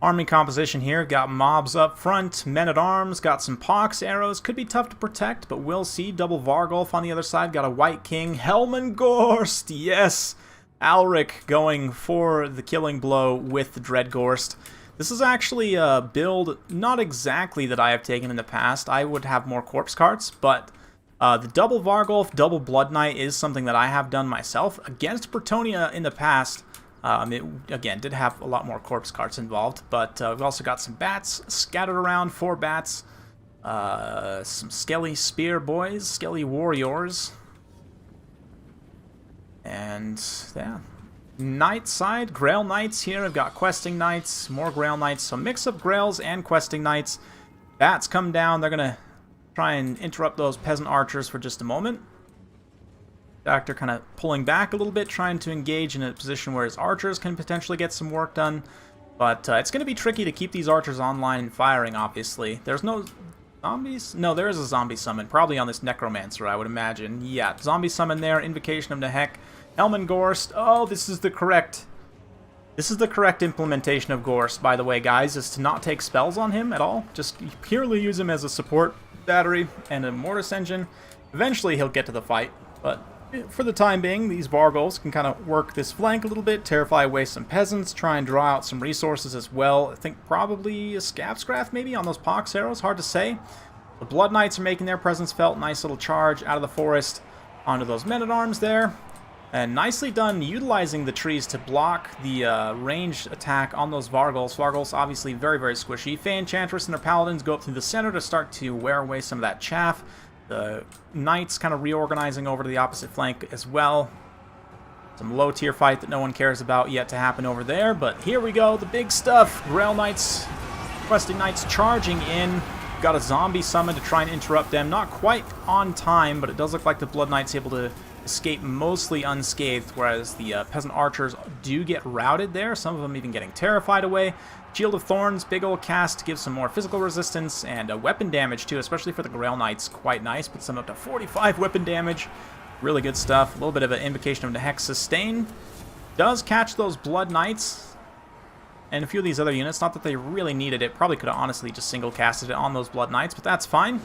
army composition here. Got mobs up front, men-at-arms, got some pox arrows. Could be tough to protect, but we'll see. Double Vargolf on the other side. Got a White King. Helmengorst, yes! Alric going for the killing blow with the Dreadgorst. This is actually a build not exactly that I have taken in the past. I would have more corpse carts, but the double Vargolf, double Blood Knight is something that I have done myself against Bretonnia in the past. It, again, did have a lot more corpse carts involved, but we've also got some bats scattered around, 4 bats, some skelly spear boys, skelly warriors, and yeah, knight side, Grail Knights here. I've got questing knights, more Grail Knights, so mix of Grails and questing knights. Bats come down, they're gonna try and interrupt those peasant archers for just a moment. Doctor kind of pulling back a little bit, trying to engage in a position where his archers can potentially get some work done. But it's going to be tricky to keep these archers online and firing, obviously. There's no zombies? No, there is a zombie summon, probably on this Necromancer, I would imagine. Yeah, zombie summon there, Invocation of Nehek, Helmengorst. Oh, this is the correct implementation of Gorst, by the way, guys, is to not take spells on him at all. Just purely use him as a support battery and a Mortis engine. Eventually he'll get to the fight, but for the time being, these Vargulfs can kind of work this flank a little bit, terrify away some peasants, try and draw out some resources as well. I think probably a Scabscraft maybe on those Pox arrows, hard to say. The Blood Knights are making their presence felt. Nice little charge out of the forest onto those men-at-arms there. And nicely done utilizing the trees to block the ranged attack on those Vargulfs. Vargulfs obviously very, very squishy. Fey Enchantress and their Paladins go up through the center to start to wear away some of that chaff. The Knights kind of reorganizing over to the opposite flank as well. Some low-tier fight that no one cares about yet to happen over there. But here we go, the big stuff. Grail Knights, Questing Knights charging in. Got a zombie summon to try and interrupt them. Not quite on time, but it does look like the Blood Knight's able to escape mostly unscathed, whereas the Peasant Archers do get routed there, some of them even getting terrified away. Shield of Thorns, big old cast to give some more physical resistance, and weapon damage too, especially for the Grail Knights, quite nice. Puts them up to 45 weapon damage. Really good stuff. A little bit of an Invocation of Nehek sustain. Does catch those Blood Knights and a few of these other units. Not that they really needed it. Probably could have honestly just single casted it on those Blood Knights, but that's fine.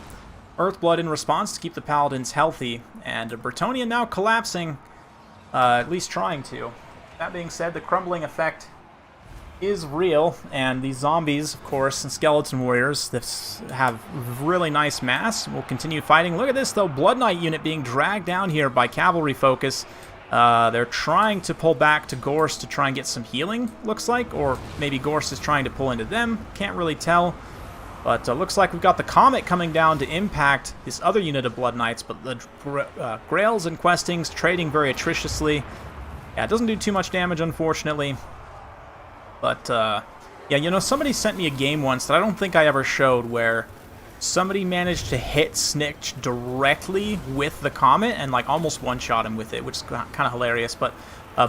Earthblood in response to keep the Paladins healthy, and Bretonnia now collapsing, at least trying to. That being said, the crumbling effect is real, and these zombies, of course, and skeleton warriors that have really nice mass will continue fighting. Look at this, though, Blood Knight unit being dragged down here by cavalry focus. They're trying to pull back to Gorst to try and get some healing, looks like, or maybe Gorst is trying to pull into them. Can't really tell. But looks like we've got the Comet coming down to impact this other unit of Blood Knights, but the Grails and Questings trading very attriciously. Yeah, it doesn't do too much damage, unfortunately. But, yeah, you know, somebody sent me a game once that I don't think I ever showed where somebody managed to hit Snitch directly with the Comet and, like, almost one-shot him with it, which is kind of hilarious. But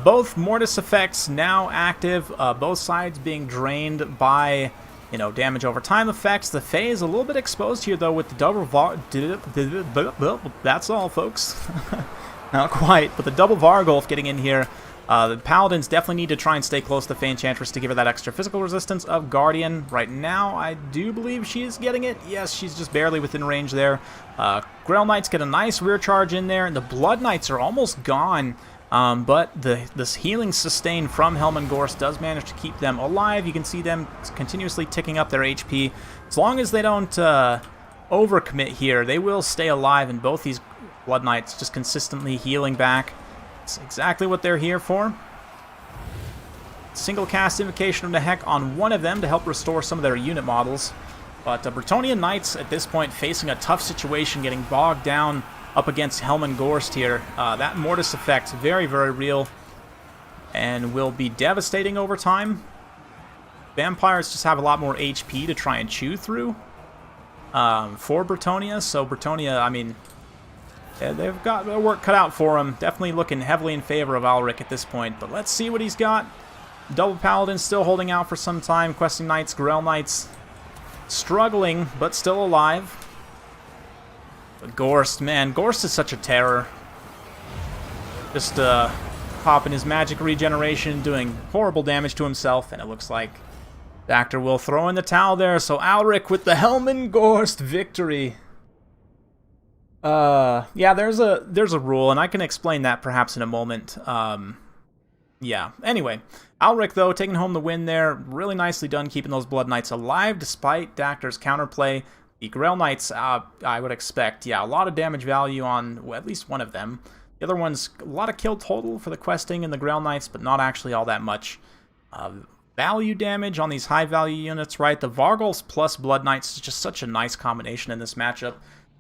both Mortis effects now active, both sides being drained by, you know, damage over time effects. The Fae is a little bit exposed here, though, with the double that's all, folks. Not quite, but the double Vargulf getting in here. The Paladins definitely need to try and stay close to the Fey Enchantress to give her that extra physical resistance of Guardian. Right now, I do believe she is getting it. Yes, she's just barely within range there. Grail Knights get a nice rear charge in there, and the Blood Knights are almost gone. But this healing sustain from Helmengorst does manage to keep them alive. You can see them continuously ticking up their HP. As long as they don't overcommit here, they will stay alive, and both these Blood Knights just consistently healing back. It's exactly what they're here for. Single cast Invocation of Nehek on one of them to help restore some of their unit models. But Bretonnia Knights at this point facing a tough situation, getting bogged down up against Helmengorst here. That Mortis effect, very, very real, and will be devastating over time. Vampires just have a lot more HP to try and chew through for Bretonnia, so Bretonnia, I mean, they've got their work cut out for them. Definitely looking heavily in favor of Alric at this point, but let's see what he's got. Double Paladin still holding out for some time. Questing Knights, Grail Knights struggling, but still alive. But Gorst, man, Gorst is such a terror. Just popping his magic regeneration, doing horrible damage to himself, and it looks like the actor will throw in the towel there. So Alric with the Helmengorst victory. Yeah, there's a rule, and I can explain that perhaps in a moment. Yeah, anyway, Alric, though, taking home the win there. Really nicely done keeping those Blood Knights alive despite Dactor's counterplay. The Grail Knights, I would expect, yeah, a lot of damage value on at least one of them. The other one's a lot of kill total for the Questing and the Grail Knights, but not actually all that much value damage on these high-value units, right? The Vargulfs plus Blood Knights is just such a nice combination in this matchup.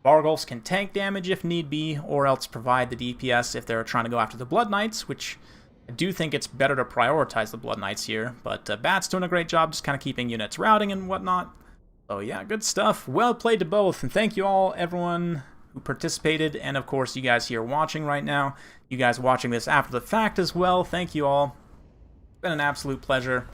Vargulfs can tank damage if need be, or else provide the DPS if they're trying to go after the Blood Knights, which I do think it's better to prioritize the Blood Knights here. But Bat's doing a great job just kind of keeping units routing and whatnot. So yeah, good stuff. Well played to both, and thank you all, everyone who participated, and of course you guys here watching right now, you guys watching this after the fact as well. Thank you all. It's been an absolute pleasure.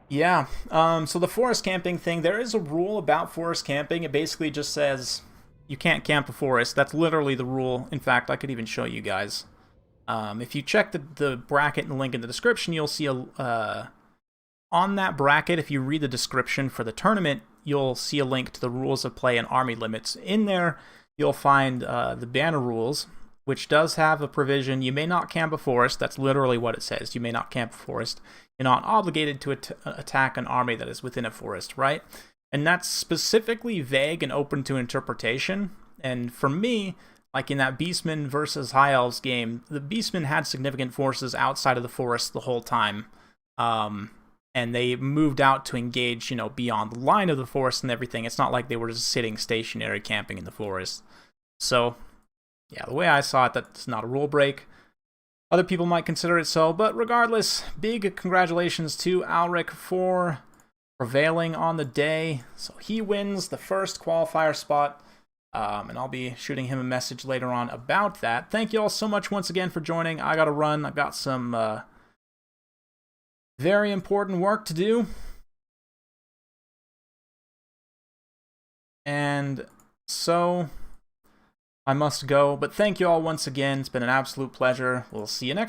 Yeah, so the forest camping thing, there is a rule about forest camping. It basically just says you can't camp a forest. That's literally the rule. In fact, I could even show you guys. If you check the bracket and the link in the description, you'll see on that bracket, if you read the description for the tournament, you'll see a link to the rules of play and army limits. In there, you'll find the banner rules, which does have a provision. You may not camp a forest. That's literally what it says. You may not camp a forest. You're not obligated to attack an army that is within a forest, right? And that's specifically vague and open to interpretation. And for me, like in that Beastmen versus High Elves game, the Beastmen had significant forces outside of the forest the whole time. And they moved out to engage, beyond the line of the forest and everything. It's not like they were just sitting stationary camping in the forest. So, yeah, the way I saw it, that's not a rule break. Other people might consider it so, but regardless, big congratulations to Alric for prevailing on the day. So he wins the first qualifier spot, and I'll be shooting him a message later on about that. Thank you all so much once again for joining. I gotta run. I've got some very important work to do. And so I must go, but thank you all once again. It's been an absolute pleasure. We'll see you next time.